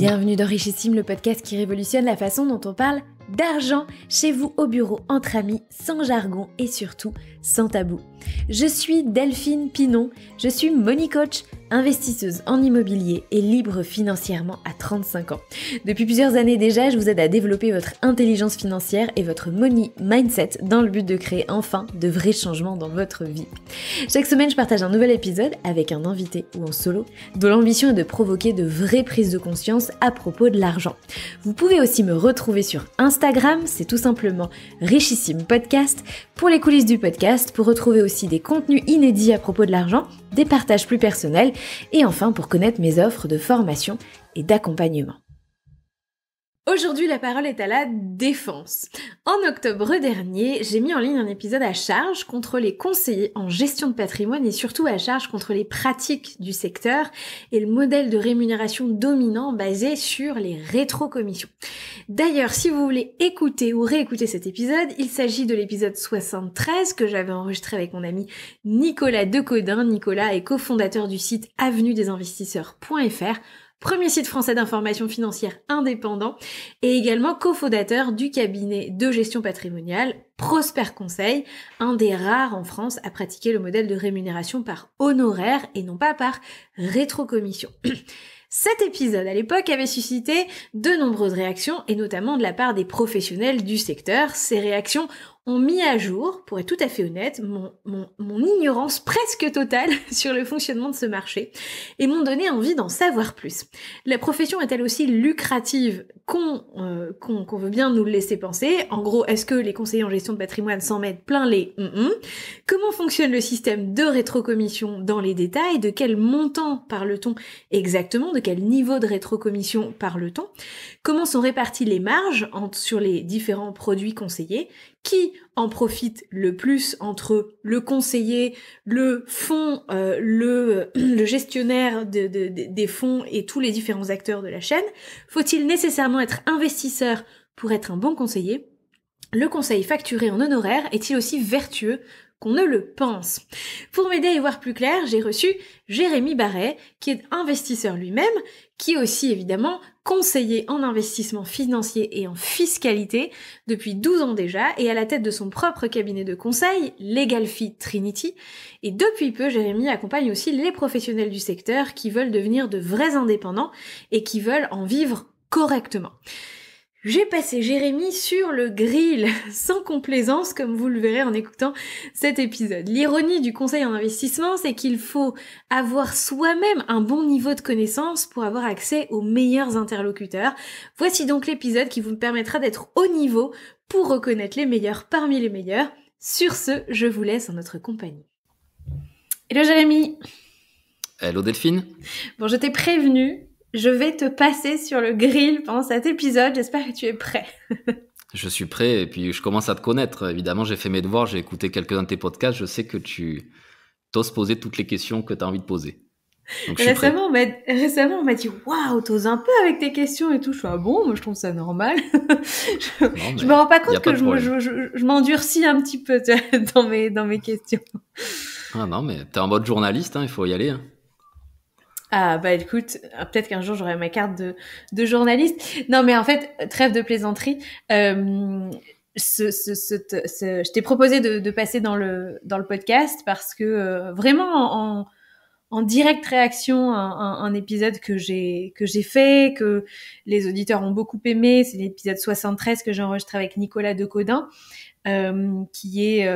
Bienvenue dans Richissime, le podcast qui révolutionne la façon dont on parle d'argent chez vous au bureau, entre amis, sans jargon et surtout sans tabou. Je suis Delphine Pinon, je suis money coach, investisseuse en immobilier et libre financièrement à 35 ans. Depuis plusieurs années déjà, je vous aide à développer votre intelligence financière et votre money mindset dans le but de créer enfin de vrais changements dans votre vie. Chaque semaine, je partage un nouvel épisode avec un invité ou en solo dont l'ambition est de provoquer de vraies prises de conscience à propos de l'argent. Vous pouvez aussi me retrouver sur Instagram, c'est tout simplement Richissime Podcast, pour les coulisses du podcast, pour retrouver aussi des contenus inédits à propos de l'argent, des partages plus personnels et enfin pour connaître mes offres de formation et d'accompagnement. Aujourd'hui, la parole est à la défense. En octobre dernier, j'ai mis en ligne un épisode à charge contre les conseillers en gestion de patrimoine et surtout à charge contre les pratiques du secteur et le modèle de rémunération dominant basé sur les rétrocommissions. D'ailleurs, si vous voulez écouter ou réécouter cet épisode, il s'agit de l'épisode 73 que j'avais enregistré avec mon ami Nicolas Decodin. Nicolas est cofondateur du site avenuedesinvestisseurs.fr, premier site français d'information financière indépendant et également cofondateur du cabinet de gestion patrimoniale Prosper Conseil, un des rares en France à pratiquer le modèle de rémunération par honoraire et non pas par rétrocommission. Cet épisode, à l'époque, avait suscité de nombreuses réactions, et notamment de la part des professionnels du secteur. Ces réactions ont mis à jour, pour être tout à fait honnête, mon ignorance presque totale sur le fonctionnement de ce marché, et m'ont donné envie d'en savoir plus. La profession est-elle aussi lucrative qu'on veut bien nous le laisser penser? En gros, est-ce que les conseillers en gestion de patrimoine s'en mettent plein les Comment fonctionne le système de rétrocommission dans les détails? De quel montant parle-t-on exactement? De quel niveau de rétrocommission parle-t-on? Comment sont réparties les marges sur les différents produits conseillés? Qui en profite le plus entre le conseiller, le fonds, le gestionnaire des fonds et tous les différents acteurs de la chaîne? Faut-il nécessairement être investisseur pour être un bon conseiller? Le conseil facturé en honoraire est-il aussi vertueux qu'on ne le pense? Pour m'aider à y voir plus clair, j'ai reçu Jérémy Barret, qui est investisseur lui-même, qui est aussi évidemment conseiller en investissement financier et en fiscalité depuis 12 ans déjà, et à la tête de son propre cabinet de conseil, Legalfy Trinity. Et depuis peu, Jérémy accompagne aussi les professionnels du secteur qui veulent devenir de vrais indépendants et qui veulent en vivre correctement. J'ai passé Jérémy sur le grill, sans complaisance, comme vous le verrez en écoutant cet épisode. L'ironie du conseil en investissement, c'est qu'il faut avoir soi-même un bon niveau de connaissance pour avoir accès aux meilleurs interlocuteurs. Voici donc l'épisode qui vous permettra d'être au niveau pour reconnaître les meilleurs parmi les meilleurs. Sur ce, je vous laisse en notre compagnie. Hello Jérémy. Hello Delphine. Bon, je t'ai prévenu. Je vais te passer sur le grill pendant cet épisode, j'espère que tu es prêt. Je suis prêt et puis je commence à te connaître. Évidemment, j'ai fait mes devoirs, j'ai écouté quelques-uns de tes podcasts. Je sais que tu t'oses poser toutes les questions que tu as envie de poser. Donc, récemment, on m'a dit « Waouh, t'oses un peu avec tes questions et tout ». Je suis « Ah bon, moi je trouve ça normal ». Je me rends pas compte que je m'endurcis un petit peu dans mes questions. Ah non, mais t'es en mode journaliste, il faut y aller. Ah bah écoute, peut-être qu'un jour j'aurai ma carte de journaliste. Non mais en fait, trêve de plaisanterie, je t'ai proposé de passer dans le podcast parce que vraiment en directe réaction un épisode que j'ai fait, que les auditeurs ont beaucoup aimé, c'est l'épisode 73 que j'ai enregistré avec Nicolas Decodin. Qui est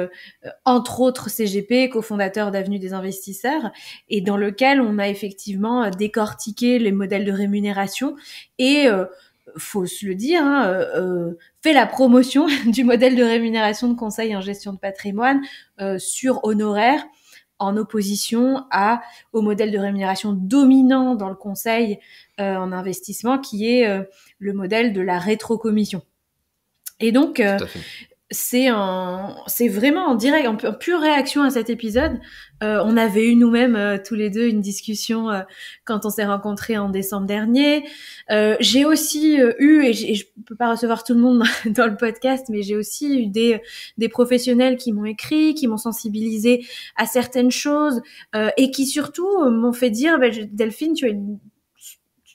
entre autres CGP, cofondateur d'Avenue des Investisseurs, et dans lequel on a effectivement décortiqué les modèles de rémunération et faut se le dire, fait la promotion du modèle de rémunération de conseil en gestion de patrimoine sur honoraire, en opposition au modèle de rémunération dominant dans le conseil en investissement, qui est le modèle de la rétrocommission. Et donc c'est vraiment en direct, en pure réaction à cet épisode. On avait eu nous-mêmes tous les deux une discussion quand on s'est rencontrés en décembre dernier. J'ai aussi eu, et je peux pas recevoir tout le monde dans le podcast, mais j'ai aussi eu des professionnels qui m'ont écrit, qui m'ont sensibilisé à certaines choses et qui surtout m'ont fait dire Delphine,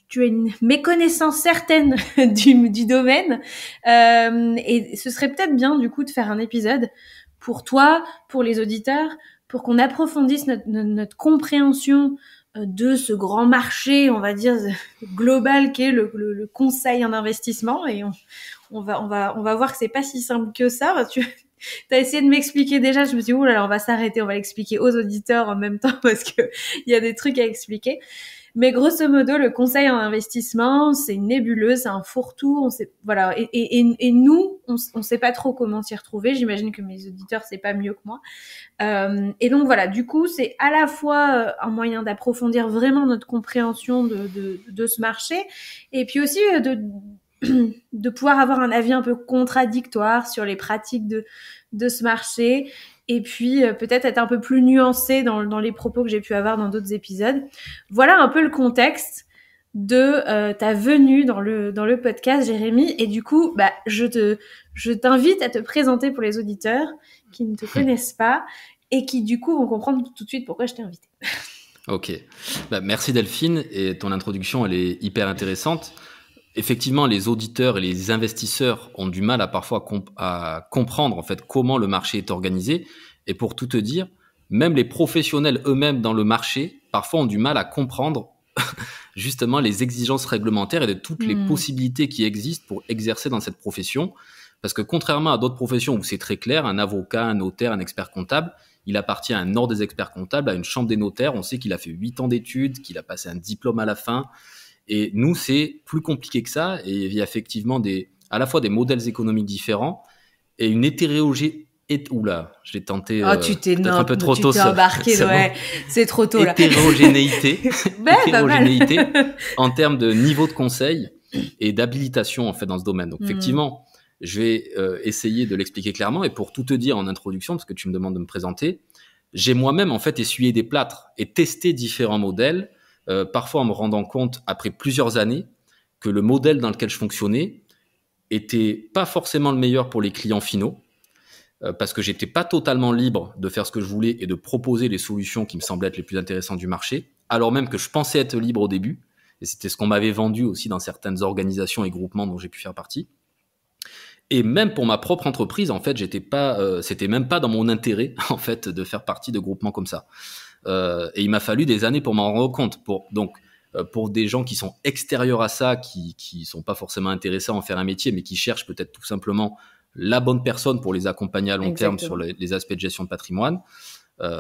tu as une méconnaissance certaine du domaine. Et ce serait peut-être bien, du coup, de faire un épisode pour toi, pour les auditeurs, pour qu'on approfondisse notre compréhension de ce grand marché, on va dire, global qu'est le conseil en investissement. Et on va voir que c'est pas si simple que ça. Tu as essayé de m'expliquer déjà, je me suis dit, ouh là là, on va s'arrêter, on va l'expliquer aux auditeurs en même temps parce que il y a des trucs à expliquer. Mais grosso modo, le conseil en investissement, c'est une nébuleuse, c'est un fourre-tout. On sait, voilà. Et nous, on sait pas trop comment s'y retrouver. J'imagine que mes auditeurs, c'est pas mieux que moi. Et donc voilà, du coup, c'est à la fois un moyen d'approfondir vraiment notre compréhension de ce marché, et puis aussi de pouvoir avoir un avis un peu contradictoire sur les pratiques de ce marché. Et puis peut-être être un peu plus nuancé dans les propos que j'ai pu avoir dans d'autres épisodes. Voilà un peu le contexte de ta venue dans le podcast, Jérémy. Et du coup, bah, je t'invite à te présenter pour les auditeurs qui ne te connaissent pas et qui du coup vont comprendre tout de suite pourquoi je t'ai invité. Ok, bah, merci Delphine, et ton introduction elle est hyper intéressante. Effectivement, les auditeurs et les investisseurs ont du mal à parfois à comprendre en fait comment le marché est organisé. Et pour tout te dire, même les professionnels eux-mêmes dans le marché parfois ont du mal à comprendre justement les exigences réglementaires et de toutes les possibilités qui existent pour exercer dans cette profession. Parce que contrairement à d'autres professions où c'est très clair, un avocat, un notaire, un expert comptable, il appartient à un ordre des experts comptables, à une chambre des notaires. On sait qu'il a fait 8 ans d'études, qu'il a passé un diplôme à la fin. Et nous, c'est plus compliqué que ça. Et il y a effectivement à la fois des modèles économiques différents et une hétérogénéité. Oula, je l'ai tenté peut-être un peu trop tôt. Tu t'es embarqué, ouais, c'est trop tôt là. Hétérogénéité en termes de niveau de conseil et d'habilitation en fait dans ce domaine. Donc effectivement, je vais essayer de l'expliquer clairement. Et pour tout te dire en introduction, parce que tu me demandes de me présenter, j'ai moi-même en fait essuyé des plâtres et testé différents modèles. Parfois en me rendant compte, après plusieurs années, que le modèle dans lequel je fonctionnais était pas forcément le meilleur pour les clients finaux, parce que j'étais pas totalement libre de faire ce que je voulais et de proposer les solutions qui me semblaient être les plus intéressantes du marché, alors même que je pensais être libre au début, et c'était ce qu'on m'avait vendu aussi dans certaines organisations et groupements dont j'ai pu faire partie. Et même pour ma propre entreprise, en fait, c'était même pas dans mon intérêt en fait de faire partie de groupements comme ça. Et il m'a fallu des années pour m'en rendre compte. Pour des gens qui sont extérieurs à ça, qui sont pas forcément intéressés à en faire un métier, mais qui cherchent peut-être tout simplement la bonne personne pour les accompagner à long terme sur les aspects de gestion de patrimoine,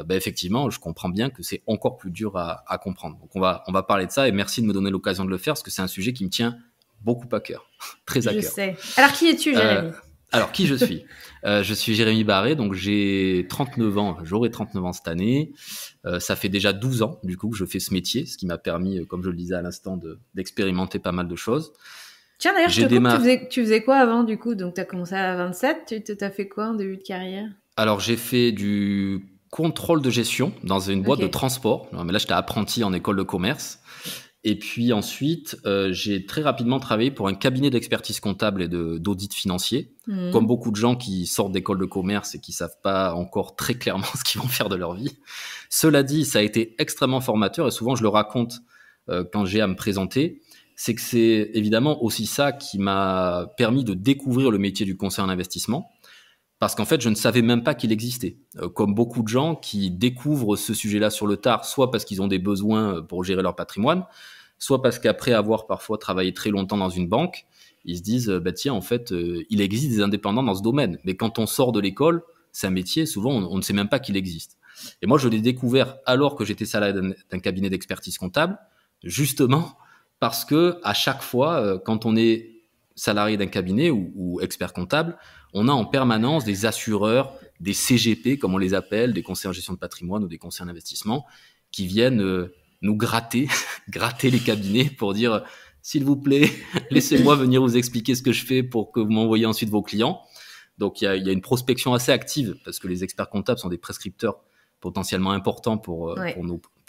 effectivement, je comprends bien que c'est encore plus dur à comprendre. Donc on va parler de ça, et merci de me donner l'occasion de le faire, parce que c'est un sujet qui me tient beaucoup à cœur, très à cœur. Je sais. Alors qui es-tu, Jérémy ? Alors, qui je suis ? Je suis Jérémy Barré, donc j'ai 39 ans, j'aurai 39 ans cette année. Ça fait déjà 12 ans, du coup, que je fais ce métier, ce qui m'a permis, comme je le disais à l'instant, d'expérimenter pas mal de choses. Tiens, d'ailleurs, tu faisais quoi avant, du coup ? Donc, tu as commencé à 27, tu as fait quoi en début de carrière ? Alors, j'ai fait du contrôle de gestion dans une boîte de transport. Mais là, j'étais apprenti en école de commerce. Et puis ensuite, j'ai très rapidement travaillé pour un cabinet d'expertise comptable et d'audit financier. Comme beaucoup de gens qui sortent d'école de commerce et qui savent pas encore très clairement ce qu'ils vont faire de leur vie. Cela dit, ça a été extrêmement formateur, et souvent je le raconte quand j'ai à me présenter. C'est que c'est évidemment aussi ça qui m'a permis de découvrir le métier du conseil en investissement. Parce qu'en fait, je ne savais même pas qu'il existait. Comme beaucoup de gens qui découvrent ce sujet-là sur le tard, soit parce qu'ils ont des besoins pour gérer leur patrimoine, soit parce qu'après avoir parfois travaillé très longtemps dans une banque, ils se disent tiens, en fait, il existe des indépendants dans ce domaine. Mais quand on sort de l'école, c'est un métier, souvent on ne sait même pas qu'il existe. Et moi, je l'ai découvert alors que j'étais salarié d'un cabinet d'expertise comptable, justement parce que à chaque fois, quand on est salarié d'un cabinet ou expert comptable, on a en permanence des assureurs, des CGP, comme on les appelle, des conseillers en gestion de patrimoine ou des conseillers en investissement, qui viennent nous gratter les cabinets pour dire « S'il vous plaît, laissez-moi venir vous expliquer ce que je fais pour que vous m'envoyiez ensuite vos clients. » Donc, il y a une prospection assez active, parce que les experts comptables sont des prescripteurs potentiellement importants pour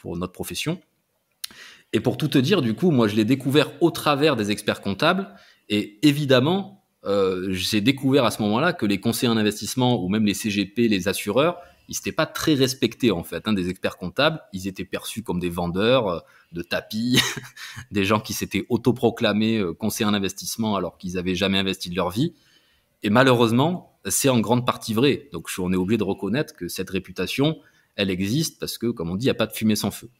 notre profession. Et pour tout te dire, du coup, moi, je l'ai découvert au travers des experts comptables. Et évidemment, j'ai découvert à ce moment-là que les conseillers en investissement ou même les CGP, les assureurs, ils n'étaient pas très respectés en fait, des experts comptables. Ils étaient perçus comme des vendeurs de tapis, des gens qui s'étaient autoproclamés conseillers en investissement alors qu'ils n'avaient jamais investi de leur vie. Et malheureusement, c'est en grande partie vrai. Donc on est obligé de reconnaître que cette réputation, elle existe parce que, comme on dit, il n'y a pas de fumée sans feu.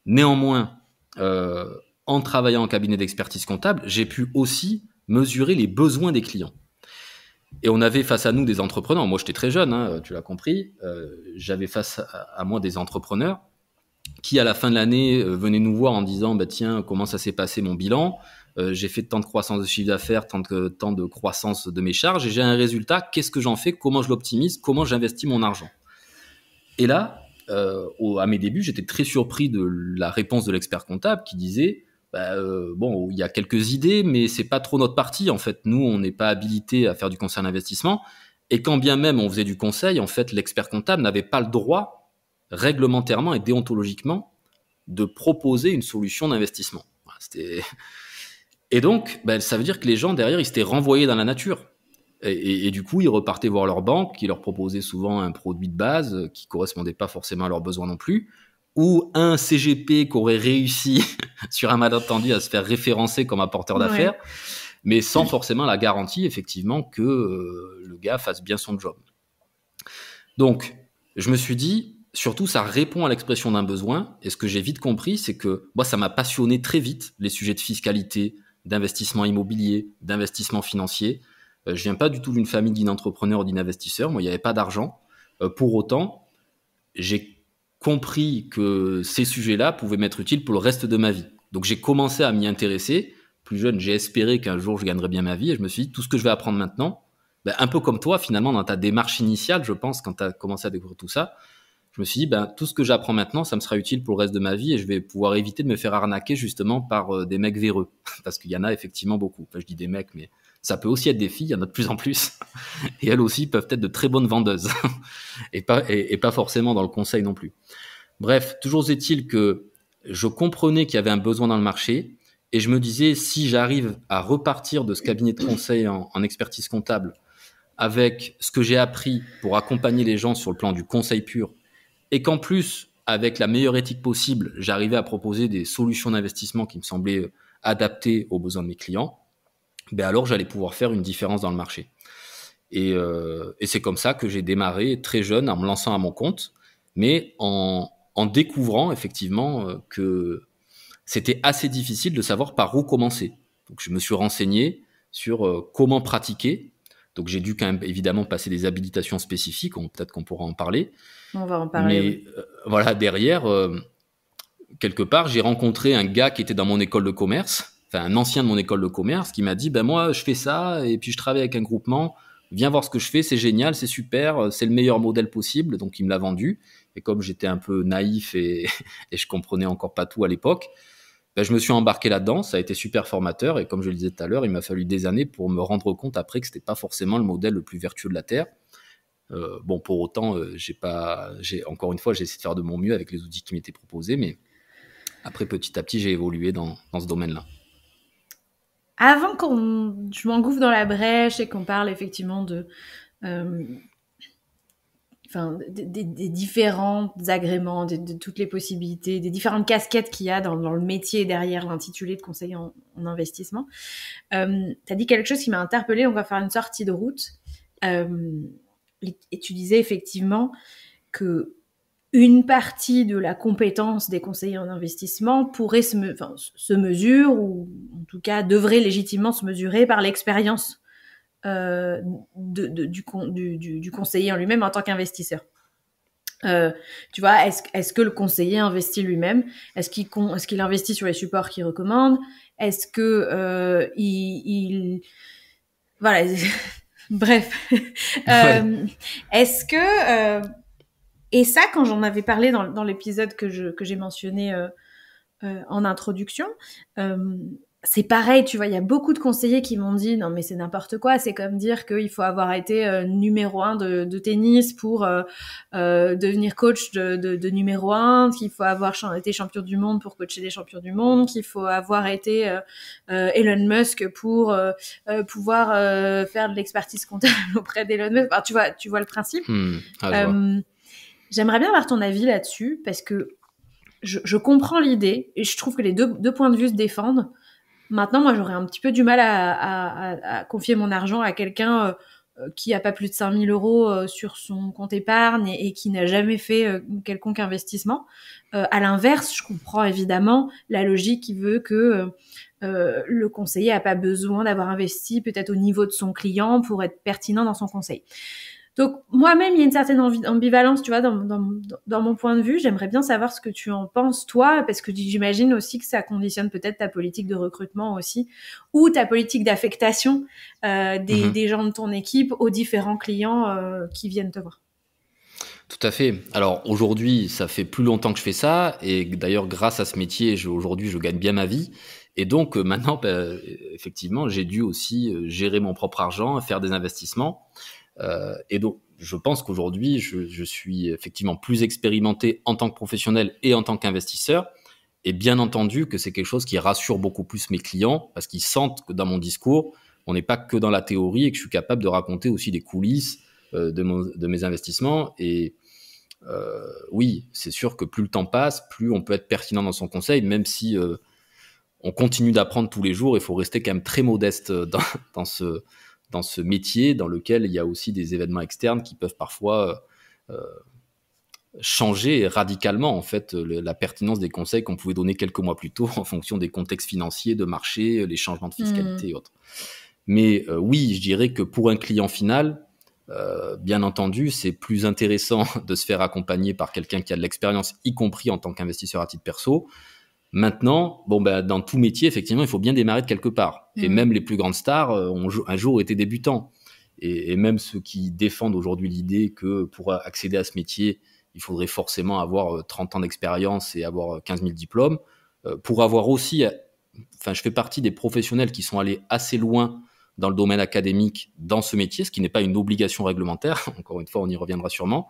Néanmoins, en travaillant en cabinet d'expertise comptable, j'ai pu aussi mesurer les besoins des clients. Et on avait face à nous des entrepreneurs. Moi, j'étais très jeune, tu l'as compris. J'avais face à moi des entrepreneurs qui, à la fin de l'année, venaient nous voir en disant « Tiens, comment ça s'est passé mon bilan ? J'ai fait tant de croissance de chiffre d'affaires, tant de croissance de mes charges, et j'ai un résultat. Qu'est-ce que j'en fais ? Comment je l'optimise ? Comment j'investis mon argent ?» Et là, à mes débuts, j'étais très surpris de la réponse de l'expert comptable qui disait il y a quelques idées, mais c'est pas trop notre partie. En fait, nous, on n'est pas habilité à faire du conseil en investissement. Et quand bien même on faisait du conseil, en fait, l'expert comptable n'avait pas le droit, réglementairement et déontologiquement, de proposer une solution d'investissement. Et donc, ça veut dire que les gens derrière, ils s'étaient renvoyés dans la nature. Et du coup, ils repartaient voir leur banque, qui leur proposait souvent un produit de base qui correspondait pas forcément à leurs besoins non plus, ou un CGP qui aurait réussi sur un malentendu à se faire référencer comme apporteur d'affaires, mais sans forcément la garantie, effectivement, que le gars fasse bien son job. Donc, je me suis dit, surtout, ça répond à l'expression d'un besoin, et ce que j'ai vite compris, c'est que moi, ça m'a passionné très vite, les sujets de fiscalité, d'investissement immobilier, d'investissement financier. Je viens pas du tout d'une famille d'inentrepreneurs ou d'investisseurs. Moi, il n'y avait pas d'argent. Pour autant, j'ai compris que ces sujets-là pouvaient m'être utiles pour le reste de ma vie. Donc, j'ai commencé à m'y intéresser. Plus jeune, j'ai espéré qu'un jour, je gagnerais bien ma vie. Et je me suis dit, tout ce que je vais apprendre maintenant, un peu comme toi, finalement, dans ta démarche initiale, je pense, quand tu as commencé à découvrir tout ça, je me suis dit, tout ce que j'apprends maintenant, ça me sera utile pour le reste de ma vie et je vais pouvoir éviter de me faire arnaquer justement par des mecs véreux. Parce qu'il y en a effectivement beaucoup. Enfin, je dis des mecs, mais ça peut aussi être des filles, il y en a de plus en plus. Et elles aussi peuvent être de très bonnes vendeuses. et pas forcément dans le conseil non plus. Bref, toujours est-il que je comprenais qu'il y avait un besoin dans le marché et je me disais, si j'arrive à repartir de ce cabinet de conseil en expertise comptable avec ce que j'ai appris pour accompagner les gens sur le plan du conseil pur et qu'en plus, avec la meilleure éthique possible, j'arrivais à proposer des solutions d'investissement qui me semblaient adaptées aux besoins de mes clients, alors j'allais pouvoir faire une différence dans le marché. Et c'est comme ça que j'ai démarré très jeune en me lançant à mon compte, mais en découvrant effectivement que c'était assez difficile de savoir par où commencer. Donc je me suis renseigné sur comment pratiquer. Donc j'ai dû quand même évidemment passer des habilitations spécifiques, peut-être qu'on pourra en parler. On va en parler. Mais voilà, derrière, quelque part, j'ai rencontré un gars qui était dans mon école de commerce, enfin un ancien de mon école de commerce, qui m'a dit, moi je fais ça et puis je travaille avec un groupement, viens voir ce que je fais, c'est génial, c'est super, c'est le meilleur modèle possible. Donc il me l'a vendu. Et comme j'étais un peu naïf et je comprenais encore pas tout à l'époque, je me suis embarqué là-dedans, ça a été super formateur et comme je le disais tout à l'heure, il m'a fallu des années pour me rendre compte après que c'était pas forcément le modèle le plus vertueux de la Terre. Pour autant, encore une fois, j'ai essayé de faire de mon mieux avec les outils qui m'étaient proposés, mais après, petit à petit, j'ai évolué dans ce domaine-là. Avant je m'engouffre dans la brèche et qu'on parle effectivement des différents agréments, de toutes les possibilités, des différentes casquettes qu'il y a dans le métier derrière l'intitulé de conseiller en investissement. Tu as dit quelque chose qui m'a interpellée, on va faire une sortie de route. Et tu disais effectivement que une partie de la compétence des conseillers en investissement pourrait se mesure, ou en tout cas devrait légitimement se mesurer par l'expérience du conseiller en lui-même en tant qu'investisseur. Tu vois, est-ce que le conseiller investit lui-même ? Est-ce qu'il investit sur les supports qu'il recommande ? Est-ce que voilà, bref. Est-ce que et ça, quand j'en avais parlé dans l'épisode que j'ai mentionné en introduction, c'est pareil, tu vois, il y a beaucoup de conseillers qui m'ont dit non mais c'est n'importe quoi, c'est comme dire qu'il faut avoir été numéro 1 de tennis pour devenir coach de numéro 1, qu'il faut avoir été champion du monde pour coacher des champions du monde, qu'il faut avoir été Elon Musk pour pouvoir faire de l'expertise comptable auprès d'Elon Musk. Alors, tu vois le principe. J'aimerais bien avoir ton avis là-dessus parce que je comprends l'idée et je trouve que les deux points de vue se défendent. Maintenant, moi, j'aurais un petit peu du mal à confier mon argent à quelqu'un qui a pas plus de 5 000 euros sur son compte épargne et qui n'a jamais fait quelconque investissement. À l'inverse, je comprends évidemment la logique qui veut que le conseiller a pas besoin d'avoir investi peut-être au niveau de son client pour être pertinent dans son conseil. Donc moi-même, il y a une certaine ambivalence, tu vois, dans mon point de vue. J'aimerais bien savoir ce que tu en penses, toi, parce que j'imagine aussi que ça conditionne peut-être ta politique de recrutement aussi, ou ta politique d'affectation des gens de ton équipe aux différents clients qui viennent te voir. Tout à fait. Alors aujourd'hui, ça fait plus longtemps que je fais ça, et d'ailleurs grâce à ce métier, aujourd'hui je gagne bien ma vie. Et donc maintenant, effectivement, j'ai dû aussi gérer mon propre argent, faire des investissements. Et donc, je pense qu'aujourd'hui, je suis effectivement plus expérimenté en tant que professionnel et en tant qu'investisseur. Et bien entendu que c'est quelque chose qui rassure beaucoup plus mes clients parce qu'ils sentent que dans mon discours, on n'est pas que dans la théorie et que je suis capable de raconter aussi des coulisses de mes investissements. Et oui, c'est sûr que plus le temps passe, plus on peut être pertinent dans son conseil, même si on continue d'apprendre tous les jours. Il faut rester quand même très modeste dans ce métier dans lequel il y a aussi des événements externes qui peuvent parfois changer radicalement en fait la pertinence des conseils qu'on pouvait donner quelques mois plus tôt en fonction des contextes financiers, de marché, les changements de fiscalité et autres. Mais oui, je dirais que pour un client final, bien entendu, c'est plus intéressant de se faire accompagner par quelqu'un qui a de l'expérience, y compris en tant qu'investisseur à titre perso. Maintenant, dans tout métier, effectivement, il faut bien démarrer de quelque part. Et même les plus grandes stars ont un jour été débutants. Et même ceux qui défendent aujourd'hui l'idée que pour accéder à ce métier, il faudrait forcément avoir 30 ans d'expérience et avoir 15 000 diplômes. Pour avoir aussi, je fais partie des professionnels qui sont allés assez loin dans le domaine académique dans ce métier, ce qui n'est pas une obligation réglementaire. Encore une fois, on y reviendra sûrement.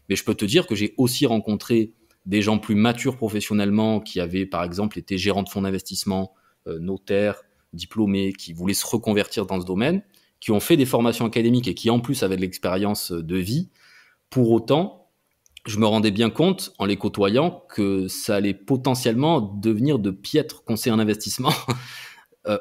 Mais je peux te dire que j'ai aussi rencontré des gens plus matures professionnellement qui avaient, par exemple, été gérants de fonds d'investissement, notaires, diplômés, qui voulaient se reconvertir dans ce domaine, qui ont fait des formations académiques et qui, en plus, avaient de l'expérience de vie. Pour autant, je me rendais bien compte, en les côtoyant, que ça allait potentiellement devenir de piètres conseillers en investissement,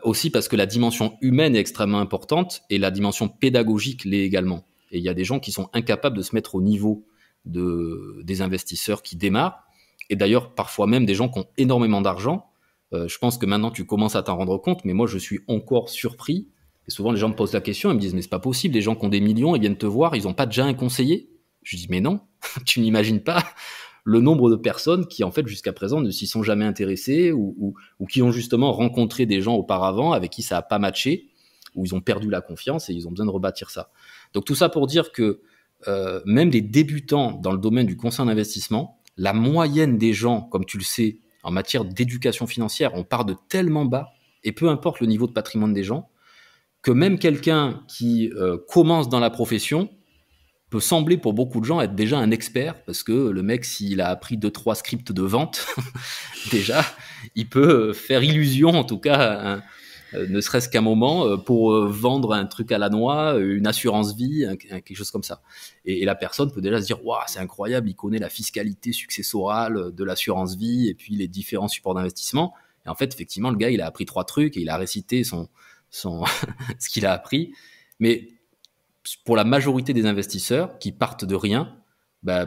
aussi parce que la dimension humaine est extrêmement importante et la dimension pédagogique l'est également. Et il y a des gens qui sont incapables de se mettre au niveau des investisseurs qui démarrent, et d'ailleurs parfois même des gens qui ont énormément d'argent. Je pense que maintenant tu commences à t'en rendre compte, mais moi je suis encore surpris, et souvent les gens me posent la question, ils me disent mais c'est pas possible, les gens qui ont des millions, ils viennent te voir, ils n'ont pas déjà un conseiller? Je dis mais non, tu n'imagines pas le nombre de personnes qui en fait jusqu'à présent ne s'y sont jamais intéressées ou qui ont justement rencontré des gens auparavant avec qui ça n'a pas matché, où ils ont perdu la confiance et ils ont besoin de rebâtir ça. Donc tout ça pour dire que même les débutants dans le domaine du conseil en investissement, la moyenne des gens, comme tu le sais, en matière d'éducation financière, on part de tellement bas, et peu importe le niveau de patrimoine des gens, que même quelqu'un qui commence dans la profession peut sembler pour beaucoup de gens être déjà un expert, parce que le mec, s'il a appris 2-3 scripts de vente, déjà, il peut faire illusion, en tout cas, ne serait-ce qu'un moment, pour vendre un truc à la noix, une assurance vie, quelque chose comme ça. Et la personne peut déjà se dire « Waouh, c'est incroyable, il connaît la fiscalité successorale de l'assurance vie et puis les différents supports d'investissement. » Et en fait, effectivement, le gars, il a appris 3 trucs et il a récité ce qu'il a appris. Mais pour la majorité des investisseurs qui partent de rien,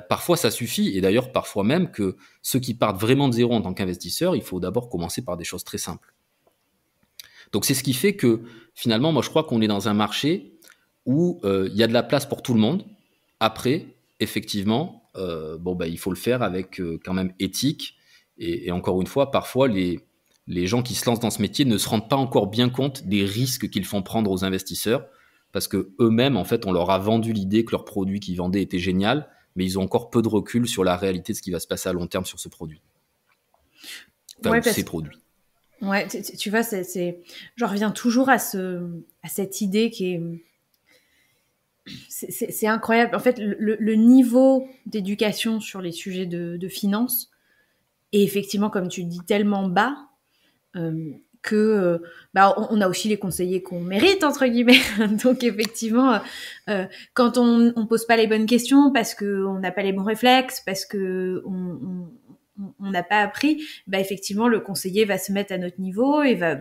parfois ça suffit. Et d'ailleurs, parfois même que ceux qui partent vraiment de zéro en tant qu'investisseurs, il faut d'abord commencer par des choses très simples. Donc c'est ce qui fait que finalement, moi je crois qu'on est dans un marché où il y a de la place pour tout le monde. Après, effectivement, il faut le faire avec quand même éthique. Et encore une fois, parfois les gens qui se lancent dans ce métier ne se rendent pas encore bien compte des risques qu'ils font prendre aux investisseurs, parce que eux-mêmes, en fait, on leur a vendu l'idée que leur produit qu'ils vendaient était génial, mais ils ont encore peu de recul sur la réalité de ce qui va se passer à long terme sur ce produit. Enfin, ces produits. Ouais, tu vois, je reviens toujours à cette idée qui est, c'est incroyable. En fait, le niveau d'éducation sur les sujets de finance est effectivement, comme tu dis, tellement bas que on a aussi les conseillers qu'on mérite entre guillemets. Donc effectivement, quand on pose pas les bonnes questions parce que on n'a pas les bons réflexes, parce que on n'a pas appris, effectivement le conseiller va se mettre à notre niveau et va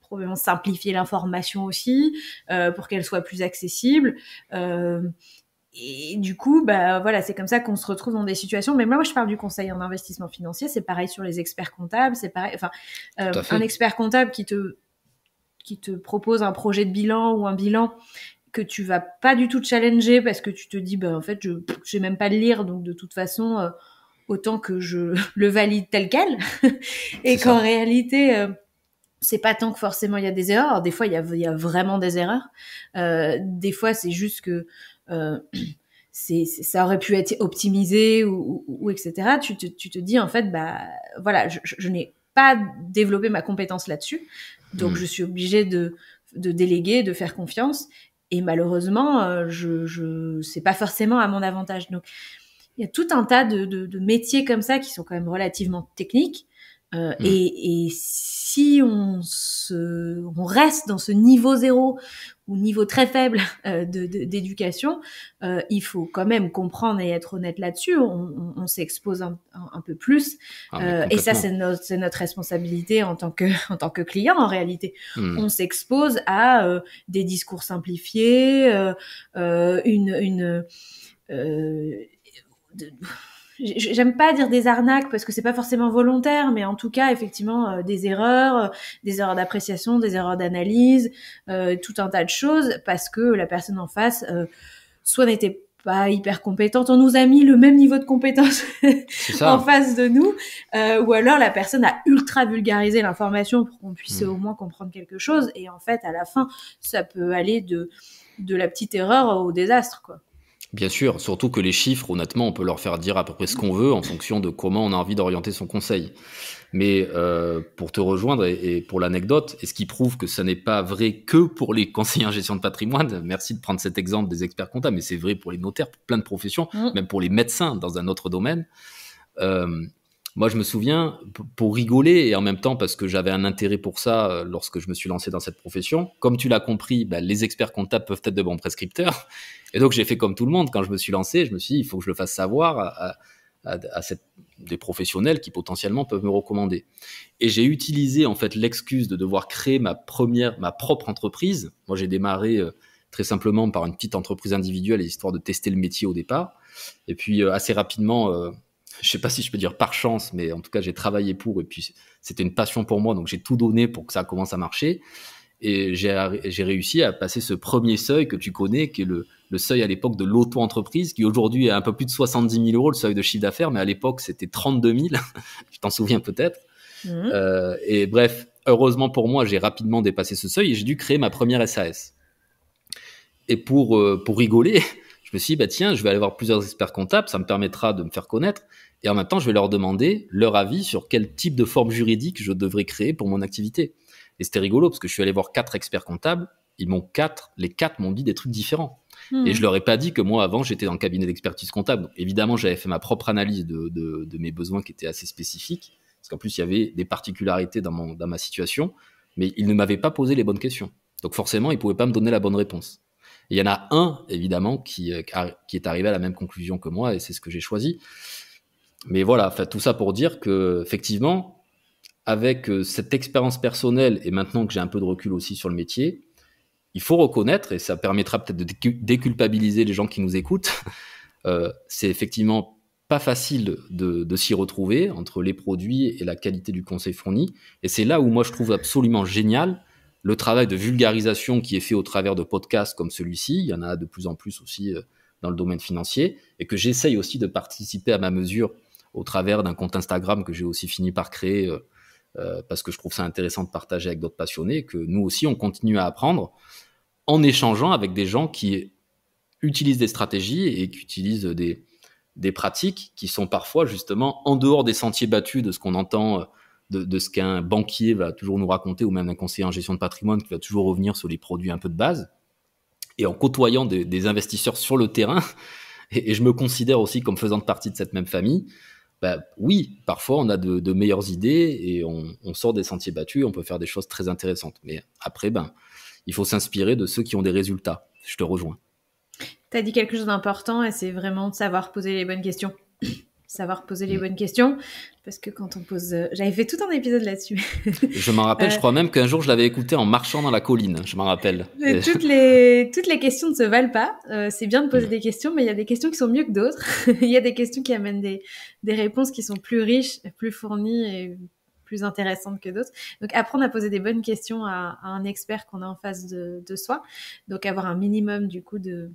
probablement simplifier l'information aussi pour qu'elle soit plus accessible. Et du coup, voilà, c'est comme ça qu'on se retrouve dans des situations. Mais moi, je parle du conseil en investissement financier. C'est pareil sur les experts comptables. C'est pareil. Enfin, un expert comptable qui te propose un projet de bilan ou un bilan que tu vas pas du tout te challenger parce que tu te dis, en fait, j'ai même pas le lire, donc de toute façon, autant que je le valide tel quel. Et qu'en réalité, c'est pas tant que forcément il y a des erreurs. Alors, des fois, il y a vraiment des erreurs. Des fois, c'est juste que ça aurait pu être optimisé ou etc. Tu te dis en fait, voilà, je n'ai pas développé ma compétence là-dessus, donc je suis obligée de déléguer, de faire confiance. Et malheureusement, c'est pas forcément à mon avantage. Donc, il y a tout un tas de métiers comme ça qui sont quand même relativement techniques. Et si on reste dans ce niveau zéro ou niveau très faible d'éducation, il faut quand même comprendre et être honnête là-dessus. On s'expose un peu plus, et ça c'est notre responsabilité en tant que client en réalité. On s'expose à des discours simplifiés, j'aime pas dire des arnaques parce que c'est pas forcément volontaire, mais en tout cas effectivement des erreurs d'appréciation, des erreurs d'analyse, tout un tas de choses parce que la personne en face soit n'était pas hyper compétente, on nous a mis le même niveau de compétence en face de nous, ou alors la personne a ultra vulgarisé l'information pour qu'on puisse au moins comprendre quelque chose, et en fait à la fin ça peut aller de la petite erreur au désastre, quoi. Bien sûr, surtout que les chiffres, honnêtement, on peut leur faire dire à peu près ce qu'on veut en fonction de comment on a envie d'orienter son conseil. Mais pour te rejoindre et pour l'anecdote, et ce qui prouve que ça n'est pas vrai que pour les conseillers en gestion de patrimoine, merci de prendre cet exemple des experts comptables, mais c'est vrai pour les notaires, pour plein de professions, même pour les médecins dans un autre domaine. Moi, je me souviens, pour rigoler et en même temps parce que j'avais un intérêt pour ça lorsque je me suis lancé dans cette profession, comme tu l'as compris, les experts comptables peuvent être de bons prescripteurs. Et donc, j'ai fait comme tout le monde. Quand je me suis lancé, je me suis dit, il faut que je le fasse savoir à des professionnels qui potentiellement peuvent me recommander. Et j'ai utilisé en fait l'excuse de devoir créer ma propre entreprise. Moi, j'ai démarré très simplement par une petite entreprise individuelle, histoire de tester le métier au départ. Et puis, assez rapidement... je sais pas si je peux dire par chance, mais en tout cas, j'ai travaillé pour, et puis c'était une passion pour moi, donc j'ai tout donné pour que ça commence à marcher. Et j'ai réussi à passer ce premier seuil que tu connais, qui est le seuil à l'époque de l'auto-entreprise, qui aujourd'hui est un peu plus de 70 000 euros le seuil de chiffre d'affaires, mais à l'époque, c'était 32 000. Je t'en souviens peut-être. Et bref, heureusement pour moi, j'ai rapidement dépassé ce seuil et j'ai dû créer ma première SAS. Et pour rigoler, je me suis dit, tiens, je vais aller voir plusieurs experts comptables, ça me permettra de me faire connaître. Et en même temps, je vais leur demander leur avis sur quel type de forme juridique je devrais créer pour mon activité. Et c'était rigolo parce que je suis allé voir 4 experts comptables. Les 4 m'ont dit des trucs différents. Et je leur ai pas dit que moi, avant, j'étais dans le cabinet d'expertise comptable. Donc, évidemment, j'avais fait ma propre analyse de mes besoins qui étaient assez spécifiques. Parce qu'en plus, il y avait des particularités dans ma situation. Mais ils ne m'avaient pas posé les bonnes questions. Donc forcément, ils pouvaient pas me donner la bonne réponse. Et il y en a un, évidemment, qui est arrivé à la même conclusion que moi, et c'est ce que j'ai choisi. Mais voilà, tout ça pour dire que, effectivement, avec cette expérience personnelle, et maintenant que j'ai un peu de recul aussi sur le métier, il faut reconnaître, et ça permettra peut-être de déculpabiliser les gens qui nous écoutent, c'est effectivement pas facile de s'y retrouver entre les produits et la qualité du conseil fourni. Et c'est là où moi je trouve absolument génial le travail de vulgarisation qui est fait au travers de podcasts comme celui-ci. Il y en a de plus en plus aussi dans le domaine financier, et que j'essaye aussi de participer à ma mesure au travers d'un compte Instagram que j'ai aussi fini par créer parce que je trouve ça intéressant de partager avec d'autres passionnés, que nous aussi on continue à apprendre en échangeant avec des gens qui utilisent des stratégies et qui utilisent des pratiques qui sont parfois justement en dehors des sentiers battus de ce qu'on entend, de ce qu'un banquier va toujours nous raconter, ou même un conseiller en gestion de patrimoine qui va toujours revenir sur les produits un peu de base. Et en côtoyant des investisseurs sur le terrain, et je me considère aussi comme faisant partie de cette même famille, Oui, parfois on a de meilleures idées et on sort des sentiers battus, on peut faire des choses très intéressantes. Mais après, il faut s'inspirer de ceux qui ont des résultats. Je te rejoins. Tu as dit quelque chose d'important et c'est vraiment de savoir poser les bonnes questions. Savoir poser les bonnes questions, parce que quand on pose... J'avais fait tout un épisode là-dessus. Je m'en rappelle, je crois même qu'un jour je l'avais écouté en marchant dans la colline, je m'en rappelle. Toutes les questions ne se valent pas. C'est bien de poser des questions, mais il y a des questions qui sont mieux que d'autres. Il y a des questions qui amènent des réponses qui sont plus riches, plus fournies et plus intéressantes que d'autres. Donc apprendre à poser des bonnes questions à un expert qu'on a en face de soi. Donc avoir un minimum du coup de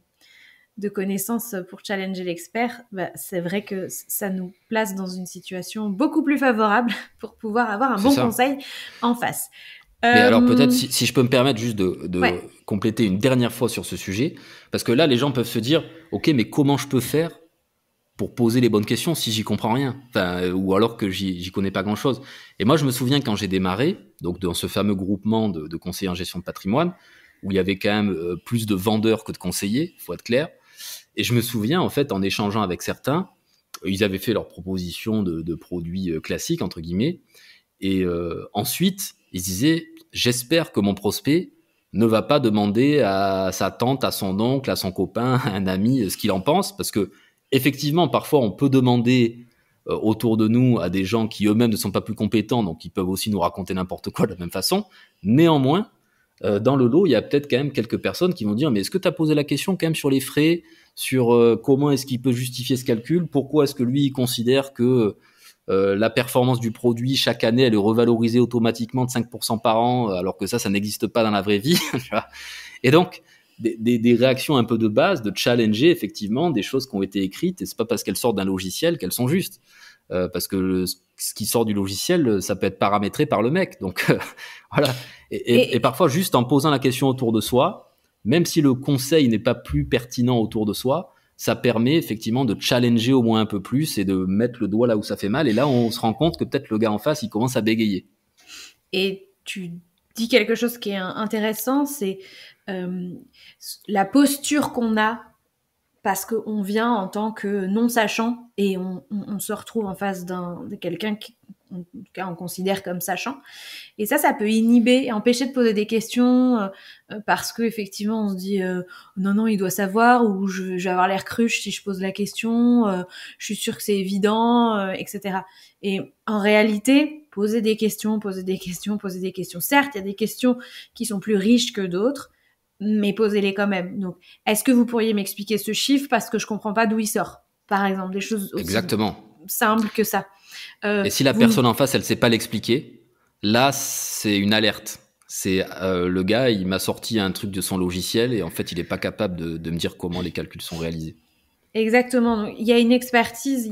connaissances pour challenger l'expert, c'est vrai que ça nous place dans une situation beaucoup plus favorable pour pouvoir avoir un bon conseil en face. Mais alors peut-être, si je peux me permettre juste de compléter une dernière fois sur ce sujet, parce que là, les gens peuvent se dire, ok, mais comment je peux faire pour poser les bonnes questions si j'y comprends rien, ou alors que j'y connais pas grand-chose. Et moi, je me souviens quand j'ai démarré, donc dans ce fameux groupement de conseillers en gestion de patrimoine, où il y avait quand même plus de vendeurs que de conseillers, faut être clair. Et je me souviens, en fait, en échangeant avec certains, ils avaient fait leur proposition de produits classiques, entre guillemets. Et ensuite, ils disaient, j'espère que mon prospect ne va pas demander à sa tante, à son oncle, à son copain, à un ami, ce qu'il en pense. Parce que, effectivement, parfois, on peut demander autour de nous à des gens qui eux-mêmes ne sont pas plus compétents, donc ils peuvent aussi nous raconter n'importe quoi de la même façon. Néanmoins, dans le lot, il y a peut-être quand même quelques personnes qui vont dire, mais est-ce que tu as posé la question quand même sur les frais, sur comment est-ce qu'il peut justifier ce calcul, pourquoi est-ce que lui il considère que la performance du produit chaque année elle est revalorisée automatiquement de 5% par an, alors que ça n'existe pas dans la vraie vie. Et donc des réactions un peu de base, de challenger effectivement des choses qui ont été écrites, et c'est pas parce qu'elles sortent d'un logiciel qu'elles sont justes, parce que ce qui sort du logiciel, ça peut être paramétré par le mec, donc voilà. Et parfois juste en posant la question autour de soi, même si le conseil n'est pas plus pertinent autour de soi, ça permet effectivement de challenger au moins un peu plus et de mettre le doigt là où ça fait mal. Et là, on se rend compte que peut-être le gars en face, il commence à bégayer. Et tu dis quelque chose qui est intéressant, c'est la posture qu'on a parce qu'on vient en tant que non-sachant et on se retrouve en face de quelqu'un qui, en tout cas, on considère comme sachant. Et ça peut inhiber et empêcher de poser des questions parce que effectivement, on se dit non, il doit savoir, ou je vais avoir l'air cruche si je pose la question, je suis sûre que c'est évident, etc. Et en réalité, poser des questions. Certes, il y a des questions qui sont plus riches que d'autres, mais posez-les quand même. Donc, est-ce que vous pourriez m'expliquer ce chiffre parce que je comprends pas d'où il sort, par exemple, des choses aussi simples que ça. Et si la personne en face, elle sait pas l'expliquer, là, c'est une alerte. C'est le gars, il m'a sorti un truc de son logiciel et en fait, il est pas capable de me dire comment les calculs sont réalisés. Exactement. Donc, il y a une expertise.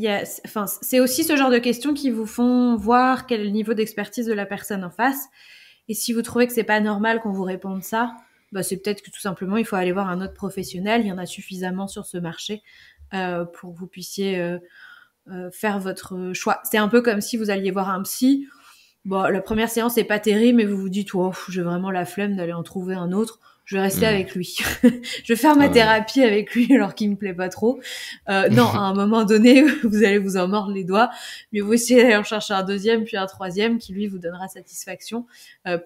C'est aussi ce genre de questions qui vous font voir quel est le niveau d'expertise de la personne en face. Et si vous trouvez que c'est pas normal qu'on vous réponde ça, c'est peut-être que tout simplement il faut aller voir un autre professionnel. Il y en a suffisamment sur ce marché pour que vous puissiez faire votre choix. C'est un peu comme si vous alliez voir un psy. La première séance est pas terrible, mais vous vous dites j'ai vraiment la flemme d'aller en trouver un autre. Je vais rester avec lui. Je vais faire ma thérapie avec lui alors qu'il me plaît pas trop. Non, à un moment donné, vous allez vous en mordre les doigts. Mais vous essayez d'aller en chercher un deuxième, puis un troisième qui lui vous donnera satisfaction,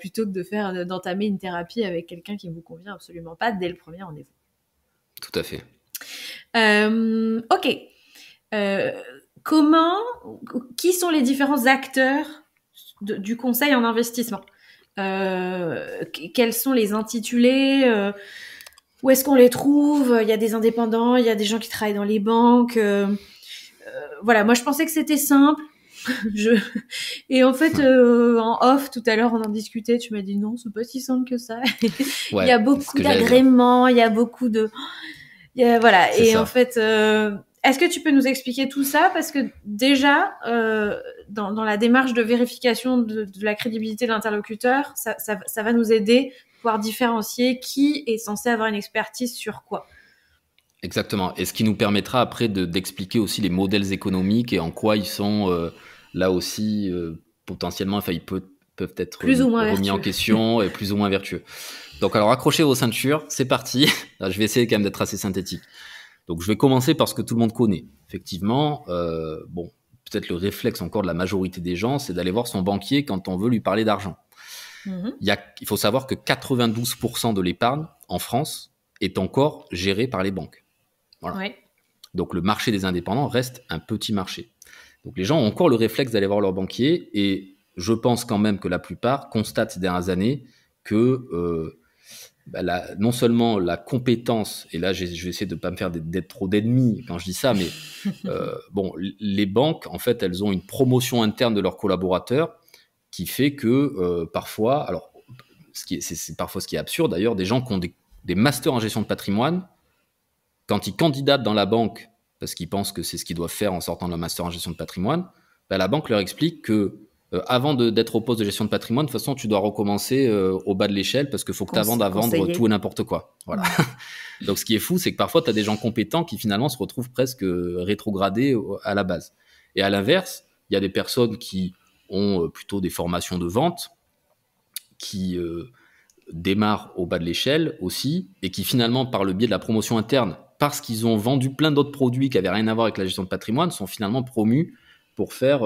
plutôt que d'entamer une thérapie avec quelqu'un qui ne vous convient absolument pas dès le premier rendez-vous. Tout à fait. Ok. Qui sont les différents acteurs du conseil en investissement? Quels sont les intitulés, où est-ce qu'on les trouve? Il y a des indépendants, il y a des gens qui travaillent dans les banques. Voilà, moi je pensais que c'était simple. Et en fait, en off, tout à l'heure, on en discutait, tu m'as dit non, c'est pas si simple que ça. Il y a beaucoup d'agréments, il y a beaucoup de... voilà, et en fait... Est-ce que tu peux nous expliquer tout ça? Parce que déjà, dans la démarche de vérification de la crédibilité de l'interlocuteur, ça va nous aider à pouvoir différencier qui est censé avoir une expertise sur quoi. Exactement. Et ce qui nous permettra après d'expliquer aussi les modèles économiques et en quoi ils sont là aussi potentiellement, ils peuvent être remis en question et plus ou moins vertueux. Donc alors accrochez vos ceintures, c'est parti. Là, je vais essayer quand même d'être assez synthétique. Donc, je vais commencer par ce que tout le monde connaît. Effectivement, peut-être le réflexe encore de la majorité des gens, c'est d'aller voir son banquier quand on veut lui parler d'argent. Il faut savoir que 92% de l'épargne en France est encore gérée par les banques. Voilà. Ouais. Donc le marché des indépendants reste un petit marché. Donc les gens ont encore le réflexe d'aller voir leur banquier et je pense quand même que la plupart constatent ces dernières années que non seulement la compétence, et là je vais essayer de ne pas me faire d'être trop d'ennemis quand je dis ça, mais les banques, en fait, elles ont une promotion interne de leurs collaborateurs qui fait que parfois, alors c'est parfois ce qui est absurde d'ailleurs, des gens qui ont des masters en gestion de patrimoine, quand ils candidatent dans la banque, parce qu'ils pensent que c'est ce qu'ils doivent faire en sortant de leur master en gestion de patrimoine, la banque leur explique que avant d'être au poste de gestion de patrimoine, de toute façon, tu dois recommencer au bas de l'échelle parce qu'il faut que tu avandes à vendre tout et n'importe quoi. Voilà. Donc, ce qui est fou, c'est que parfois, tu as des gens compétents qui finalement se retrouvent presque rétrogradés à la base. Et à l'inverse, il y a des personnes qui ont plutôt des formations de vente, qui démarrent au bas de l'échelle aussi, et qui finalement, par le biais de la promotion interne, parce qu'ils ont vendu plein d'autres produits qui n'avaient rien à voir avec la gestion de patrimoine, sont finalement promus pour faire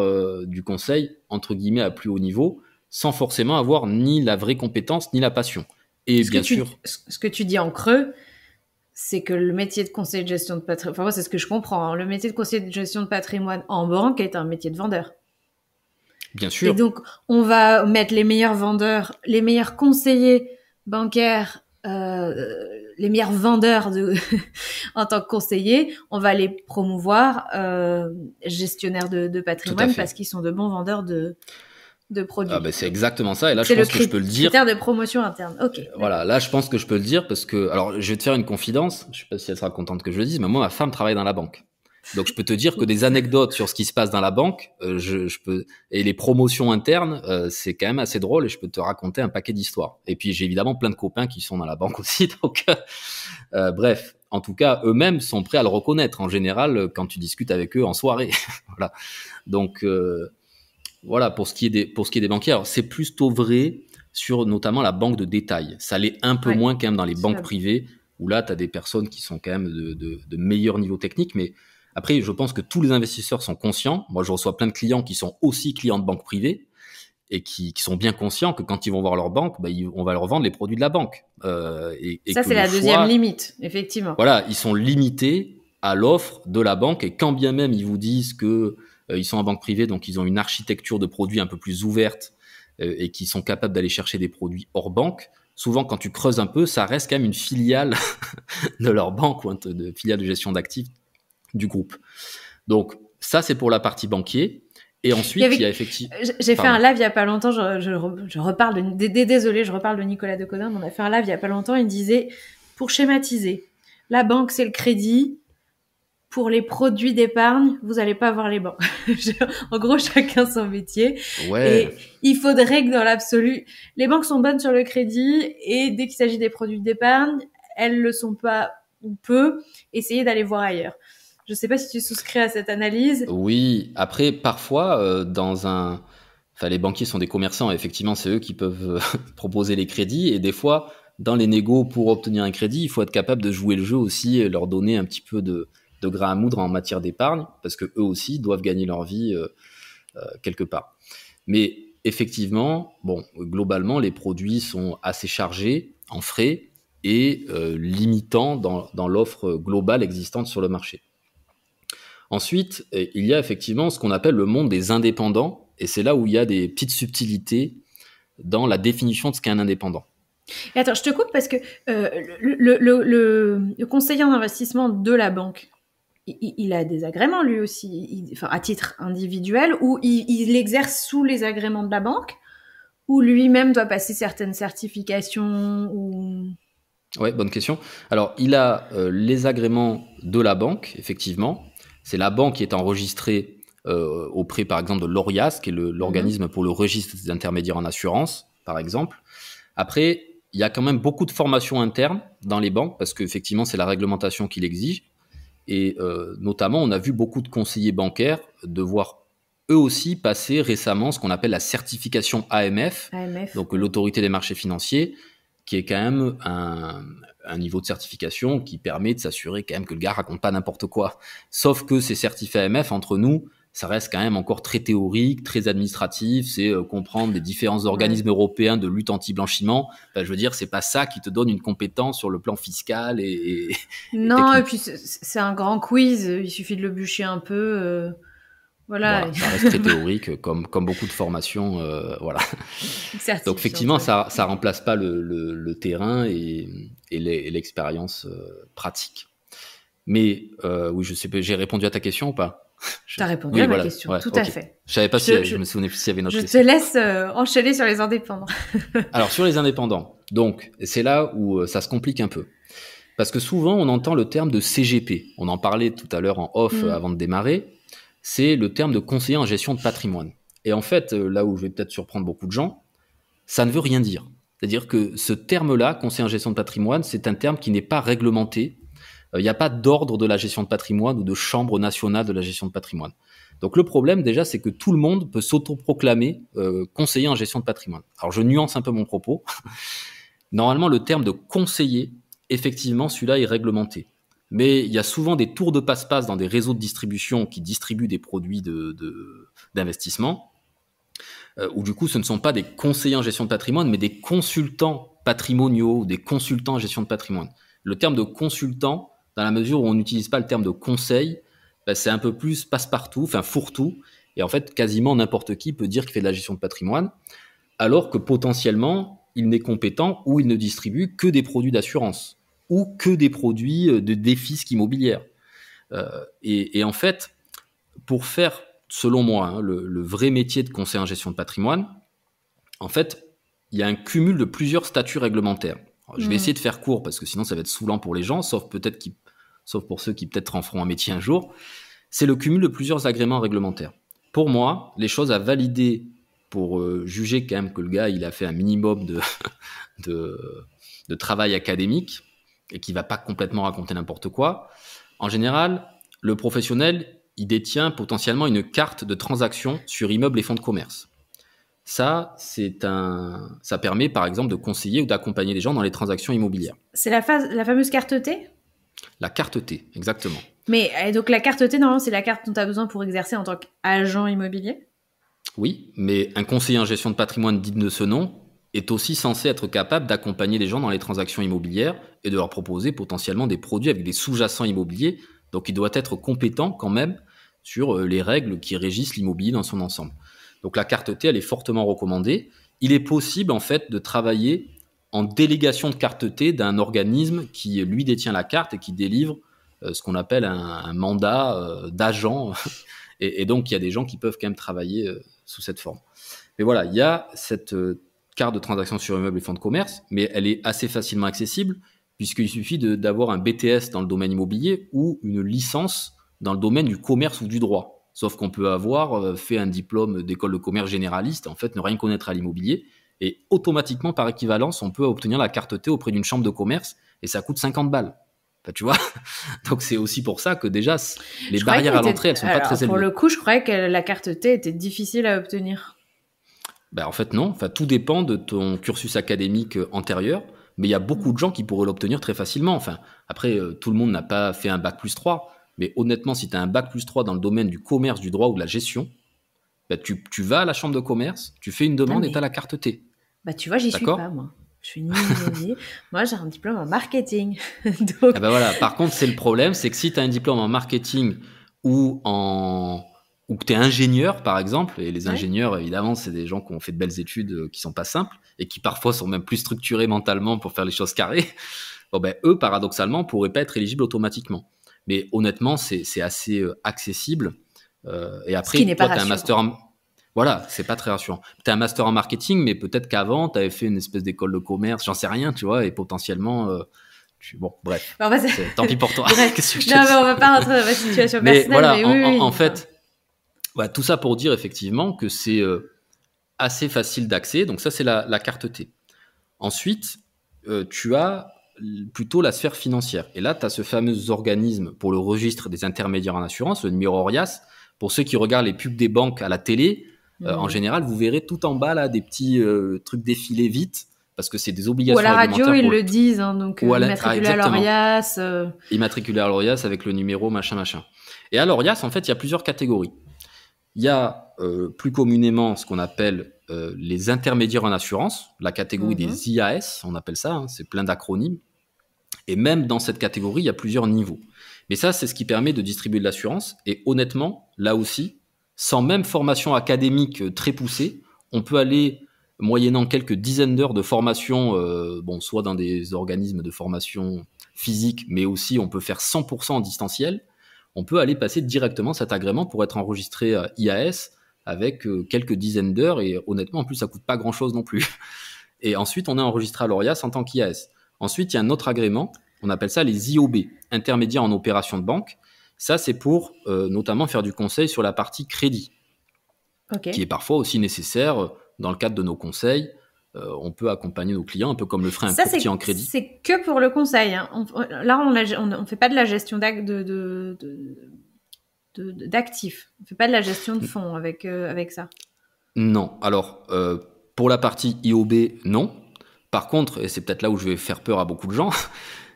du conseil, entre guillemets, à plus haut niveau, sans forcément avoir ni la vraie compétence, ni la passion. Et bien sûr... Ce que tu dis en creux, c'est que le métier de conseiller de gestion de patrimoine... Enfin, moi, c'est ce que je comprends. Hein, le métier de conseiller de gestion de patrimoine en banque est un métier de vendeur. Bien sûr. Et donc, on va mettre les meilleurs vendeurs, les meilleurs conseillers bancaires, les meilleurs vendeurs en tant que conseillers, on va les promouvoir gestionnaires de patrimoine parce qu'ils sont de bons vendeurs de produits. C'est exactement ça. Et là, je pense que je peux le dire. Critère de promotion interne. Ok. Voilà, là, je pense que je peux le dire parce que, alors, je vais te faire une confidence. Je sais pas si elle sera contente que je le dise, mais moi, ma femme travaille dans la banque. Donc, je peux te dire que des anecdotes sur ce qui se passe dans la banque, je peux, et les promotions internes, c'est quand même assez drôle et je peux te raconter un paquet d'histoires. Et puis, j'ai évidemment plein de copains qui sont dans la banque aussi. Donc, bref, en tout cas, eux-mêmes sont prêts à le reconnaître en général quand tu discutes avec eux en soirée. Voilà. Donc, voilà, pour ce qui est des banquiers. Alors, c'est plutôt vrai sur notamment la banque de détail. Ça l'est un peu moins quand même dans les banques privées où là, tu as des personnes qui sont quand même de meilleurs niveaux techniques, mais après, je pense que tous les investisseurs sont conscients. Moi, je reçois plein de clients qui sont aussi clients de banques privées et qui sont bien conscients que quand ils vont voir leur banque, on va leur vendre les produits de la banque. Et ça, c'est la deuxième limite, effectivement. Voilà, ils sont limités à l'offre de la banque et quand bien même ils vous disent que ils sont en banque privée, donc ils ont une architecture de produits un peu plus ouverte et qui sont capables d'aller chercher des produits hors banque, souvent quand tu creuses un peu, ça reste quand même une filiale de leur banque ou de filiale de gestion d'actifs du groupe. Donc, ça, c'est pour la partie banquier. Et ensuite, il y a effectivement... J'ai fait un live il n'y a pas longtemps, je reparle désolé, je reparle de Nicolas Decodin, mais on a fait un live il n'y a pas longtemps, il disait, pour schématiser, la banque, c'est le crédit, pour les produits d'épargne, vous n'allez pas voir les banques. En gros, chacun son métier. Ouais. Et il faudrait que dans l'absolu, les banques sont bonnes sur le crédit et dès qu'il s'agit des produits d'épargne, elles le sont pas ou peu. Essayez d'aller voir ailleurs. Je ne sais pas si tu souscris à cette analyse. Oui, après, parfois, les banquiers sont des commerçants, effectivement, c'est eux qui peuvent proposer les crédits, et des fois, dans les négos, pour obtenir un crédit, il faut être capable de jouer le jeu aussi, et leur donner un petit peu de grain à moudre en matière d'épargne, parce que eux aussi doivent gagner leur vie quelque part. Mais effectivement, globalement, les produits sont assez chargés en frais et limitant dans l'offre globale existante sur le marché. Ensuite, il y a effectivement ce qu'on appelle le monde des indépendants, et c'est là où il y a des petites subtilités dans la définition de ce qu'est un indépendant. Et attends, je te coupe parce que le conseiller en investissement de la banque, il a des agréments lui aussi, à titre individuel, ou il exerce sous les agréments de la banque, ou lui-même doit passer certaines certifications ou... Ouais, bonne question. Alors, il a les agréments de la banque, effectivement. C'est la banque qui est enregistrée auprès, par exemple, de l'ORIAS, qui est l'organisme pour le registre des intermédiaires en assurance, par exemple. Après, il y a quand même beaucoup de formations internes dans les banques, parce qu'effectivement, c'est la réglementation qui l'exige. Et notamment, on a vu beaucoup de conseillers bancaires devoir eux aussi passer récemment ce qu'on appelle la certification AMF, donc l'autorité des marchés financiers, qui est quand même un niveau de certification qui permet de s'assurer quand même que le gars raconte pas n'importe quoi. Sauf que ces certificats AMF, entre nous, ça reste quand même encore très théorique, très administratif. C'est comprendre les différents organismes européens de lutte anti-blanchiment. Je veux dire, c'est pas ça qui te donne une compétence sur le plan fiscal et non, et puis c'est un grand quiz. Il suffit de le bûcher un peu. Voilà. Ça reste très théorique, comme beaucoup de formations. Voilà. Donc effectivement, ça remplace pas le terrain et l'expérience pratique. Mais oui, je sais pas, j'ai répondu à ta question ou pas? T'as répondu à ma question, tout à fait. Je savais pas je me souvenais plus s'il y avait une autre question. Je te laisse enchaîner sur les indépendants. Alors sur les indépendants, donc c'est là où ça se complique un peu. Parce que souvent on entend le terme de CGP. On en parlait tout à l'heure en off avant de démarrer. C'est le terme de conseiller en gestion de patrimoine. Et en fait, là où je vais peut-être surprendre beaucoup de gens, ça ne veut rien dire. C'est-à-dire que ce terme-là, conseiller en gestion de patrimoine, c'est un terme qui n'est pas réglementé. Il n'y a pas d'ordre de la gestion de patrimoine ou de chambre nationale de la gestion de patrimoine. Donc le problème déjà, c'est que tout le monde peut s'autoproclamer conseiller en gestion de patrimoine. Alors je nuance un peu mon propos. Normalement, le terme de conseiller, effectivement, celui-là est réglementé. Mais il y a souvent des tours de passe-passe dans des réseaux de distribution qui distribuent des produits d'investissement, où du coup ce ne sont pas des conseillers en gestion de patrimoine, mais des consultants patrimoniaux ou des consultants en gestion de patrimoine. Le terme de consultant, dans la mesure où on n'utilise pas le terme de conseil, c'est un peu plus passe-partout, enfin fourre-tout, et en fait quasiment n'importe qui peut dire qu'il fait de la gestion de patrimoine, alors que potentiellement il n'est compétent ou il ne distribue que des produits d'assurance ou que des produits de défisque immobilière. Et en fait, pour faire, selon moi, le vrai métier de conseiller en gestion de patrimoine, en fait, il y a un cumul de plusieurs statuts réglementaires. Alors, je vais essayer de faire court parce que sinon ça va être saoulant pour les gens, sauf pour ceux qui peut-être en feront un métier un jour. C'est le cumul de plusieurs agréments réglementaires. Pour moi, les choses à valider pour juger quand même que le gars il a fait un minimum de travail académique et qui va pas complètement raconter n'importe quoi. En général, le professionnel, il détient potentiellement une carte de transaction sur immeubles et fonds de commerce. Ça permet par exemple de conseiller ou d'accompagner les gens dans les transactions immobilières. C'est la fameuse carte T ? La carte T, exactement. Mais donc la carte T, normalement, c'est la carte dont tu as besoin pour exercer en tant qu'agent immobilier ? Oui, mais un conseiller en gestion de patrimoine digne de ce nom est aussi censé être capable d'accompagner les gens dans les transactions immobilières et de leur proposer potentiellement des produits avec des sous-jacents immobiliers. Donc il doit être compétent quand même sur les règles qui régissent l'immobilier dans son ensemble. Donc la carte T, elle est fortement recommandée. Il est possible en fait de travailler en délégation de carte T d'un organisme qui lui détient la carte et qui délivre ce qu'on appelle un mandat d'agent. Et donc il y a des gens qui peuvent quand même travailler sous cette forme. Mais voilà, il y a cette carte de transaction sur immeuble et fonds de commerce, mais elle est assez facilement accessible puisqu'il suffit d'avoir un BTS dans le domaine immobilier ou une licence dans le domaine du commerce ou du droit. Sauf qu'on peut avoir fait un diplôme d'école de commerce généraliste, en fait, ne rien connaître à l'immobilier, et automatiquement, par équivalence, on peut obtenir la carte T auprès d'une chambre de commerce, et ça coûte 50 balles. Enfin, tu vois. Donc c'est aussi pour ça que déjà, les barrières à l'entrée, elles sont pas très élevées. Pour le coup, je croyais que la carte T était difficile à obtenir. Ben, en fait, non. Enfin, tout dépend de ton cursus académique antérieur, mais il y a beaucoup de gens qui pourraient l'obtenir très facilement. Enfin, après, tout le monde n'a pas fait un bac+3, mais honnêtement, si tu as un bac+3 dans le domaine du commerce, du droit ou de la gestion, ben, tu vas à la chambre de commerce, tu fais une demande et tu as la carte T. Bah, tu vois, j'y suis pas, moi. Je suis ni immobilier. Moi, j'ai un diplôme en marketing. Donc... Ah ben voilà. Par contre, c'est le problème, c'est que si tu as un diplôme en marketing ou que tu es ingénieur, par exemple, et les ingénieurs, évidemment, c'est des gens qui ont fait de belles études qui sont pas simples et qui parfois sont même plus structurés mentalement pour faire les choses carrées, bon, ben, eux, paradoxalement, pourraient pas être éligibles automatiquement. Mais honnêtement, c'est assez accessible. Et après, toi, tu as un master en... Voilà, c'est pas très rassurant. Tu as un master en marketing, mais peut-être qu'avant, tu avais fait une espèce d'école de commerce, j'en sais rien, tu vois, et potentiellement... Bon, bref, tant pis pour toi. Qu'est-ce que je te dis ? Mais on va pas rentrer dans ma situation personnelle. Voilà, mais en fait, voilà, tout ça pour dire effectivement que c'est assez facile d'accès. Donc ça, c'est la carte T. Ensuite, tu as plutôt la sphère financière. Et là, tu as ce fameux organisme pour le registre des intermédiaires en assurance, le numéro ORIAS. Pour ceux qui regardent les pubs des banques à la télé, en général, vous verrez tout en bas là des petits trucs défiler vite. Parce que c'est des obligations réglementaires. Ou à la radio, ils le disent, hein, donc immatriculé à l'ORIAS. Immatriculé à l'ORIAS avec le numéro machin. Et à l'ORIAS, en fait, il y a plusieurs catégories. Il y a plus communément ce qu'on appelle les intermédiaires en assurance, la catégorie des IAS, on appelle ça, c'est plein d'acronymes. Et même dans cette catégorie, il y a plusieurs niveaux. Mais ça, c'est ce qui permet de distribuer de l'assurance. Et honnêtement, là aussi, sans même formation académique très poussée, on peut aller, moyennant quelques dizaines d'heures de formation, soit dans des organismes de formation physique, mais aussi on peut faire 100% en distanciel. On peut aller passer directement cet agrément pour être enregistré IAS avec quelques dizaines d'heures. Et honnêtement, en plus, ça coûte pas grand-chose non plus. Et ensuite, on est enregistré à l'ORIAS en tant qu'IAS. Ensuite, il y a un autre agrément, on appelle ça les IOB, intermédiaires en opération de banque. Ça, c'est pour notamment faire du conseil sur la partie crédit, qui est parfois aussi nécessaire dans le cadre de nos conseils. On peut accompagner nos clients un peu comme le ferait un courtier en crédit. C'est que pour le conseil. Hein. Là, on fait pas de la gestion d'actifs. On fait pas de la gestion de fonds avec ça. Non. Alors, pour la partie IOB, non. Par contre, et c'est peut-être là où je vais faire peur à beaucoup de gens,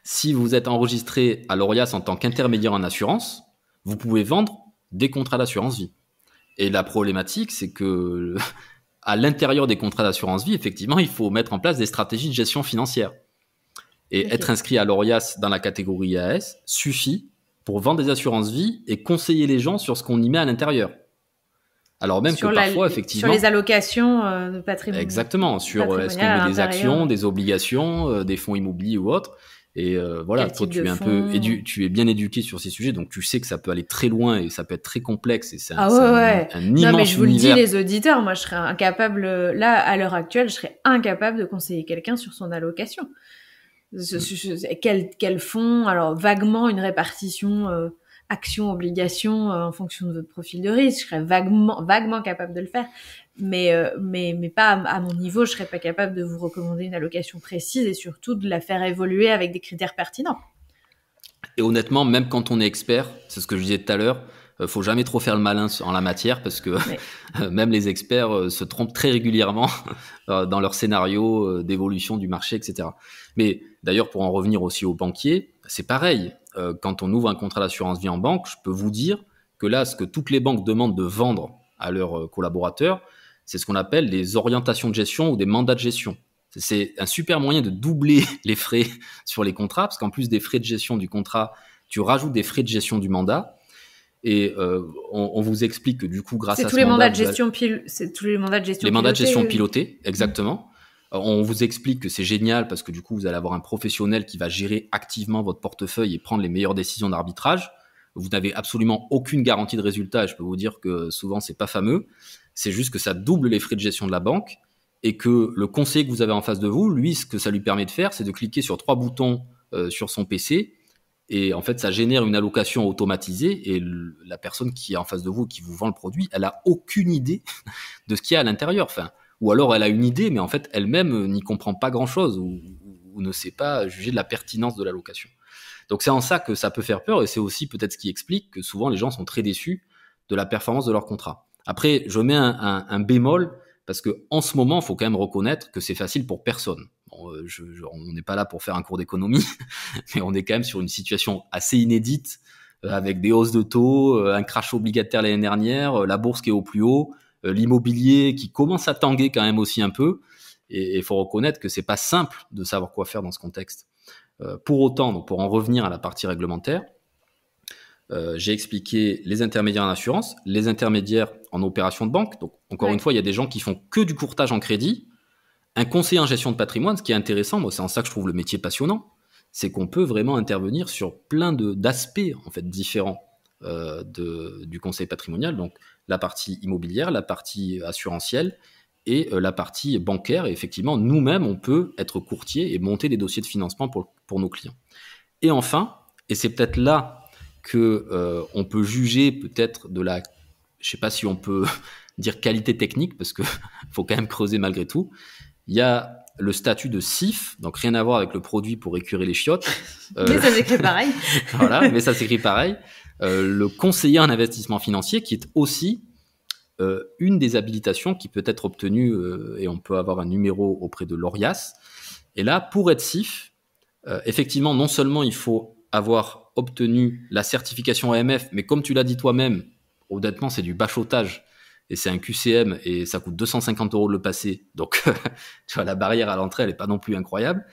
si vous êtes enregistré à l'ORIAS en tant qu'intermédiaire en assurance, vous pouvez vendre des contrats d'assurance vie. Et la problématique, c'est que à l'intérieur des contrats d'assurance vie, effectivement, il faut mettre en place des stratégies de gestion financière. Et être inscrit à l'ORIAS dans la catégorie IAS suffit pour vendre des assurances vie et conseiller les gens sur ce qu'on y met à l'intérieur. Alors même que parfois, effectivement... Sur les allocations de patrimoine. Exactement, sur est-ce qu'on met des actions, des obligations, des fonds immobiliers ou autres. Et voilà, toi, tu es un peu tu es bien éduqué sur ces sujets, donc tu sais que ça peut aller très loin et ça peut être très complexe. Et c'est un immense univers. Non, mais je vous le dis, les auditeurs, moi, je serais incapable, là, à l'heure actuelle, je serais incapable de conseiller quelqu'un sur son allocation. Quel fonds, alors vaguement une répartition... action, obligation, en fonction de votre profil de risque, je serais vaguement capable de le faire, mais pas à mon niveau, je serais pas capable de vous recommander une allocation précise et surtout de la faire évoluer avec des critères pertinents. Et honnêtement, même quand on est expert, c'est ce que je disais tout à l'heure, faut jamais trop faire le malin en la matière parce que même les experts se trompent très régulièrement dans leurs scénarios d'évolution du marché, etc. Mais d'ailleurs, pour en revenir aussi aux banquiers, c'est pareil. Quand on ouvre un contrat d'assurance vie en banque, je peux vous dire que là, ce que toutes les banques demandent de vendre à leurs collaborateurs, c'est ce qu'on appelle des orientations de gestion ou des mandats de gestion. C'est un super moyen de doubler les frais sur les contrats, parce qu'en plus des frais de gestion du contrat, tu rajoutes des frais de gestion du mandat. Et on vous explique que du coup, grâce à ce mandat... C'est tous les mandats de gestion pilotés. Les mandats de gestion pilotés, exactement. On vous explique que c'est génial parce que du coup, vous allez avoir un professionnel qui va gérer activement votre portefeuille et prendre les meilleures décisions d'arbitrage. Vous n'avez absolument aucune garantie de résultat et je peux vous dire que souvent, c'est pas fameux. C'est juste que ça double les frais de gestion de la banque et que le conseiller que vous avez en face de vous, lui, ce que ça lui permet de faire, c'est de cliquer sur 3 boutons sur son PC et en fait, ça génère une allocation automatisée et la personne qui est en face de vous, qui vous vend le produit, elle a aucune idée de ce qu'il y a à l'intérieur. Enfin, ou alors elle a une idée, mais en fait elle-même n'y comprend pas grand-chose ou ne sait pas juger de la pertinence de l'allocation. Donc c'est en ça que ça peut faire peur et c'est aussi peut-être ce qui explique que souvent les gens sont très déçus de la performance de leur contrat. Après, je mets un bémol parce que en ce moment, il faut quand même reconnaître que c'est facile pour personne. Bon, on n'est pas là pour faire un cours d'économie, mais on est quand même sur une situation assez inédite avec des hausses de taux, un crash obligataire l'année dernière, la bourse qui est au plus haut, l'immobilier qui commence à tanguer quand même aussi un peu, et il faut reconnaître que c'est pas simple de savoir quoi faire dans ce contexte. Pour autant, donc pour en revenir à la partie réglementaire, j'ai expliqué les intermédiaires en assurance, les intermédiaires en opération de banque. Donc encore une fois, il y a des gens qui font que du courtage en crédit. Un conseiller en gestion de patrimoine, ce qui est intéressant, moi c'est en ça que je trouve le métier passionnant, c'est qu'on peut vraiment intervenir sur plein d'aspects en fait différents du conseil patrimonial. Donc la partie immobilière, la partie assurantielle et la partie bancaire. Et effectivement, nous-mêmes, on peut être courtier et monter des dossiers de financement pour nos clients. Et enfin, et c'est peut-être là que on peut juger peut-être de la, je sais pas si on peut dire qualité technique, parce que faut quand même creuser malgré tout. Il y a le statut de CIF, donc rien à voir avec le produit pour écurer les chiottes. Mais ça s'écrit pareil. Voilà, mais ça s'écrit pareil. Le conseiller en investissement financier, qui est aussi une des habilitations qui peut être obtenue, et on peut avoir un numéro auprès de l'ORIAS. Et là, pour être CIF, effectivement, non seulement il faut avoir obtenu la certification AMF, mais comme tu l'as dit toi-même, honnêtement, c'est du bachotage. et c'est un QCM et ça coûte 250 € de le passer. Donc, tu vois, la barrière à l'entrée, elle n'est pas non plus incroyable.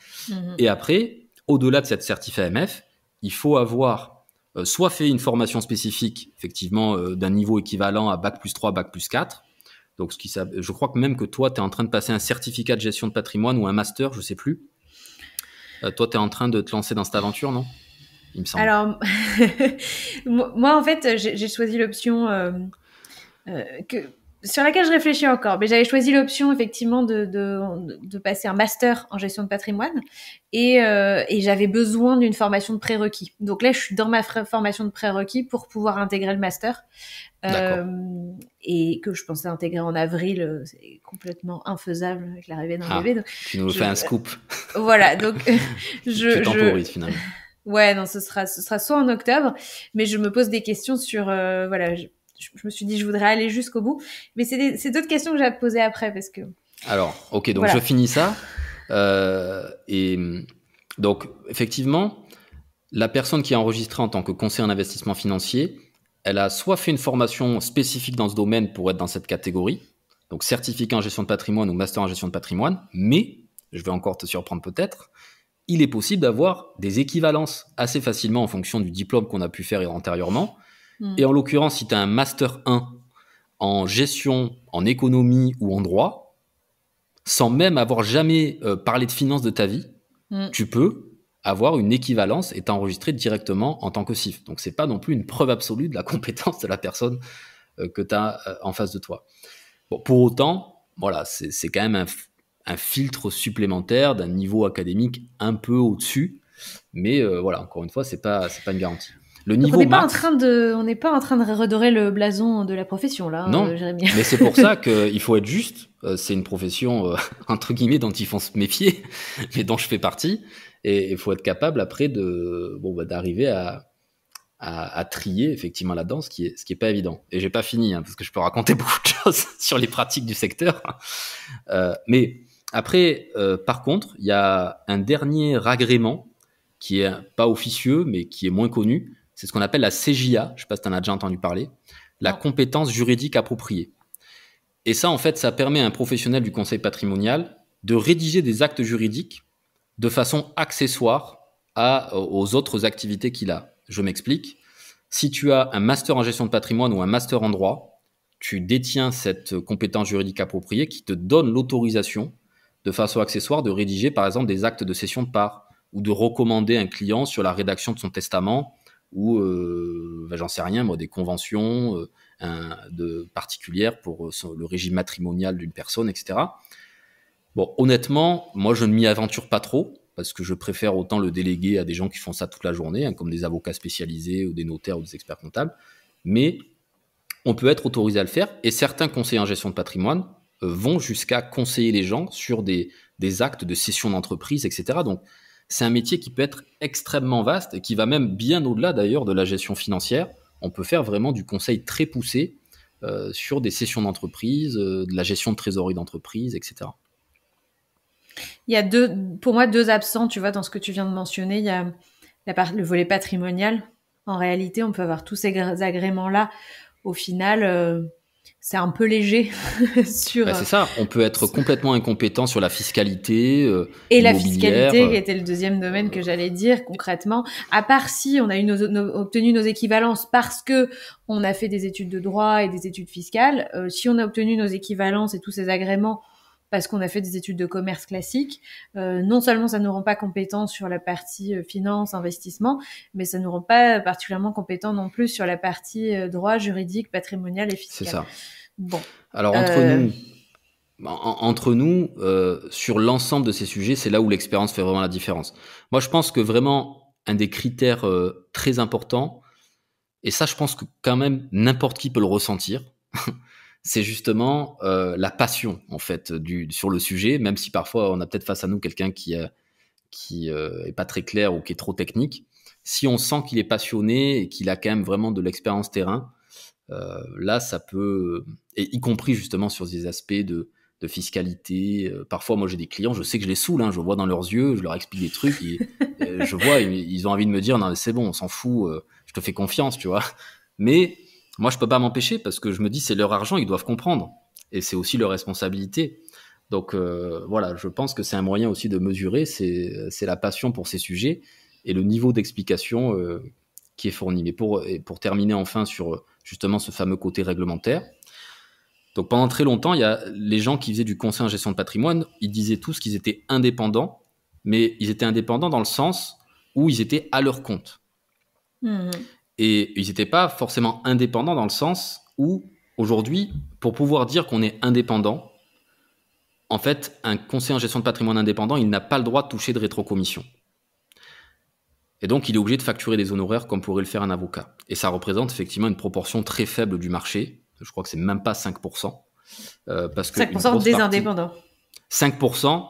Et après, au-delà de cette certif AMF, il faut avoir soit fait une formation spécifique, effectivement, d'un niveau équivalent à Bac+3, Bac+4. Donc, je crois que même que toi, tu es en train de passer un certificat de gestion de patrimoine ou un master, je ne sais plus. Toi, tu es en train de te lancer dans cette aventure, non ? Il me semble. Alors, moi, en fait, j'ai choisi l'option sur laquelle je réfléchis encore. Mais j'avais choisi l'option, effectivement, de passer un master en gestion de patrimoine. Et j'avais besoin d'une formation de prérequis. Donc là, je suis dans ma formation de prérequis pour pouvoir intégrer le master. Et que je pensais intégrer en avril, c'est complètement infaisable avec l'arrivée d'un bébé. Donc, tu nous fais un scoop. Voilà, donc tu temporises finalement. Ouais, non, ce sera soit en octobre, mais je me pose des questions sur voilà, je me suis dit je voudrais aller jusqu'au bout, mais c'est d'autres questions que j'ai à te poser après parce que. Alors, ok, donc voilà. Je finis ça et donc effectivement, la personne qui est enregistrée en tant que conseiller en investissement financier, elle a soit fait une formation spécifique dans ce domaine pour être dans cette catégorie, donc certificat en gestion de patrimoine ou master en gestion de patrimoine, mais, je vais encore te surprendre peut-être, il est possible d'avoir des équivalences assez facilement en fonction du diplôme qu'on a pu faire antérieurement. Et en l'occurrence, si tu as un master 1 en gestion, en économie ou en droit, sans même avoir jamais parlé de finance de ta vie, tu peux avoir une équivalence et t'enregistrer directement en tant que CIF. Donc, c'est pas non plus une preuve absolue de la compétence de la personne que tu as en face de toi. Bon, pour autant, voilà, c'est quand même un filtre supplémentaire d'un niveau académique un peu au-dessus. Mais voilà, encore une fois, c'est pas une garantie. Le niveau on n'est pas en train de redorer le blason de la profession, là. Non, Jérémy. Mais c'est pour ça qu'il faut être juste. C'est une profession, entre guillemets, dont il faut se méfier, mais dont je fais partie. Et il faut être capable après d'arriver à trier effectivement là-dedans, ce qui est pas évident. Et j'ai pas fini, parce que je peux raconter beaucoup de choses sur les pratiques du secteur. Mais après, par contre, il y a un dernier agrément qui est pas officieux, mais qui est moins connu. C'est ce qu'on appelle la CJA. Je sais pas si tu en as déjà entendu parler. La compétence juridique appropriée. Et ça, en fait, ça permet à un professionnel du conseil patrimonial de rédiger des actes juridiques de façon accessoire aux autres activités qu'il a. Je m'explique. Si tu as un master en gestion de patrimoine ou un master en droit, tu détiens cette compétence juridique appropriée qui te donne l'autorisation de façon accessoire de rédiger, par exemple, des actes de cession de parts ou de recommander un client sur la rédaction de son testament ou, j'en sais rien, moi, des conventions particulières pour le régime matrimonial d'une personne, etc. Bon, honnêtement, moi, je ne m'y aventure pas trop parce que je préfère autant le déléguer à des gens qui font ça toute la journée, comme des avocats spécialisés ou des notaires ou des experts comptables. Mais on peut être autorisé à le faire et certains conseillers en gestion de patrimoine vont jusqu'à conseiller les gens sur des actes de cession d'entreprise, etc. Donc, c'est un métier qui peut être extrêmement vaste et qui va même bien au-delà d'ailleurs de la gestion financière. On peut faire vraiment du conseil très poussé sur des cessions d'entreprise, de la gestion de trésorerie d'entreprise, etc. Il y a pour moi deux absents, tu vois, dans ce que tu viens de mentionner. Il y a le volet patrimonial. En réalité, on peut avoir tous ces agréments-là. Au final, c'est un peu léger sur. C'est ça. On peut être complètement incompétent sur la fiscalité et la fiscalité, qui était le deuxième domaine que j'allais dire concrètement. À part si on a obtenu nos équivalences parce que on a fait des études de droit et des études fiscales. Si on a obtenu nos équivalences et tous ces agréments parce qu'on a fait des études de commerce classiques, non seulement ça nous rend pas compétents sur la partie finance, investissement, mais ça nous rend pas particulièrement compétents non plus sur la partie droit, juridique, patrimonial et fiscal. C'est ça. Bon. Alors entre nous, sur l'ensemble de ces sujets, c'est là où l'expérience fait vraiment la différence. Moi, je pense que vraiment un des critères très importants, et ça, je pense que quand même n'importe qui peut le ressentir. C'est justement la passion en fait sur le sujet, même si parfois on a peut-être face à nous quelqu'un qui est pas très clair ou qui est trop technique. Si on sent qu'il est passionné et qu'il a quand même vraiment de l'expérience terrain, là ça peut, et y compris justement sur des aspects de fiscalité. Parfois moi j'ai des clients, je sais que je les saoule, je vois dans leurs yeux, je leur explique des trucs et je vois ils ont envie de me dire non mais c'est bon, on s'en fout, je te fais confiance, tu vois. Mais Moi, je peux pas m'empêcher parce que je me dis c'est leur argent, ils doivent comprendre et c'est aussi leur responsabilité. Donc voilà, je pense que c'est un moyen aussi de mesurer, c'est la passion pour ces sujets et le niveau d'explication qui est fourni. Mais pour terminer enfin sur justement ce fameux côté réglementaire, donc pendant très longtemps, il y a les gens qui faisaient du conseil en gestion de patrimoine, ils disaient tous qu'ils étaient indépendants, mais ils étaient indépendants dans le sens où ils étaient à leur compte. Mmh. Et ils n'étaient pas forcément indépendants dans le sens où, aujourd'hui, pour pouvoir dire qu'on est indépendant, en fait, un conseiller en gestion de patrimoine indépendant, il n'a pas le droit de toucher de rétrocommission. Et donc, il est obligé de facturer des honoraires comme pourrait le faire un avocat. Et ça représente effectivement une proportion très faible du marché. Je crois que c'est même pas 5%. Parce que 5% des indépendants. 5%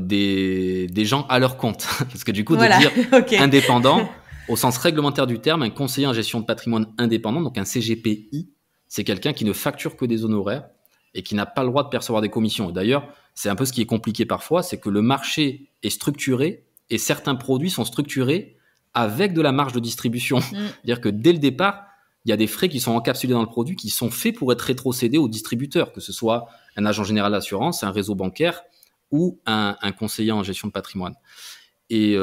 des gens à leur compte. Parce que du coup, voilà. de dire Okay. indépendant, au sens réglementaire du terme, un conseiller en gestion de patrimoine indépendant, donc un CGPI, c'est quelqu'un qui ne facture que des honoraires et qui n'a pas le droit de percevoir des commissions. Et d'ailleurs, c'est un peu ce qui est compliqué parfois, c'est que le marché est structuré et certains produits sont structurés avec de la marge de distribution. C'est-à-dire que dès le départ, il y a des frais qui sont encapsulés dans le produit qui sont faits pour être rétrocédés aux distributeurs, que ce soit un agent général d'assurance, un réseau bancaire ou un conseiller en gestion de patrimoine. Et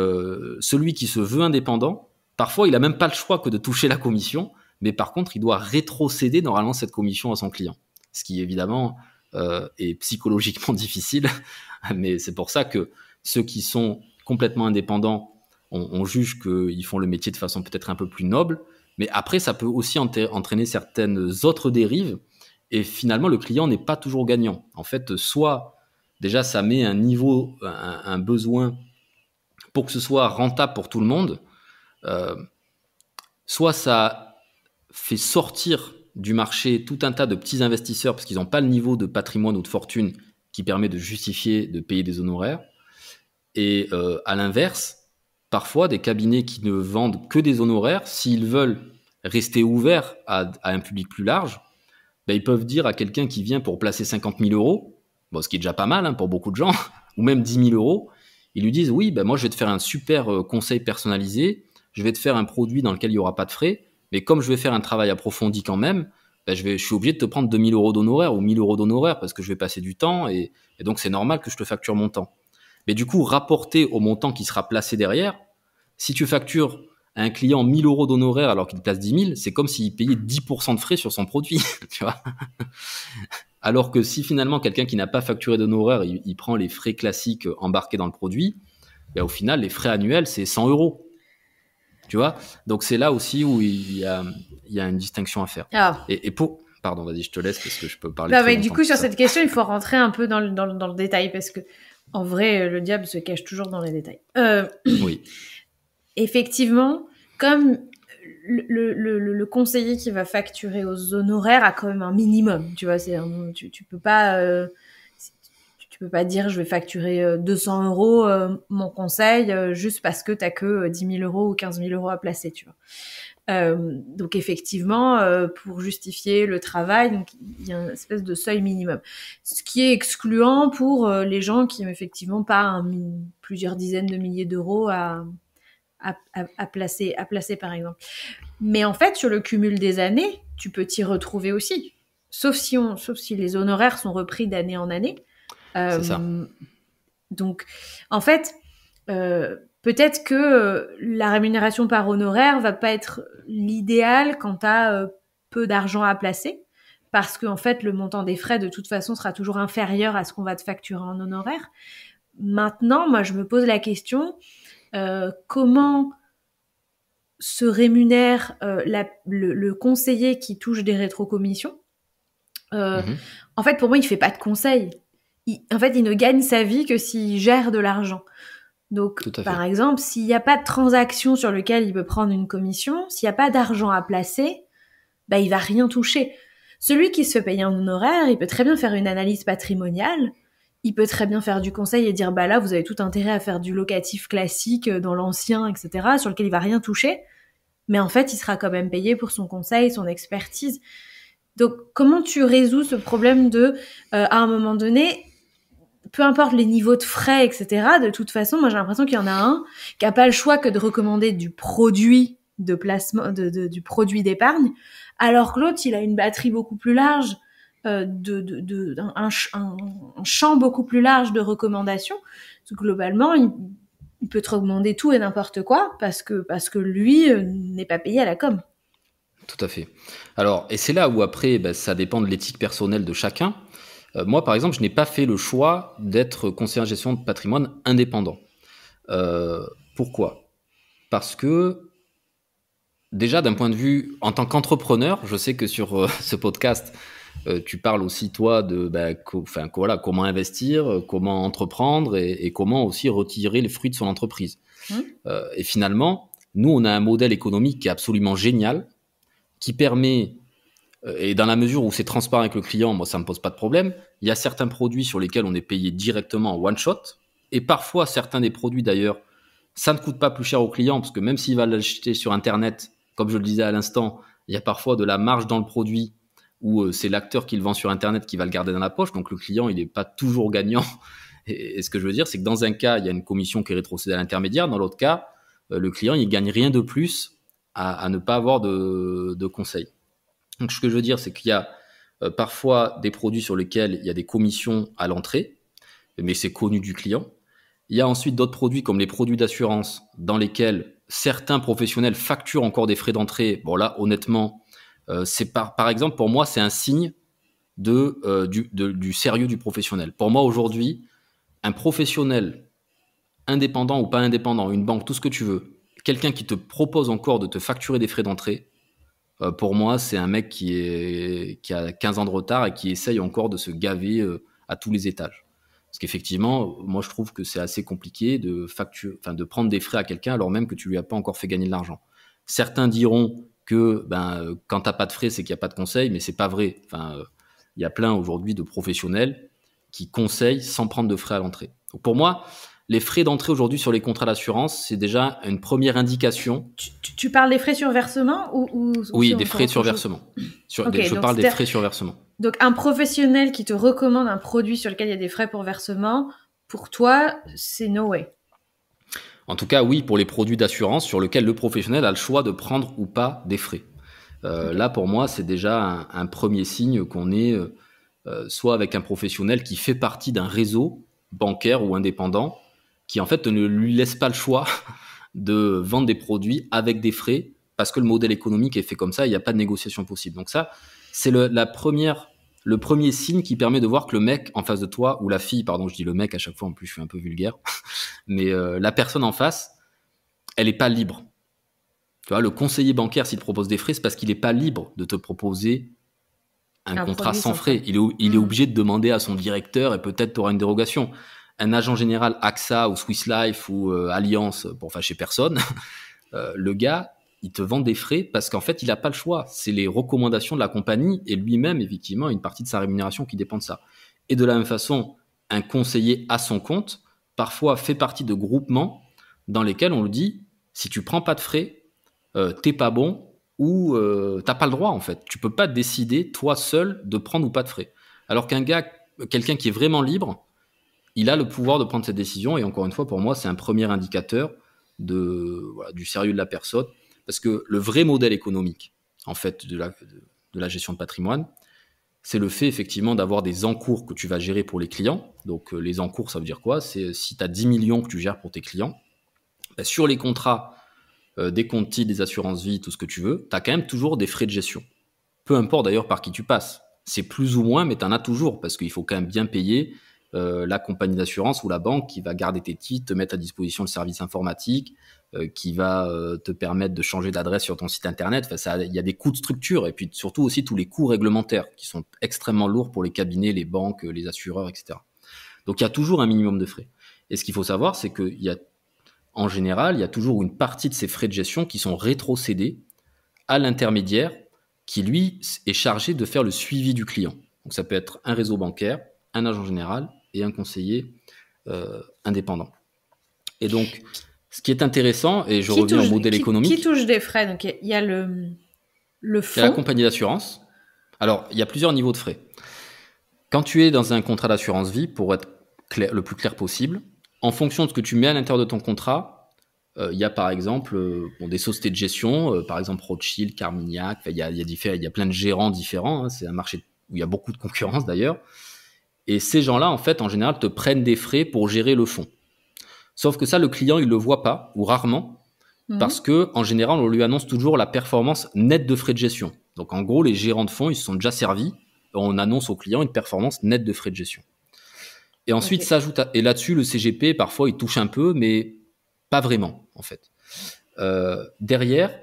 celui qui se veut indépendant, parfois, il n'a même pas le choix que de toucher la commission, mais par contre, il doit rétrocéder normalement cette commission à son client. Ce qui, évidemment, est psychologiquement difficile, mais c'est pour ça que ceux qui sont complètement indépendants, on juge qu'ils font le métier de façon peut-être un peu plus noble, mais après, ça peut aussi entraîner certaines autres dérives, et finalement, le client n'est pas toujours gagnant. En fait, soit, déjà, ça met un niveau, un besoin pour que ce soit rentable pour tout le monde, soit ça fait sortir du marché tout un tas de petits investisseurs parce qu'ils n'ont pas le niveau de patrimoine ou de fortune qui permet de justifier de payer des honoraires. Et à l'inverse, parfois des cabinets qui ne vendent que des honoraires, s'ils veulent rester ouverts à un public plus large, ben ils peuvent dire à quelqu'un qui vient pour placer 50 000 euros, bon, ce qui est déjà pas mal pour beaucoup de gens, ou même 10 000 euros, ils lui disent oui, ben moi je vais te faire un super conseil personnalisé, je vais te faire un produit dans lequel il n'y aura pas de frais, mais comme je vais faire un travail approfondi quand même, ben je suis obligé de te prendre 2 000 euros d'honoraires ou 1 000 euros d'honoraires parce que je vais passer du temps et donc c'est normal que je te facture mon temps. Mais du coup, rapporté au montant qui sera placé derrière, si tu factures à un client 1 000 euros d'honoraires alors qu'il place 10 000, c'est comme s'il payait 10% de frais sur son produit, tu vois. Alors que si finalement quelqu'un qui n'a pas facturé d'honoraires, il prend les frais classiques embarqués dans le produit, ben au final, les frais annuels, c'est 100 euros. Tu vois. Donc c'est là aussi où il y a une distinction à faire. Ah. Et pour... Pardon, vas-y, je te laisse parce que je peux parler très longtemps. Du coup, sur cette question, il faut rentrer un peu dans le détail parce que en vrai, le diable se cache toujours dans les détails. Oui. Effectivement, comme le conseiller qui va facturer aux honoraires a quand même un minimum, tu vois, tu peux pas dire je vais facturer 200 euros mon conseil juste parce que t'as que 10 000 euros ou 15 000 euros à placer, tu vois. Donc effectivement, pour justifier le travail, donc il y a une espèce de seuil minimum, ce qui est excluant pour les gens qui ont effectivement pas plusieurs dizaines de milliers d'euros à placer par exemple. Mais en fait, sur le cumul des années, tu peux t'y retrouver aussi, sauf si les honoraires sont repris d'année en année. C'est ça. Donc, en fait, peut-être que la rémunération par honoraire va pas être l'idéal quand tu as peu d'argent à placer, parce que en fait, le montant des frais, de toute façon, sera toujours inférieur à ce qu'on va te facturer en honoraire. Maintenant, moi, je me pose la question, comment se rémunère le conseiller qui touche des rétrocommissions. En fait, pour moi, il fait pas de conseil. Il ne gagne sa vie que s'il gère de l'argent. Donc, par exemple, s'il n'y a pas de transaction sur lequel il peut prendre une commission, s'il n'y a pas d'argent à placer, bah, il va rien toucher. Celui qui se fait payer un honoraire, il peut très bien faire une analyse patrimoniale, il peut très bien faire du conseil et dire, bah là, vous avez tout intérêt à faire du locatif classique dans l'ancien, etc., sur lequel il va rien toucher. Mais en fait, il sera quand même payé pour son conseil, son expertise. Donc, comment tu résous ce problème à un moment donné, peu importe les niveaux de frais, etc., de toute façon, moi, j'ai l'impression qu'il y en a un qui n'a pas le choix que de recommander du produit de placement du produit d'épargne, alors que l'autre, il a une batterie beaucoup plus large, un champ beaucoup plus large de recommandations. Globalement, il peut te recommander tout et n'importe quoi parce que lui n'est pas payé à la com. Tout à fait. Alors, et c'est là où après, ça dépend de l'éthique personnelle de chacun. Moi, par exemple, je n'ai pas fait le choix d'être conseiller en gestion de patrimoine indépendant. Pourquoi ? Parce que, déjà, d'un point de vue, en tant qu'entrepreneur, je sais que sur ce podcast, tu parles aussi, toi, de comment investir, comment entreprendre et comment aussi retirer les fruits de son entreprise. Et finalement, nous, on a un modèle économique qui est absolument génial, qui permet, et dans la mesure où c'est transparent avec le client, moi ça me pose pas de problème, il y a certains produits sur lesquels on est payé directement en one shot, et parfois certains des produits d'ailleurs, ça ne coûte pas plus cher au client, parce que même s'il va l'acheter sur internet, comme je le disais à l'instant, il y a parfois de la marge dans le produit, où c'est l'acteur qui le vend sur internet qui va le garder dans la poche, donc le client il n'est pas toujours gagnant. Et ce que je veux dire, c'est que dans un cas, il y a une commission qui est rétrocédée à l'intermédiaire, dans l'autre cas, le client il gagne rien de plus à ne pas avoir de conseils. Donc, ce que je veux dire, c'est qu'il y a parfois des produits sur lesquels il y a des commissions à l'entrée, mais c'est connu du client. Il y a ensuite d'autres produits comme les produits d'assurance dans lesquels certains professionnels facturent encore des frais d'entrée. Bon là, honnêtement, c'est par exemple, pour moi, c'est un signe du sérieux du professionnel. Pour moi, aujourd'hui, un professionnel indépendant ou pas indépendant, une banque, tout ce que tu veux, quelqu'un qui te propose encore de te facturer des frais d'entrée, pour moi, c'est un mec qui a 15 ans de retard et qui essaye encore de se gaver à tous les étages. Parce qu'effectivement, moi, je trouve que c'est assez compliqué de prendre des frais à quelqu'un alors même que tu lui as pas encore fait gagner de l'argent. Certains diront que quand tu n'as pas de frais, c'est qu'il n'y a pas de conseil, mais c'est pas vrai. Il y a plein aujourd'hui de professionnels qui conseillent sans prendre de frais à l'entrée. Donc pour moi, les frais d'entrée aujourd'hui sur les contrats d'assurance, c'est déjà une première indication. Tu parles des frais sur versement ou oui, des frais sur versement. Je parle des frais sur versement. Donc, un professionnel qui te recommande un produit sur lequel il y a des frais pour versement, pour toi, c'est no way. En tout cas, oui, pour les produits d'assurance sur lesquels le professionnel a le choix de prendre ou pas des frais. Là, pour moi, c'est déjà un premier signe qu'on est soit avec un professionnel qui fait partie d'un réseau bancaire ou indépendant, qui en fait ne lui laisse pas le choix de vendre des produits avec des frais parce que le modèle économique est fait comme ça, il n'y a pas de négociation possible. Donc ça, c'est le premier signe qui permet de voir que le mec en face de toi, ou la fille, pardon, je dis le mec à chaque fois, en plus je suis un peu vulgaire, mais la personne en face, elle n'est pas libre. Tu vois, le conseiller bancaire, s'il te propose des frais, c'est parce qu'il n'est pas libre de te proposer un contrat sans frais. Il est obligé de demander à son directeur et peut-être tu auras une dérogation. Un agent général AXA ou Swiss Life ou Allianz, pour fâcher personne, le gars, il te vend des frais parce qu'en fait, il n'a pas le choix. C'est les recommandations de la compagnie et lui-même, effectivement, une partie de sa rémunération qui dépend de ça. Et de la même façon, un conseiller à son compte, parfois fait partie de groupements dans lesquels on lui dit, si tu prends pas de frais, t'es pas bon ou t'as pas le droit, en fait. Tu peux pas décider, toi seul, de prendre ou pas de frais. Alors quelqu'un qui est vraiment libre, il a le pouvoir de prendre cette décision. Et encore une fois, pour moi, c'est un premier indicateur du sérieux de la personne. Parce que le vrai modèle économique, en fait, de la gestion de patrimoine, c'est le fait, effectivement, d'avoir des encours que tu vas gérer pour les clients. Donc, les encours, ça veut dire quoi ? C'est si tu as 10 millions que tu gères pour tes clients, sur les contrats, des comptes titres, des assurances vie, tout ce que tu veux, tu as quand même toujours des frais de gestion. Peu importe d'ailleurs par qui tu passes. C'est plus ou moins, mais tu en as toujours, parce qu'il faut quand même bien payer la compagnie d'assurance ou la banque qui va garder tes titres, te mettre à disposition le service informatique, qui va te permettre de changer d'adresse sur ton site internet. Il y a des coûts de structure et puis surtout aussi tous les coûts réglementaires qui sont extrêmement lourds pour les cabinets, les banques, les assureurs, etc. Donc il y a toujours un minimum de frais. Et ce qu'il faut savoir, c'est qu'en général, il y a toujours une partie de ces frais de gestion qui sont rétrocédés à l'intermédiaire qui, lui, est chargé de faire le suivi du client. Donc ça peut être un réseau bancaire, un agent général et un conseiller indépendant. Et donc, ce qui est intéressant, et je reviens au modèle économique... Qui touche des frais ? Donc, il y a le fonds. Il y a la compagnie d'assurance. Alors, il y a plusieurs niveaux de frais. Quand tu es dans un contrat d'assurance vie, pour être le plus clair possible, en fonction de ce que tu mets à l'intérieur de ton contrat, Il y a par exemple des sociétés de gestion, par exemple Rothschild, Carmignac, il y a plein de gérants différents, hein, c'est un marché où il y a beaucoup de concurrence d'ailleurs. Et ces gens-là, en fait, en général, te prennent des frais pour gérer le fonds. Sauf que ça, le client, il le voit pas, ou rarement, parce que en général, on lui annonce toujours la performance nette de frais de gestion. Donc en gros, les gérants de fonds, ils se sont déjà servis, on annonce au client une performance nette de frais de gestion. Et ensuite, et là-dessus, le CGP, parfois, il touche un peu, mais pas vraiment, en fait. Derrière,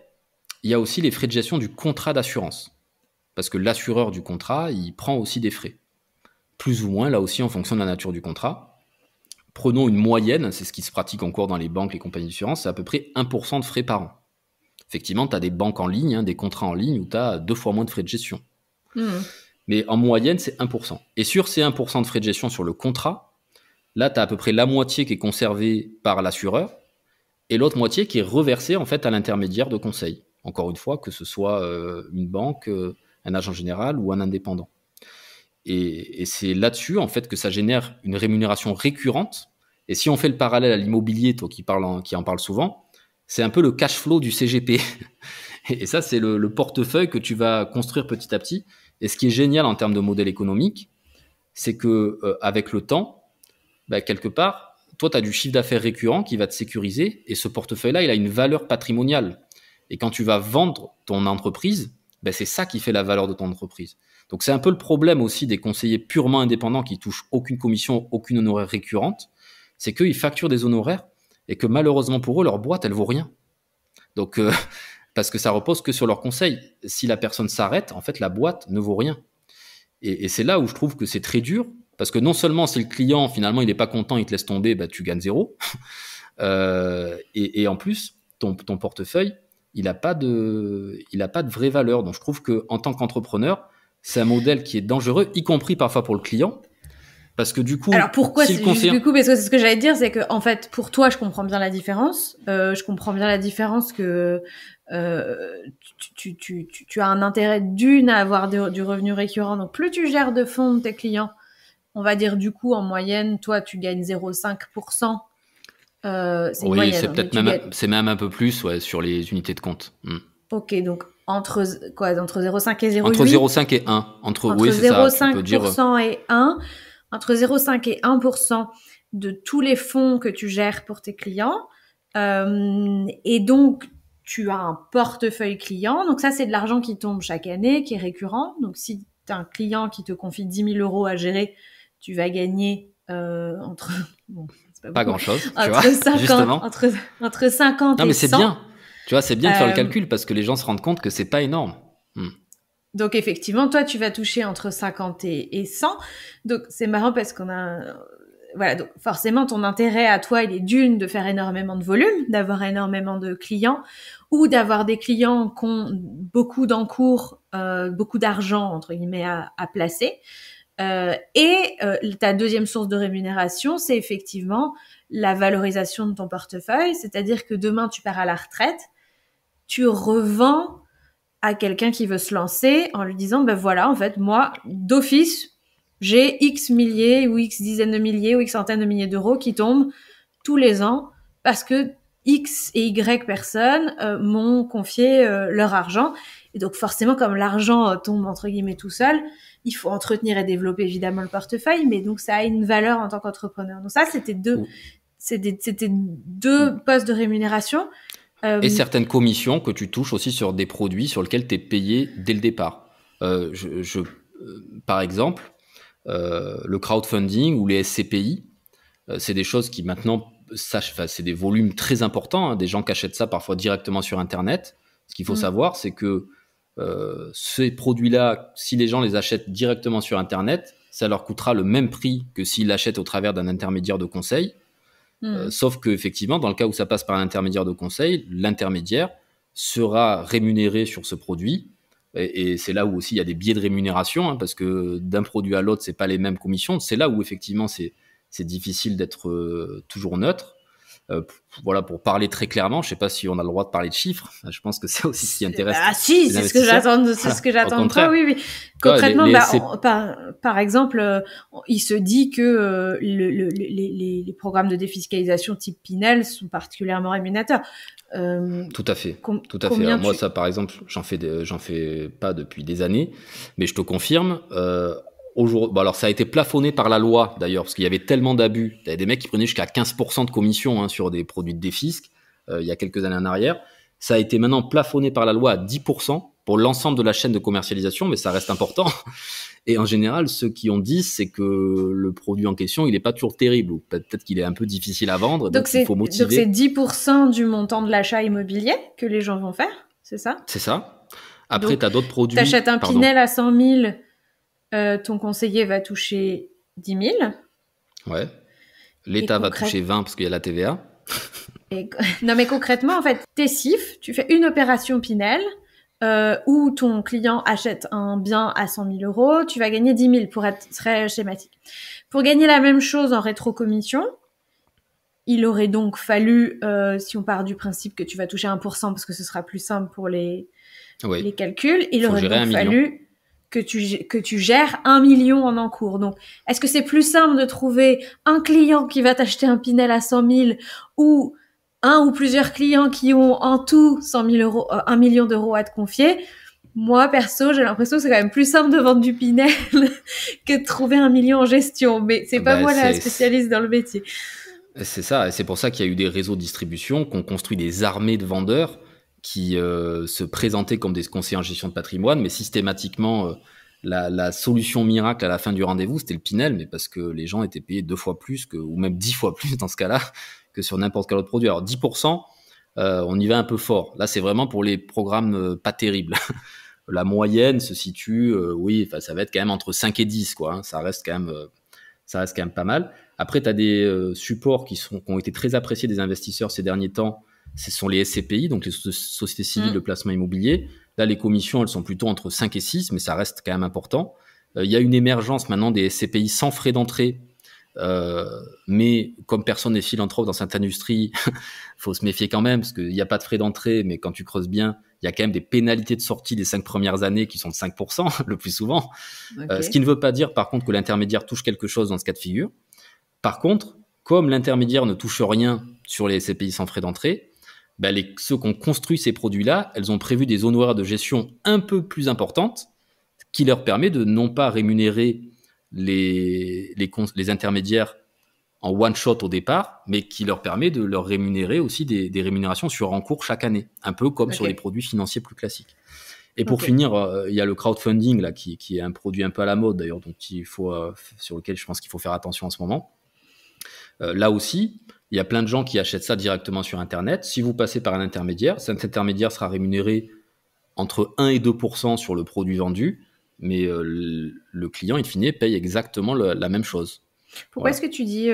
il y a aussi les frais de gestion du contrat d'assurance. Parce que l'assureur du contrat, il prend aussi des frais. Plus ou moins, là aussi, en fonction de la nature du contrat. Prenons une moyenne, c'est ce qui se pratique encore dans les banques, les compagnies d'assurance, c'est à peu près 1% de frais par an. Effectivement, tu as des banques en ligne, hein, des contrats en ligne où tu as 2 fois moins de frais de gestion. Mais en moyenne, c'est 1%. Et sur ces 1% de frais de gestion sur le contrat, là, tu as à peu près la moitié qui est conservée par l'assureur et l'autre moitié qui est reversée en fait à l'intermédiaire de conseil. Encore une fois, que ce soit une banque, un agent général ou un indépendant. Et c'est là-dessus en fait que ça génère une rémunération récurrente. Et si on fait le parallèle à l'immobilier, toi qui en parles souvent, c'est un peu le cash flow du CGP. Et ça, c'est le portefeuille que tu vas construire petit à petit. Et ce qui est génial en termes de modèle économique, c'est que avec le temps, quelque part, toi, tu as du chiffre d'affaires récurrent qui va te sécuriser. Et ce portefeuille-là, il a une valeur patrimoniale. Et quand tu vas vendre ton entreprise, c'est ça qui fait la valeur de ton entreprise. Donc, c'est un peu le problème aussi des conseillers purement indépendants qui touchent aucune commission, aucune honoraire récurrente. C'est qu'ils facturent des honoraires et que malheureusement pour eux, leur boîte, elle vaut rien. Donc, parce que ça repose que sur leur conseil. Si la personne s'arrête, en fait, la boîte ne vaut rien. Et c'est là où je trouve que c'est très dur. Parce que non seulement si le client, finalement, il n'est pas content, il te laisse tomber, tu gagnes 0. Et en plus, ton portefeuille, il n'a pas de vraie valeur. Donc, je trouve qu'en tant qu'entrepreneur, c'est un modèle qui est dangereux, y compris parfois pour le client. Parce que du coup... Alors pourquoi si parce que c'est ce que j'allais te dire, c'est que en fait, pour toi, je comprends bien la différence. Je comprends bien la différence que tu as un intérêt à avoir du revenu récurrent. Donc, plus tu gères de fonds de tes clients, on va dire du coup, en moyenne, toi, tu gagnes 0,5%. C'est oui, moyenne, c'est peut-être même un peu plus sur les unités de compte. Ok, donc entre 0,5 et 0,8 Entre 0,5 et 1. Entre 0,5% et 1. Entre 0,5 et 1% de tous les fonds que tu gères pour tes clients. Et donc, tu as un portefeuille client. Donc ça, c'est de l'argent qui tombe chaque année, qui est récurrent. Donc si tu as un client qui te confie 10 000 euros à gérer, tu vas gagner entre... Bon, c'est pas grand-chose, tu vois, 50, justement. Entre 50 non, mais et 100. C'est bien. Tu vois, c'est bien de faire le calcul parce que les gens se rendent compte que c'est pas énorme. Donc, effectivement, toi, tu vas toucher entre 50 et 100. Donc, c'est marrant parce qu'on a... Voilà, donc forcément, ton intérêt à toi, il est d'une de faire énormément de volume, d'avoir énormément de clients ou d'avoir des clients qui ont beaucoup d'encours, beaucoup d'argent, entre guillemets, à placer. Ta deuxième source de rémunération, c'est effectivement la valorisation de ton portefeuille. C'est-à-dire que demain, tu pars à la retraite, tu revends à quelqu'un qui veut se lancer en lui disant, voilà, en fait, moi, d'office, j'ai X milliers ou X dizaines de milliers ou X centaines de milliers d'euros qui tombent tous les ans parce que X et Y personnes m'ont confié leur argent. Et donc, forcément, comme l'argent tombe, entre guillemets, tout seul, il faut entretenir et développer, évidemment, le portefeuille, mais donc, ça a une valeur en tant qu'entrepreneur. Donc ça, c'était deux postes de rémunération. Et certaines commissions que tu touches aussi sur des produits sur lesquels tu es payé dès le départ. Par exemple, le crowdfunding ou les SCPI, c'est des choses qui maintenant, c'est des volumes très importants, hein, des gens qui achètent ça parfois directement sur Internet. Ce qu'il faut savoir, c'est que ces produits-là, si les gens les achètent directement sur Internet, ça leur coûtera le même prix que s'ils l'achètent au travers d'un intermédiaire de conseil. Sauf qu'effectivement, dans le cas où ça passe par un intermédiaire de conseil, l'intermédiaire sera rémunéré sur ce produit. Et c'est là où aussi il y a des biais de rémunération, hein, parce que d'un produit à l'autre, c'est pas les mêmes commissions. C'est là où effectivement c'est difficile d'être toujours neutre. Voilà, pour parler très clairement, je sais pas si on a le droit de parler de chiffres. Je pense que c'est aussi ce qui intéresse. Ah si, c'est ce que j'attends, ce que j'attends de toi. Oui, oui. Concrètement, par exemple, il se dit que les programmes de défiscalisation type Pinel sont particulièrement rémunérateurs. Tout à fait, tout à fait. Alors moi, ça, par exemple, j'en fais pas depuis des années, mais je te confirme. Aujourd'hui, alors ça a été plafonné par la loi d'ailleurs, parce qu'il y avait tellement d'abus. Il y avait des mecs qui prenaient jusqu'à 15% de commission sur des produits de défisc il y a quelques années en arrière. Ça a été maintenant plafonné par la loi à 10% pour l'ensemble de la chaîne de commercialisation, mais ça reste important. Et en général, ceux qui ont 10, c'est que le produit en question, il n'est pas toujours terrible, ou peut-être qu'il est un peu difficile à vendre, donc il faut motiver. Donc c'est 10% du montant de l'achat immobilier que les gens vont faire, c'est ça ? C'est ça. Après, tu as d'autres produits. Tu achètes un Pinel à 100 000, ton conseiller va toucher 10 000. Ouais. L'État va toucher 20 parce qu'il y a la TVA. Non, mais concrètement, en fait, t'es CIF, tu fais une opération Pinel où ton client achète un bien à 100 000 euros, tu vas gagner 10 000 pour être très schématique. Pour gagner la même chose en rétrocommission, il aurait donc fallu, si on part du principe que tu vas toucher 1% parce que ce sera plus simple pour les calculs, il aurait donc fallu que tu gères 1 million en encours. Donc, est-ce que c'est plus simple de trouver un client qui va t'acheter un Pinel à 100 000 ou un ou plusieurs clients qui ont en tout 100 000 euros, 1 million d'euros à te confier? Moi, perso, j'ai l'impression que c'est quand même plus simple de vendre du Pinel que de trouver 1 million en gestion. Mais c'est pas moi la spécialiste dans le métier. C'est ça, et c'est pour ça qu'il y a eu des réseaux de distribution, qu'on construit des armées de vendeurs qui se présentaient comme des conseillers en gestion de patrimoine, mais systématiquement, la solution miracle à la fin du rendez-vous, c'était le Pinel, mais parce que les gens étaient payés 2 fois plus, ou même 10 fois plus dans ce cas-là, que sur n'importe quel autre produit. Alors 10%, on y va un peu fort. Là, c'est vraiment pour les programmes pas terribles. La moyenne se situe, ça va être quand même entre 5 et 10, quoi. Hein. Ça reste quand même pas mal. Après, tu as des supports qui ont été très appréciés des investisseurs ces derniers temps. Ce sont les SCPI, donc les sociétés civiles de placement immobilier. Là, les commissions, elles sont plutôt entre 5 et 6, mais ça reste quand même important. Il y a une émergence maintenant des SCPI sans frais d'entrée. Mais comme personne n'est philanthrope dans cette industrie, faut se méfier quand même, parce qu'il n'y a pas de frais d'entrée, mais quand tu creuses bien, il y a quand même des pénalités de sortie des 5 premières années qui sont de 5% le plus souvent. Okay. Ce qui ne veut pas dire par contre que l'intermédiaire touche quelque chose dans ce cas de figure. Par contre, comme l'intermédiaire ne touche rien sur les SCPI sans frais d'entrée, ceux qui ont construit ces produits-là, elles ont prévu des honoraires de gestion un peu plus importantes, qui leur permet de non pas rémunérer les intermédiaires en one shot au départ, mais qui leur permet de leur rémunérer aussi des rémunérations sur encours chaque année, un peu comme sur les produits financiers plus classiques. Et pour finir, il y a le crowdfunding là, qui est un produit un peu à la mode d'ailleurs, donc sur lequel je pense qu'il faut faire attention en ce moment. Là aussi, il y a plein de gens qui achètent ça directement sur Internet. Si vous passez par un intermédiaire, cet intermédiaire sera rémunéré entre 1 et 2% sur le produit vendu, mais le client, in fine, paye exactement la même chose. Pourquoi est-ce que tu dis...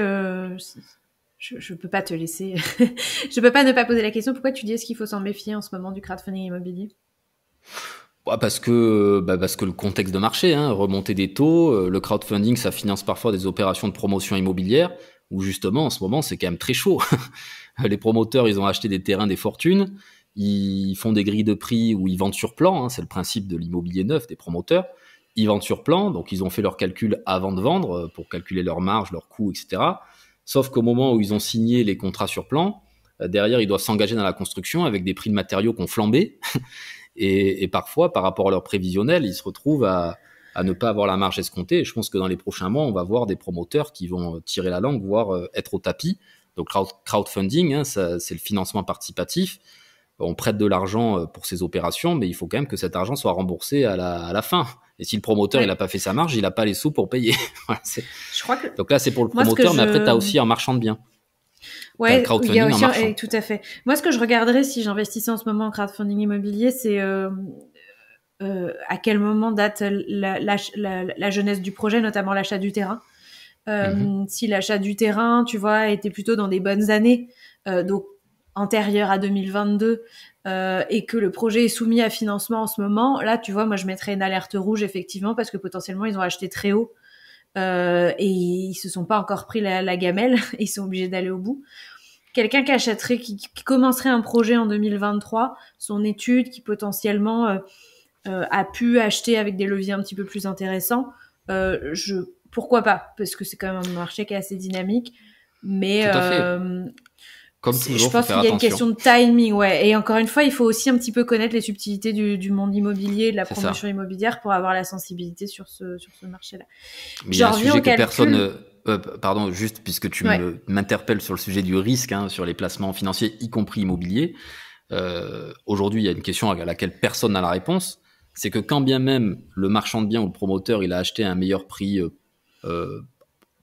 je peux pas te laisser... je peux pas ne pas poser la question. Pourquoi tu dis est-ce qu'il faut s'en méfier en ce moment du crowdfunding immobilier ? Parce que le contexte de marché, remonter des taux, le crowdfunding, ça finance parfois des opérations de promotion immobilière, où justement, en ce moment, c'est quand même très chaud. Les promoteurs, ils ont acheté des terrains, des fortunes, ils font des grilles de prix où ils vendent sur plan, c'est le principe de l'immobilier neuf, des promoteurs. Ils vendent sur plan, donc ils ont fait leurs calculs avant de vendre pour calculer leurs marges, leurs coûts, etc. Sauf qu'au moment où ils ont signé les contrats sur plan, derrière, ils doivent s'engager dans la construction avec des prix de matériaux qui ont flambé. Et parfois, par rapport à leur prévisionnel, ils se retrouvent à ne pas avoir la marge escomptée. Et je pense que dans les prochains mois, on va voir des promoteurs qui vont tirer la langue, voire être au tapis. Donc crowdfunding, c'est le financement participatif. On prête de l'argent pour ces opérations, mais il faut quand même que cet argent soit remboursé à la fin. Et si le promoteur il n'a pas fait sa marge, il n'a pas les sous pour payer. Voilà, je crois que... Donc là, c'est pour le promoteur, mais après, tu as aussi un marchant de biens. Ouais, il y a aussi tout à fait. Moi, ce que je regarderais si j'investissais en ce moment en crowdfunding immobilier, c'est à quel moment date la jeunesse du projet, notamment l'achat du terrain. Si l'achat du terrain, tu vois, était plutôt dans des bonnes années, donc antérieures à 2022, et que le projet est soumis à financement en ce moment, là, tu vois, moi, je mettrais une alerte rouge, effectivement, parce que potentiellement, ils ont acheté très haut. Et ils se sont pas encore pris la gamelle, ils sont obligés d'aller au bout. quelqu'un qui achèterait, qui commencerait un projet en 2023, son étude, qui potentiellement a pu acheter avec des leviers un petit peu plus intéressants, pourquoi pas? Parce que c'est quand même un marché qui est assez dynamique. Mais Tout à fait. Comme toujours, je pense qu'il y a une question de timing, ouais. Et encore une fois, il faut aussi un petit peu connaître les subtilités du monde immobilier, de la promotion immobilière pour avoir la sensibilité sur ce marché-là. Mais il y a un sujet que personne... pardon, juste puisque tu m'interpelles sur le sujet du risque, sur les placements financiers, y compris immobiliers. Aujourd'hui, il y a une question à laquelle personne n'a la réponse. C'est que quand bien même le marchand de biens ou le promoteur, il a acheté à un meilleur prix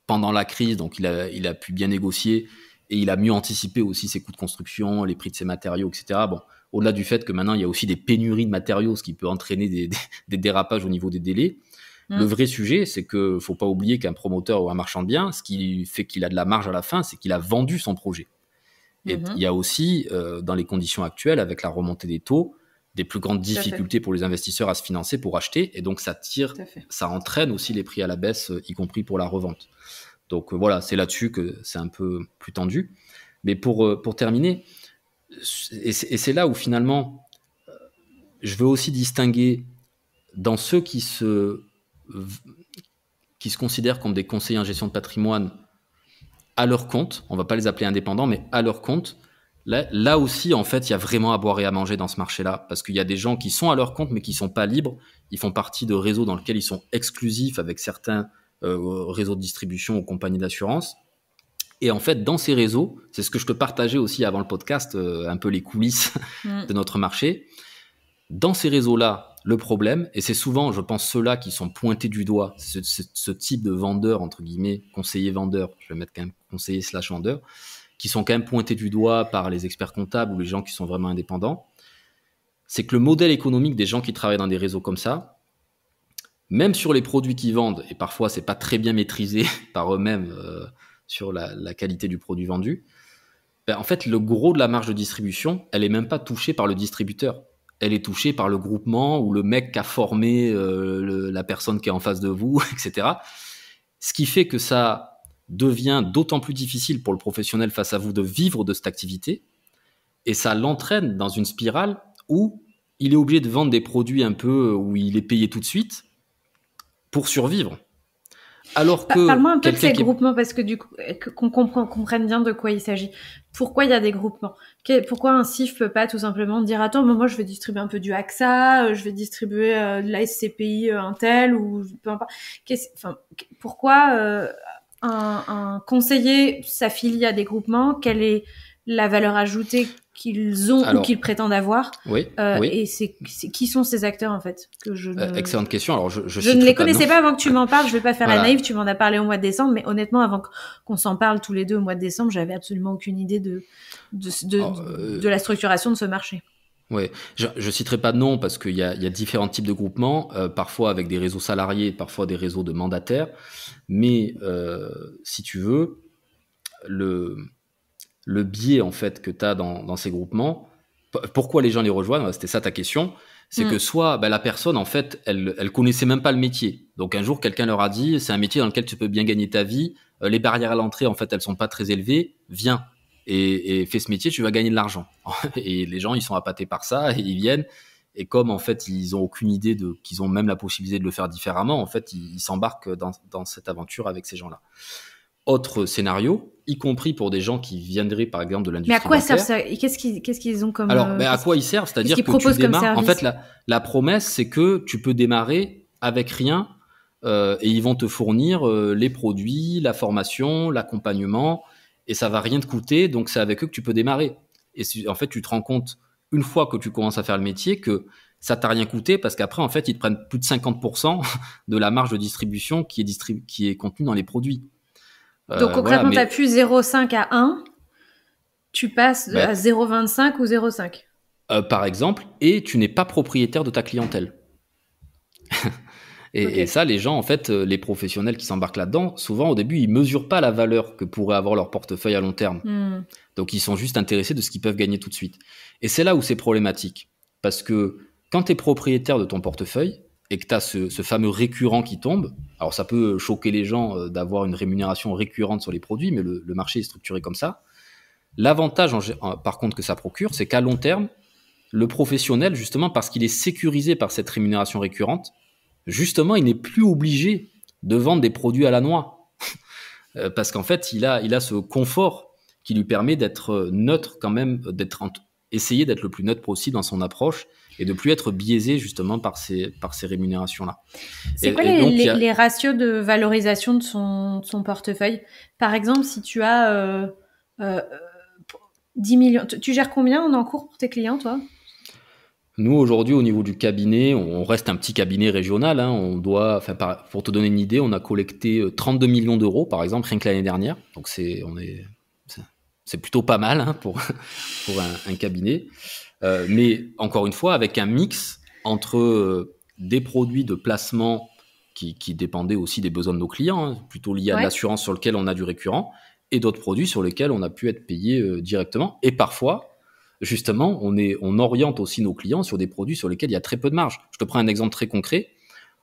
pendant la crise, donc il a pu bien négocier et il a mieux anticipé aussi ses coûts de construction, les prix de ses matériaux, etc. Bon, au-delà du fait que maintenant, il y a aussi des pénuries de matériaux, ce qui peut entraîner des dérapages au niveau des délais. Le vrai sujet, c'est que faut pas oublier qu'un promoteur ou un marchand de biens, ce qui fait qu'il a de la marge à la fin, c'est qu'il a vendu son projet. Et il y a aussi, dans les conditions actuelles, avec la remontée des taux, des plus grandes difficultés pour les investisseurs à se financer pour acheter. Et donc, ça entraîne aussi les prix à la baisse, y compris pour la revente. Donc voilà, c'est là-dessus que c'est un peu plus tendu. Mais pour terminer, et c'est là où finalement, je veux aussi distinguer dans ceux qui se considèrent comme des conseillers en gestion de patrimoine à leur compte, on ne va pas les appeler indépendants, mais à leur compte, là aussi, en fait, il y a vraiment à boire et à manger dans ce marché-là, parce qu'il y a des gens qui sont à leur compte, mais qui ne sont pas libres. Ils font partie de réseaux dans lesquels ils sont exclusifs avec certains réseaux de distribution ou compagnies d'assurance. Et en fait, dans ces réseaux, c'est ce que je te partageais aussi avant le podcast, un peu les coulisses de notre marché. Dans ces réseaux-là, le problème, et c'est souvent, je pense, ceux-là qui sont pointés du doigt, ce type de vendeur, entre guillemets, conseiller-vendeur, je vais mettre quand même conseiller/vendeur, qui sont quand même pointés du doigt par les experts comptables ou les gens qui sont vraiment indépendants, c'est que le modèle économique des gens qui travaillent dans des réseaux comme ça, même sur les produits qu'ils vendent, et parfois c'est pas très bien maîtrisé par eux-mêmes sur la qualité du produit vendu, en fait, le gros de la marge de distribution, elle est même pas touchée par le distributeur. Elle est touchée par le groupement ou le mec qui a formé la personne qui est en face de vous, etc. Ce qui fait que ça devient d'autant plus difficile pour le professionnel face à vous de vivre de cette activité, et ça l'entraîne dans une spirale où il est obligé de vendre des produits un peu où il est payé tout de suite pour survivre. Alors que parle-moi un peu de ces groupements, parce que du coup, qu'on comprenne bien de quoi il s'agit. Pourquoi il y a des groupements? Pourquoi un CIF peut pas tout simplement dire attends, moi je vais distribuer un peu du AXA, je vais distribuer de la SCPI un tel, ou peu importe. Pourquoi un conseiller s'affilie à des groupements? Quelle est la valeur ajoutée qu'ils ont ou qu'ils prétendent avoir? Oui. Et qui sont ces acteurs, en fait, que excellente question. Alors, je ne les connaissais pas avant que tu m'en parles. Je vais pas faire la naïve. Tu m'en as parlé au mois de décembre, mais honnêtement, avant qu'on s'en parle tous les deux au mois de décembre, j'avais absolument aucune idée de la structuration de ce marché. Oui, je citerai pas de nom parce qu'il y a différents types de groupements, parfois avec des réseaux salariés, parfois des réseaux de mandataires. Mais si tu veux, le biais en fait que tu as dans ces groupements, pourquoi les gens les rejoignent, c'était ça ta question, c'est que soit la personne en fait elle connaissait même pas le métier. Donc un jour quelqu'un leur a dit c'est un métier dans lequel tu peux bien gagner ta vie, les barrières à l'entrée en fait elles sont pas très élevées, viens et fais ce métier, tu vas gagner de l'argent. Et les gens ils sont appâtés par ça et ils viennent, et comme en fait ils ont aucune idée qu'ils ont même la possibilité de le faire différemment, en fait ils s'embarquent dans cette aventure avec ces gens-là. Autre scénario, y compris pour des gens qui viendraient par exemple de l'industrie bancaire. Mais à quoi servent ça? Qu'est-ce qu'ils ont comme... Alors, à quoi ils servent? C'est-à-dire que tu démarres... En fait, la promesse, c'est que tu peux démarrer avec rien et ils vont te fournir les produits, la formation, l'accompagnement, et ça va rien te coûter, donc c'est avec eux que tu peux démarrer. Et en fait, tu te rends compte, une fois que tu commences à faire le métier, que ça t'a rien coûté, parce qu'après, en fait, ils te prennent plus de 50% de la marge de distribution qui est contenue dans les produits. Donc concrètement, tu n'as plus 0,5 à 1, tu passes à 0,25 ou 0,5. Par exemple, et tu n'es pas propriétaire de ta clientèle. Et ça, les gens, en fait, les professionnels qui s'embarquent là-dedans, souvent au début, ils mesurent pas la valeur que pourrait avoir leur portefeuille à long terme. Donc ils sont juste intéressés de ce qu'ils peuvent gagner tout de suite. Et c'est là où c'est problématique. Parce que quand tu es propriétaire de ton portefeuille, et que tu as ce fameux récurrent qui tombe, alors ça peut choquer les gens d'avoir une rémunération récurrente sur les produits, mais le marché est structuré comme ça. L'avantage, par contre, que ça procure, c'est qu'à long terme, le professionnel, justement, parce qu'il est sécurisé par cette rémunération récurrente, justement, il n'est plus obligé de vendre des produits à la noix. Parce qu'en fait, il a ce confort qui lui permet d'être neutre quand même, essayer d'être le plus neutre possible dans son approche et de plus être biaisé justement par ces rémunérations-là. C'est quoi les ratios de valorisation de son portefeuille? Par exemple, si tu as 10 millions, tu gères combien en encours pour tes clients, toi? Nous, aujourd'hui, au niveau du cabinet, on reste un petit cabinet régional. On doit, pour te donner une idée, on a collecté 32 millions d'euros, par exemple, rien que l'année dernière. Donc, c'est plutôt pas mal pour un cabinet. Mais encore une fois, avec un mix entre des produits de placement qui dépendaient aussi des besoins de nos clients, plutôt liés à l'assurance sur lequel on a du récurrent, et d'autres produits sur lesquels on a pu être payé directement. Et parfois, justement, on oriente aussi nos clients sur des produits sur lesquels il y a très peu de marge. Je te prends un exemple très concret.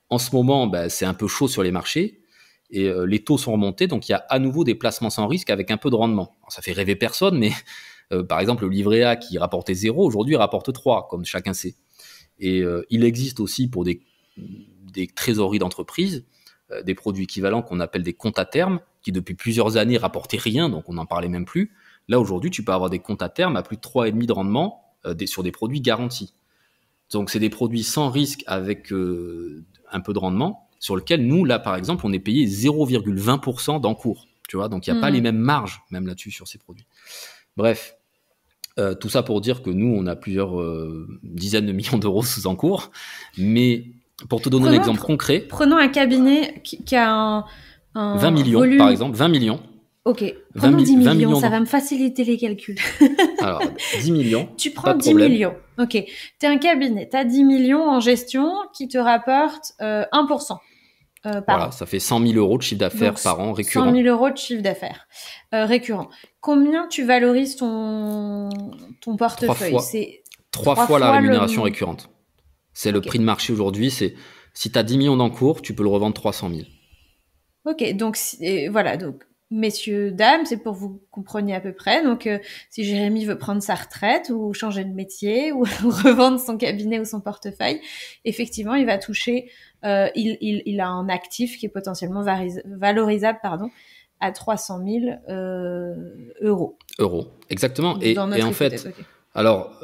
En ce moment, c'est un peu chaud sur les marchés et les taux sont remontés, donc il y a à nouveau des placements sans risque avec un peu de rendement. Alors, ça fait rêver personne, mais par exemple, le livret A qui rapportait 0, aujourd'hui rapporte 3, comme chacun sait. Et il existe aussi pour des trésoreries d'entreprise des produits équivalents qu'on appelle des comptes à terme, qui depuis plusieurs années rapportaient rien, donc on n'en parlait même plus. Là, aujourd'hui, tu peux avoir des comptes à terme à plus de 3,5 de rendement sur des produits garantis. Donc, c'est des produits sans risque avec un peu de rendement, sur lequel nous, là, par exemple, on est payé 0,20% d'encours. Tu vois, donc il n'y a pas les mêmes marges, même là-dessus, sur ces produits. Bref, tout ça pour dire que nous, on a plusieurs dizaines de millions d'euros sous encours. Mais pour te donner un exemple concret... Prenons un cabinet qui a un 20 millions, volume... par exemple, 20 millions. Ok, prenons 10 millions, ça va me faciliter les calculs. Alors, 10 millions, tu prends 10 millions, ok. T'es un cabinet, t'as 10 millions en gestion qui te rapporte 1% par an. Ça fait 100 000 euros de chiffre d'affaires par an récurrent. 100 000 euros de chiffre d'affaires récurrent. Combien tu valorises ton portefeuille? C'est 3 fois la rémunération récurrente. C'est le prix de marché aujourd'hui. Si tu as 10 millions d'encours, tu peux le revendre 300 000. Ok, donc voilà, donc messieurs, dames, c'est pour vous compreniez à peu près. Donc, si Jérémy veut prendre sa retraite ou changer de métier ou revendre son cabinet ou son portefeuille, effectivement, il va toucher, il a un actif qui est potentiellement valorisable, à 300 000 euros. Euros, exactement. Et en fait, alors,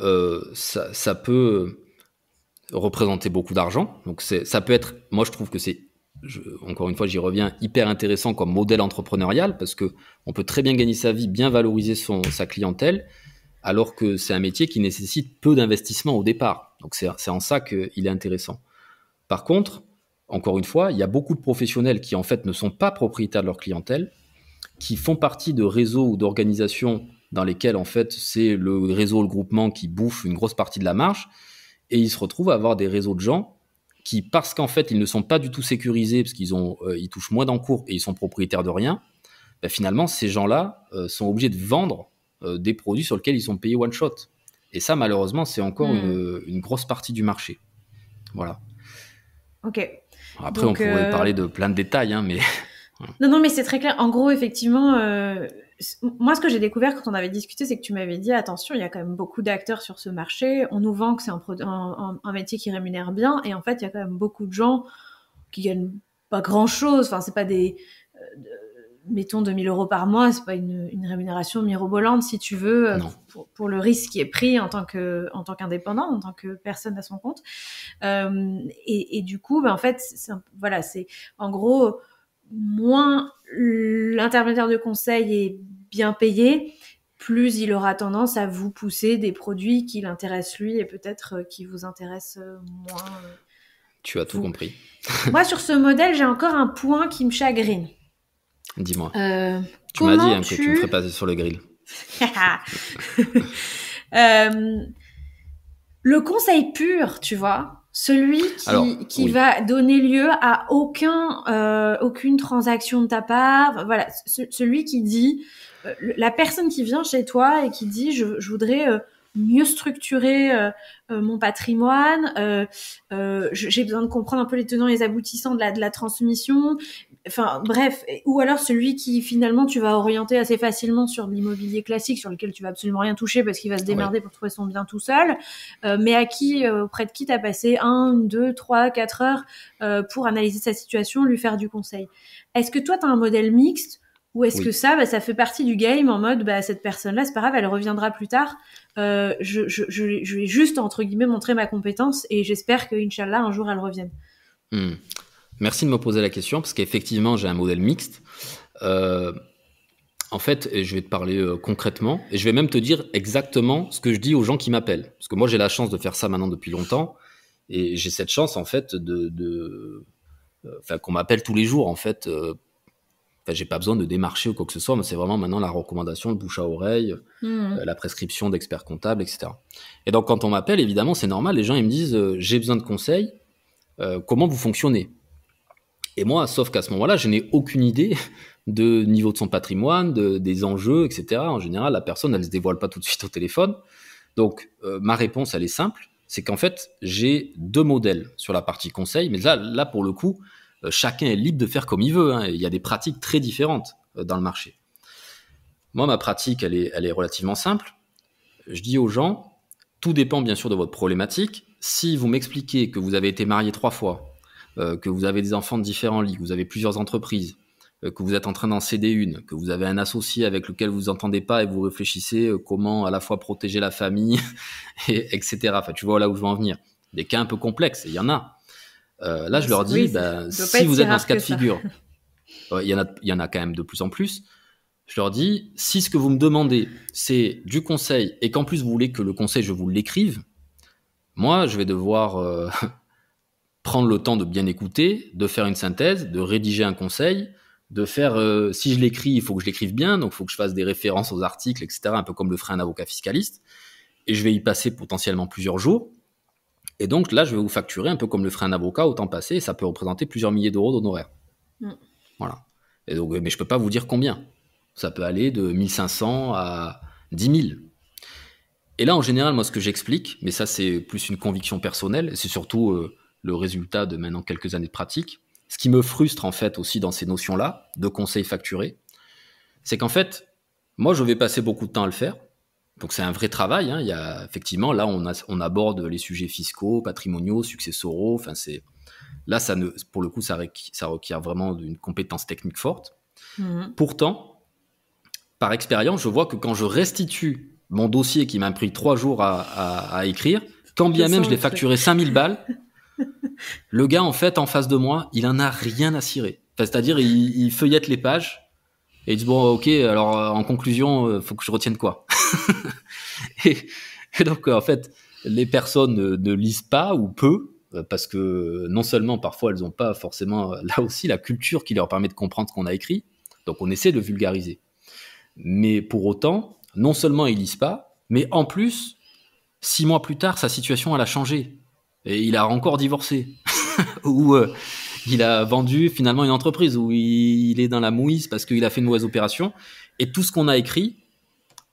ça peut représenter beaucoup d'argent. Donc, ça peut être, moi, je trouve que c'est encore une fois, j'y reviens, hyper intéressant comme modèle entrepreneurial parce que on peut très bien gagner sa vie, bien valoriser sa clientèle, alors que c'est un métier qui nécessite peu d'investissement au départ. Donc c'est en ça qu'il est intéressant. Par contre, encore une fois, il y a beaucoup de professionnels qui en fait ne sont pas propriétaires de leur clientèle, qui font partie de réseaux ou d'organisations dans lesquels en fait c'est le réseau, le groupement qui bouffe une grosse partie de la marge, et ils se retrouvent à avoir des réseaux de gens qui, parce qu'en fait, ils ne sont pas du tout sécurisés, parce ils touchent moins d'encours et ils sont propriétaires de rien, finalement, ces gens-là sont obligés de vendre des produits sur lesquels ils sont payés one shot. Et ça, malheureusement, c'est encore une grosse partie du marché. Voilà. Ok. Après, on pourrait parler de plein de détails, mais... Non, mais c'est très clair. En gros, effectivement... Moi, ce que j'ai découvert quand on avait discuté, c'est que tu m'avais dit, attention, il y a quand même beaucoup d'acteurs sur ce marché. On nous vend que c'est un métier qui rémunère bien. Et en fait, il y a quand même beaucoup de gens qui gagnent pas grand-chose. Enfin, c'est pas mettons 2 000 euros par mois. C'est pas une rémunération mirobolante, si tu veux, pour le risque qui est pris en tant qu'indépendant, en tant que personne à son compte. Et du coup, en fait, c'est en gros... moins l'intermédiaire de conseil est bien payé, plus il aura tendance à vous pousser des produits qui l'intéressent lui et peut-être qui vous intéressent moins. Tu as tout compris. Moi, sur ce modèle, j'ai encore un point qui me chagrine. Dis-moi. Tu m'as dit que tu me ferais passer sur le grill. Le conseil pur, tu vois, celui qui va donner lieu à aucune transaction de ta part. Voilà, celui qui dit, la personne qui vient chez toi et qui dit, je voudrais mieux structurer mon patrimoine, j'ai besoin de comprendre un peu les tenants et les aboutissants de la transmission. enfin bref, ou alors celui qui finalement tu vas orienter assez facilement sur l'immobilier classique sur lequel tu vas absolument rien toucher parce qu'il va se démerder pour trouver son bien tout seul, mais à qui auprès de qui t'as passé 1, 2, 3, 4 heures pour analyser sa situation, lui faire du conseil. Est-ce que toi t'as un modèle mixte ou est-ce que ça fait partie du game en mode cette personne-là c'est pas grave, elle reviendra plus tard, je vais juste entre guillemets montrer ma compétence et j'espère que Inch'Allah un jour elle revienne. Merci de me poser la question parce qu'effectivement j'ai un modèle mixte. En fait, je vais te parler concrètement et je vais même te dire exactement ce que je dis aux gens qui m'appellent. Parce que moi j'ai la chance de faire ça maintenant depuis longtemps et j'ai cette chance en fait qu'on m'appelle tous les jours en fait. J'ai pas besoin de démarcher ou quoi que ce soit, mais c'est vraiment maintenant la recommandation, le bouche à oreille, la prescription d'experts comptables, etc. Et donc quand on m'appelle, évidemment c'est normal, les gens ils me disent j'ai besoin de conseils, comment vous fonctionnez ? Et moi, sauf qu'à ce moment-là, je n'ai aucune idée de niveau de son patrimoine, des enjeux, etc. En général, la personne, elle ne se dévoile pas tout de suite au téléphone. Donc, ma réponse, elle est simple. C'est qu'en fait, j'ai 2 modèles sur la partie conseil. Mais là pour le coup, chacun est libre de faire comme il veut. Il y a des pratiques très différentes dans le marché. Moi, ma pratique, elle est relativement simple. Je dis aux gens, tout dépend bien sûr de votre problématique. Si vous m'expliquez que vous avez été marié 3 fois, que vous avez des enfants de différents lits, que vous avez plusieurs entreprises, que vous êtes en train d'en céder une, que vous avez un associé avec lequel vous entendez pas et vous réfléchissez comment à la fois protéger la famille, etc. Enfin, tu vois là où je veux en venir. Des cas un peu complexes, et il y en a. Là, je leur dis, si vous êtes dans ce cas de figure, il y en a quand même de plus en plus. Je leur dis, si ce que vous me demandez, c'est du conseil et qu'en plus vous voulez que le conseil, je vous l'écrive, moi, je vais devoir prendre le temps de bien écouter, de faire une synthèse, de rédiger un conseil, de faire, si je l'écris, il faut que je l'écrive bien, donc il faut que je fasse des références aux articles, etc., un peu comme le ferait un avocat fiscaliste, et je vais y passer potentiellement plusieurs jours, et donc là, je vais vous facturer un peu comme le ferait un avocat au temps passé, et ça peut représenter plusieurs milliers d'euros d'honoraires. Voilà. Et donc, mais je ne peux pas vous dire combien. Ça peut aller de 1500 à 10 000. Et là, en général, moi, ce que j'explique, mais ça, c'est plus une conviction personnelle, et c'est surtout le résultat de maintenant quelques années de pratique. Ce qui me frustre, en fait, aussi dans ces notions-là, de conseils facturés, c'est qu'en fait, moi, je vais passer beaucoup de temps à le faire. Donc, c'est un vrai travail. Il y a, effectivement, là, on aborde les sujets fiscaux, patrimoniaux, successoraux. Enfin, là, pour le coup, ça requiert vraiment une compétence technique forte. Pourtant, par expérience, je vois que quand je restitue mon dossier qui m'a pris 3 jours à écrire, quand bien même je l'ai facturé 5000 balles, le gars, en fait, en face de moi, il en a rien à cirer. Enfin, c'est-à-dire, il feuillette les pages et il dit, bon, ok, alors en conclusion, faut que je retienne quoi. et donc, en fait, les personnes ne lisent pas ou peu, parce que non seulement, parfois, elles n'ont pas forcément, là aussi, la culture qui leur permet de comprendre ce qu'on a écrit. Donc, on essaie de vulgariser. Mais pour autant, non seulement ils lisent pas, mais en plus, 6 mois plus tard, sa situation, elle a changé. Et il a encore divorcé. Ou il a vendu finalement une entreprise, où il est dans la mouise parce qu'il a fait une mauvaise opération. Et tout ce qu'on a écrit,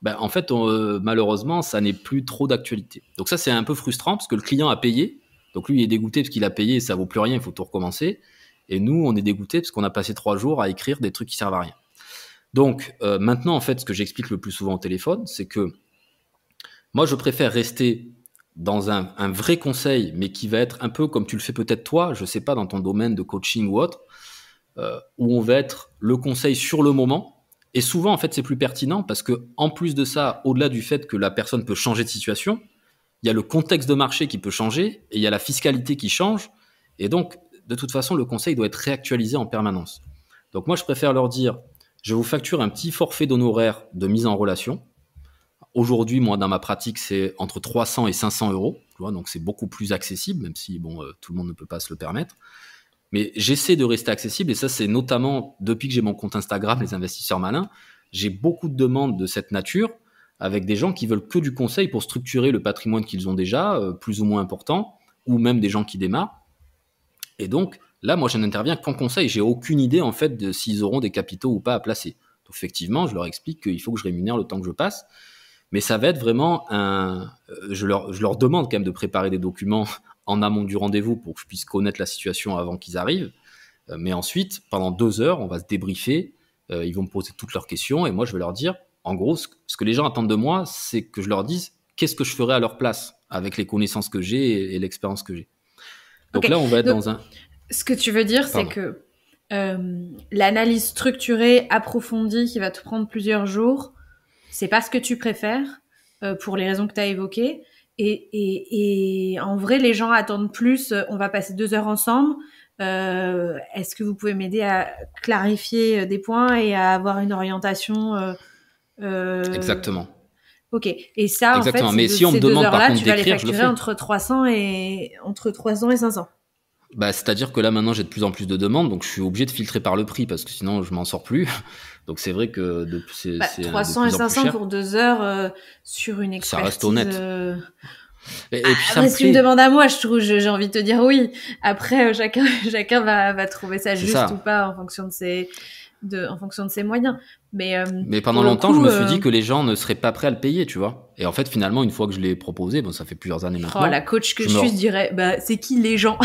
en fait, malheureusement, ça n'est plus trop d'actualité. Donc ça, c'est un peu frustrant parce que le client a payé. Donc lui, il est dégoûté parce qu'il a payé et ça vaut plus rien, il faut tout recommencer. Et nous, on est dégoûté parce qu'on a passé 3 jours à écrire des trucs qui servent à rien. Donc maintenant, en fait, ce que j'explique le plus souvent au téléphone, c'est que moi, je préfère rester dans un vrai conseil, mais qui va être un peu comme tu le fais peut-être toi, je sais pas, dans ton domaine de coaching ou autre, où on va être le conseil sur le moment. Et souvent, en fait, c'est plus pertinent parce que, en plus de ça, au-delà du fait que la personne peut changer de situation, il y a le contexte de marché qui peut changer et il y a la fiscalité qui change. Et donc, de toute façon, le conseil doit être réactualisé en permanence. Donc moi, je préfère leur dire, je vous facture un petit forfait d'honoraires de mise en relation. Aujourd'hui, moi, dans ma pratique, c'est entre 300 et 500 euros. Tu vois, donc c'est beaucoup plus accessible, même si tout le monde ne peut pas se le permettre. Mais j'essaie de rester accessible, et ça, c'est notamment depuis que j'ai mon compte Instagram, les investisseurs malins, j'ai beaucoup de demandes de cette nature, avec des gens qui veulent que du conseil pour structurer le patrimoine qu'ils ont déjà, plus ou moins important, ou même des gens qui démarrent. Et donc, là, moi, je n'interviens qu'en conseil. J'ai aucune idée, en fait, de s'ils auront des capitaux ou pas à placer. Donc, effectivement, je leur explique qu'il faut que je rémunère le temps que je passe. Mais ça va être vraiment je leur demande quand même de préparer des documents en amont du rendez-vous pour que je puisse connaître la situation avant qu'ils arrivent. Mais ensuite, pendant 2 heures, on va se débriefer. Ils vont me poser toutes leurs questions et moi, je vais leur dire, en gros, ce que les gens attendent de moi, c'est que je leur dise qu'est-ce que je ferais à leur place avec les connaissances que j'ai et l'expérience que j'ai. Donc là, on va être dans un... Ce que tu veux dire, c'est que l'analyse structurée, approfondie, qui va te prendre plusieurs jours, c'est pas ce que tu préfères, pour les raisons que tu as évoquées. Et en vrai, les gens attendent plus, on va passer 2 heures ensemble. Est-ce que vous pouvez m'aider à clarifier des points et à avoir une orientation Exactement. Ok. Et ça, exactement. En fait, mais si on me demande par contre tu vas les d'écrire, je le facturer fais. entre 300 et 500. Bah, c'est-à-dire que là maintenant j'ai de plus en plus de demandes, donc je suis obligé de filtrer par le prix parce que sinon je m'en sors plus. Donc c'est vrai que c'est 300 de et plus en plus 500 cher. pour 2 heures sur une expertise. Ça reste honnête. Et puis ça Après, me si tu me plaît. demandes à moi, j'ai envie de te dire oui. Après, chacun va trouver ça C'est juste ça. ou pas en fonction de ses moyens. Mais pour pendant le longtemps, coup, je me suis dit que les gens ne seraient pas prêts à le payer, tu vois. Et en fait, finalement, une fois que je l'ai proposé, bon, ça fait plusieurs années maintenant. la coach que je suis, je dirais, c'est qui les gens?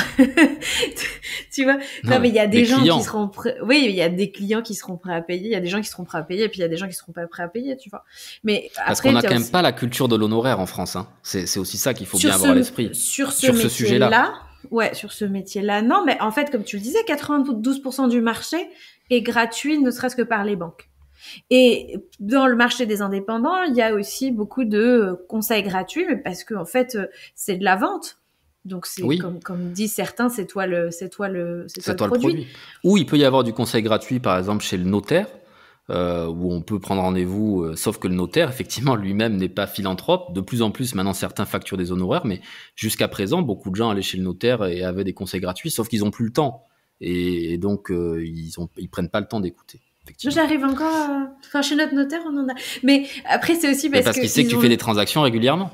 Tu vois? Non, mais il y a des gens clients. qui seront prêts. Oui, il y a des clients qui seront prêts à payer. Il y a des gens qui seront prêts à payer, et puis il y a des gens qui seront pas prêts à payer, tu vois. Mais parce après, qu'on n'a quand même pas la culture de l'honoraire en France, hein. C'est aussi ça qu'il faut bien avoir à l'esprit. Sur ce sujet-là. Ouais, sur ce métier-là, non, mais en fait, comme tu le disais, 92% du marché est gratuit, ne serait-ce que par les banques. Et dans le marché des indépendants, il y a aussi beaucoup de conseils gratuits, mais parce que en fait, c'est de la vente. Donc c'est comme disent certains, c'est toi le produit. Ou il peut y avoir du conseil gratuit, par exemple chez le notaire, où on peut prendre rendez-vous, sauf que le notaire, effectivement, lui-même n'est pas philanthrope. De plus en plus, maintenant, certains facturent des honoraires, mais jusqu'à présent, beaucoup de gens allaient chez le notaire et avaient des conseils gratuits, sauf qu'ils n'ont plus le temps. Et donc, ils prennent pas le temps d'écouter. J'arrive encore enfin, chez notre notaire, on en a. Mais après, c'est aussi parce qu'il sait que tu fais des transactions régulièrement.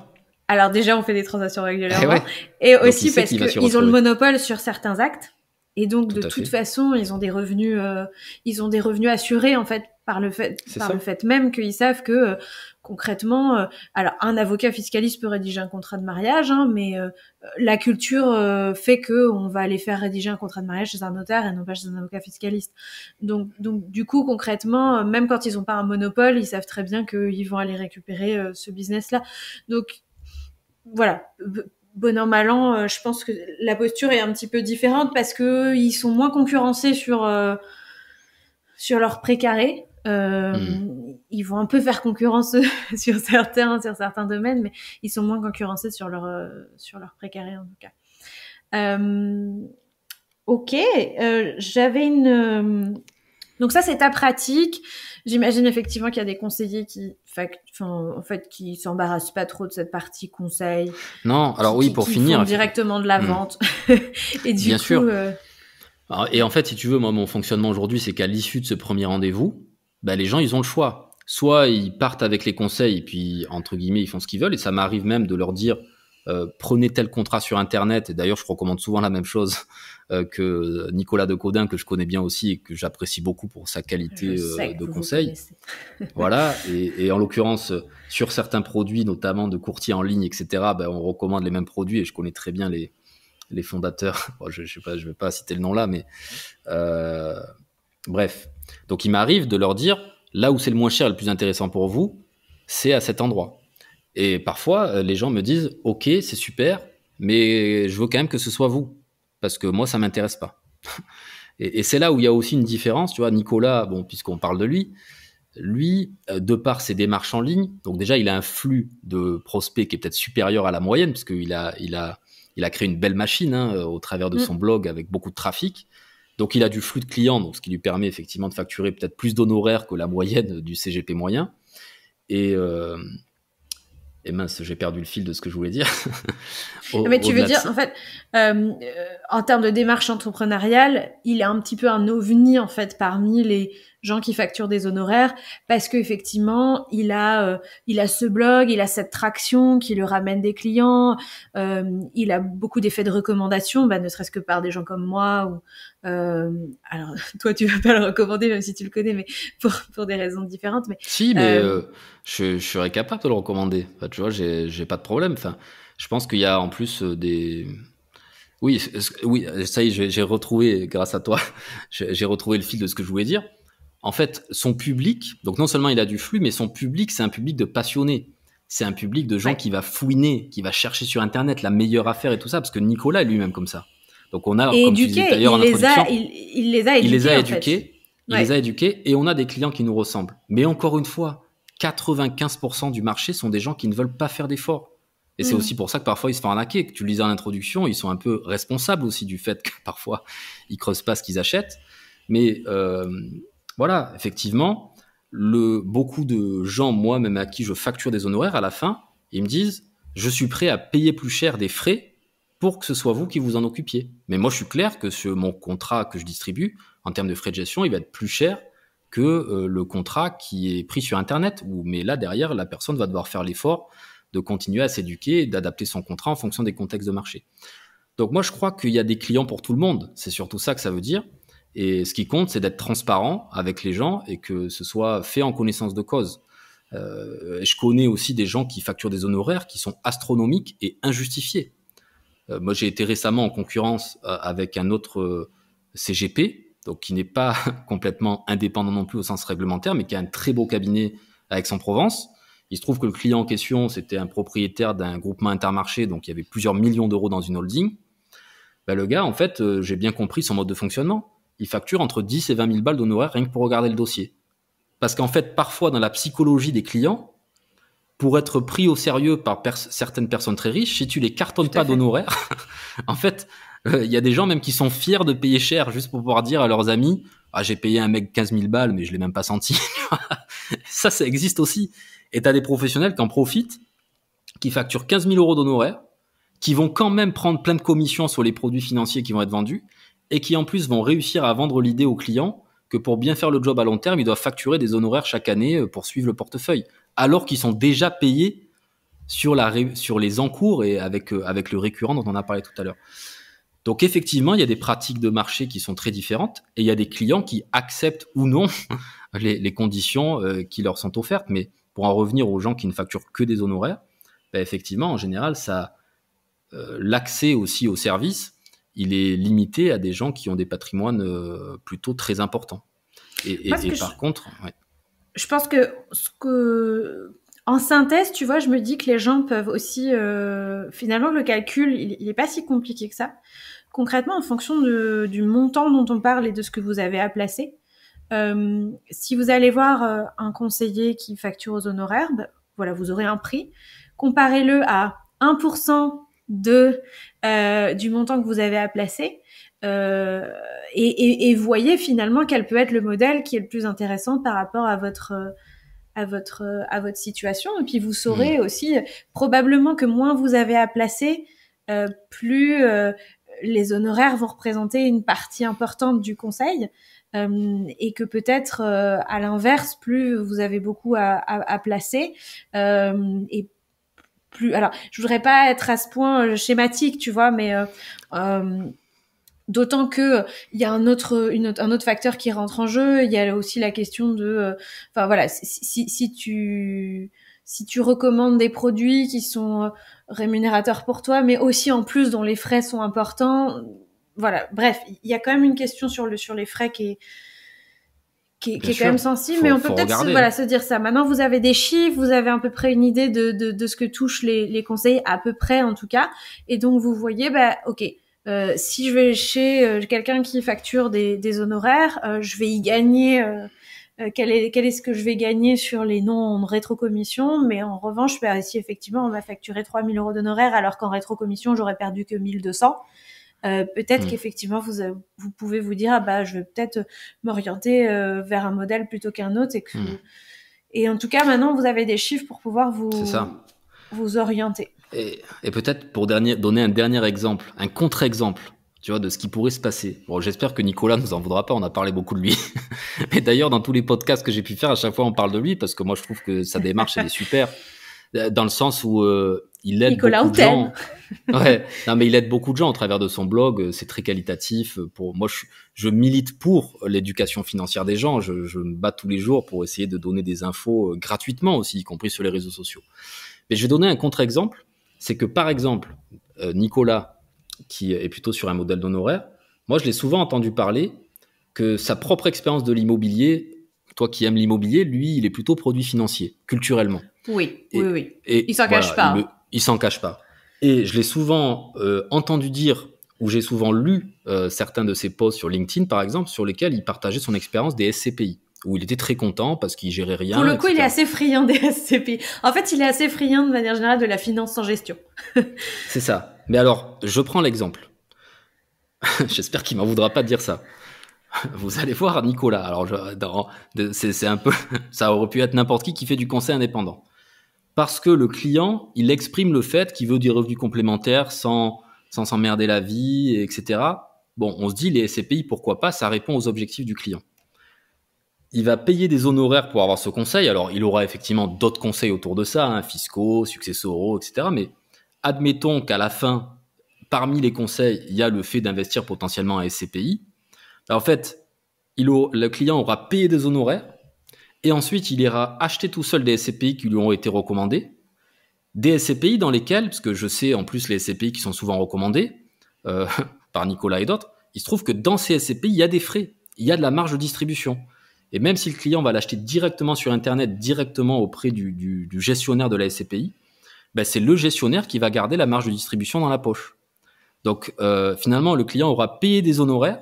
Alors déjà, on fait des transactions régulièrement. Et aussi parce qu'ils ont le monopole sur certains actes. Et donc, de toute façon, ils ont des revenus assurés, en fait, par le fait même qu'ils savent que, concrètement, alors, un avocat fiscaliste peut rédiger un contrat de mariage, hein, mais la culture fait que on va aller faire rédiger un contrat de mariage chez un notaire et non pas chez un avocat fiscaliste. Donc, du coup, concrètement, même quand ils ont pas un monopole, ils savent très bien qu'ils vont aller récupérer ce business-là. Donc, voilà. Bon an, mal an, je pense que la posture est un petit peu différente parce que ils sont moins concurrencés sur leur précaré. Ils vont un peu faire concurrence sur certains domaines, mais ils sont moins concurrencés sur leur précaré en tout cas. Ok, j'avais une. Donc ça, c'est ta pratique. J'imagine effectivement qu'il y a des conseillers qui s'embarrassent pas trop de cette partie conseil. Non, alors pour finir, font directement de la vente. Et du bien coup, sûr. Et en fait, si tu veux, moi, mon fonctionnement aujourd'hui, c'est qu'à l'issue de ce premier rendez-vous, les gens, ils ont le choix. Soit ils partent avec les conseils, et puis entre guillemets, ils font ce qu'ils veulent. Et ça m'arrive même de leur dire, prenez tel contrat sur Internet. Et d'ailleurs, je recommande souvent la même chose que Nicolas Decodin, que je connais bien aussi et que j'apprécie beaucoup pour sa qualité de conseil. Voilà. Et en l'occurrence, sur certains produits, notamment de courtiers en ligne, etc., on recommande les mêmes produits et je connais très bien les fondateurs. Bon, je vais pas citer le nom là, mais bref. Donc, il m'arrive de leur dire, là où c'est le moins cher et le plus intéressant pour vous, c'est à cet endroit. Et parfois, les gens me disent, ok, c'est super, mais je veux quand même que ce soit vous, parce que moi, ça m'intéresse pas. Et c'est là où il y a aussi une différence, tu vois. Nicolas, bon, puisqu'on parle de lui, de par ses démarches en ligne, donc déjà, il a un flux de prospects qui est peut-être supérieur à la moyenne, parce qu'il a créé une belle machine au travers de son blog avec beaucoup de trafic. Donc, il a du flux de clients, donc ce qui lui permet effectivement de facturer peut-être plus d'honoraires que la moyenne du CGP moyen. Et mince, j'ai perdu le fil de ce que je voulais dire. Mais tu veux dire, en fait, en termes de démarche entrepreneuriale, il est un petit peu un ovni, en fait, parmi les gens qui facturent des honoraires, parce qu'effectivement, il a ce blog, il a cette traction qui lui ramène des clients, il a beaucoup d'effets de recommandation, ne serait-ce que par des gens comme moi, ou alors toi tu vas pas le recommander même si tu le connais, mais pour des raisons différentes. Mais si, mais je serais capable de le recommander. Enfin, tu vois, j'ai pas de problème. Enfin, je pense qu'il y a en plus Oui, oui, ça y est, j'ai retrouvé, grâce à toi, j'ai retrouvé le fil de ce que je voulais dire. En fait, son public, donc non seulement il a du flux, mais son public, c'est un public de passionnés. C'est un public de gens Ouais. qui va fouiner, qui va chercher sur Internet la meilleure affaire et tout ça, parce que Nicolas est lui-même comme ça. Donc on a, Et comme tu disais éduqué, d'ailleurs en introduction, il les a il les éduqués a en fait. éduqués, il les Ouais. a éduqués, et on a des clients qui nous ressemblent. Mais encore une fois, 95% du marché sont des gens qui ne veulent pas faire d'efforts. Et c'est Mm. aussi pour ça que parfois ils se font arnaquer. Que tu le disais en introduction, ils sont un peu responsables aussi du fait que parfois ils creusent pas ce qu'ils achètent. Mais voilà, effectivement, beaucoup de gens, moi même à qui je facture des honoraires, à la fin, ils me disent, je suis prêt à payer plus cher des frais pour que ce soit vous qui vous en occupiez. Mais moi, je suis clair que mon contrat que je distribue, en termes de frais de gestion, il va être plus cher que le contrat qui est pris sur Internet. Mais là, derrière, la personne va devoir faire l'effort de continuer à s'éduquer et d'adapter son contrat en fonction des contextes de marché. Donc moi, je crois qu'il y a des clients pour tout le monde. C'est surtout ça que ça veut dire. Et ce qui compte, c'est d'être transparent avec les gens et que ce soit fait en connaissance de cause. Je connais aussi des gens qui facturent des honoraires qui sont astronomiques et injustifiés. Moi, j'ai été récemment en concurrence avec un autre CGP, donc qui n'est pas complètement indépendant non plus au sens réglementaire, mais qui a un très beau cabinet à Aix-en-Provence. Il se trouve que le client en question, c'était un propriétaire d'un groupement Intermarché, donc il y avait plusieurs millions d'euros dans une holding. Ben, le gars, en fait, j'ai bien compris son mode de fonctionnement. Il facture entre 10 et 20 000 balles d'honoraires rien que pour regarder le dossier. Parce qu'en fait, parfois, dans la psychologie des clients, pour être pris au sérieux par certaines personnes très riches, si tu les cartonnes Tout à pas fait. d'honoraires, en fait, il y a des gens même qui sont fiers de payer cher juste pour pouvoir dire à leurs amis, ah, j'ai payé un mec 15 000 balles, mais je l'ai même pas senti. Ça existe aussi. Et t'as des professionnels qui en profitent, qui facturent 15 000 euros d'honoraires, qui vont quand même prendre plein de commissions sur les produits financiers qui vont être vendus, et qui en plus vont réussir à vendre l'idée aux clients que pour bien faire le job à long terme, ils doivent facturer des honoraires chaque année pour suivre le portefeuille, alors qu'ils sont déjà payés sur les encours et avec le récurrent dont on a parlé tout à l'heure. Donc effectivement, il y a des pratiques de marché qui sont très différentes et il y a des clients qui acceptent ou non les conditions qui leur sont offertes. Mais pour en revenir aux gens qui ne facturent que des honoraires, ben effectivement, en général, l'accès aussi au service, il est limité à des gens qui ont des patrimoines plutôt très importants. Et par contre, ouais. Je pense en synthèse, tu vois, je me dis que les gens peuvent aussi, finalement, le calcul, il est pas si compliqué que ça. Concrètement, en fonction du montant dont on parle et de ce que vous avez à placer, si vous allez voir un conseiller qui facture aux honoraires, ben, voilà, vous aurez un prix. Comparez-le à 1% du montant que vous avez à placer. Et voyez finalement quel peut être le modèle qui est le plus intéressant par rapport à votre situation. Et puis vous saurez aussi probablement que moins vous avez à placer, plus les honoraires vont représenter une partie importante du conseil. Et que peut-être à l'inverse, plus vous avez beaucoup à placer, et plus. Alors, je voudrais pas être à ce point schématique, tu vois, mais d'autant que il y a un autre facteur qui rentre en jeu. Il y a aussi la question de, enfin voilà, si tu recommandes des produits qui sont rémunérateurs pour toi, mais aussi en plus dont les frais sont importants. Voilà, bref, il y a quand même une question sur les frais qui est quand même sensible, mais on peut peut-être se dire ça. Maintenant, vous avez des chiffres, vous avez à peu près une idée de ce que touchent les conseillers, à peu près en tout cas, et donc vous voyez, ok, si je vais chez quelqu'un qui facture des honoraires, je vais y gagner. Quel est ce que je vais gagner sur les non-rétrocommissions, mais en revanche, si effectivement on va facturer 3 000 euros d'honoraires alors qu'en rétrocommission j'aurais perdu que 1 200, peut-être qu'effectivement vous pouvez vous dire je vais peut-être m'orienter vers un modèle plutôt qu'un autre, et en tout cas maintenant vous avez des chiffres pour pouvoir vous orienter. Et peut-être pour donner un dernier exemple, un contre-exemple, tu vois, de ce qui pourrait se passer. Bon, j'espère que Nicolas nous en voudra pas, on a parlé beaucoup de lui. Mais d'ailleurs, dans tous les podcasts que j'ai pu faire, à chaque fois on parle de lui parce que moi je trouve que sa démarche elle est super, dans le sens où il aide Nicolas beaucoup de gens. Ouais, non mais il aide beaucoup de gens au travers de son blog, c'est très qualitatif. Pour moi, je milite pour l'éducation financière des gens. Je me bats tous les jours pour essayer de donner des infos gratuitement aussi, y compris sur les réseaux sociaux. Mais je vais donner un contre-exemple, c'est que par exemple, Nicolas qui est plutôt sur un modèle d'honoraire, moi, je l'ai souvent entendu parler que sa propre expérience de l'immobilier, toi qui aimes l'immobilier, lui, il est plutôt produit financier, culturellement. Oui. Et Il s'en cache pas. Il s'en cache pas. Et je l'ai souvent entendu dire, ou j'ai souvent lu certains de ses posts sur LinkedIn, par exemple, sur lesquels il partageait son expérience des SCPI, où il était très content parce qu'il gérait rien. Pour le coup, etc. il est assez friand des SCPI. En fait, il est assez friand de manière générale de la finance sans gestion. C'est ça. Mais alors, je prends l'exemple. J'espère qu'il m'en voudra pas de dire ça. Vous allez voir Nicolas. Alors, c'est un peu, ça aurait pu être n'importe qui fait du conseil indépendant. Parce que le client, il exprime le fait qu'il veut des revenus complémentaires sans s'emmerder la vie, etc. Bon, on se dit, les SCPI, pourquoi pas, ça répond aux objectifs du client. Il va payer des honoraires pour avoir ce conseil. Alors, il aura effectivement d'autres conseils autour de ça, hein, fiscaux, successoraux, etc. Mais admettons qu'à la fin, parmi les conseils, il y a le fait d'investir potentiellement à SCPI. En fait, le client aura payé des honoraires et ensuite il ira acheter tout seul des SCPI qui lui ont été recommandés. Des SCPI dans lesquels, parce que je sais en plus les SCPI qui sont souvent recommandés par Nicolas et d'autres, il se trouve que dans ces SCPI, il y a des frais, il y a de la marge de distribution. Et même si le client va l'acheter directement sur Internet, directement auprès du gestionnaire de la SCPI, ben c'est le gestionnaire qui va garder la marge de distribution dans la poche. Donc finalement, le client aura payé des honoraires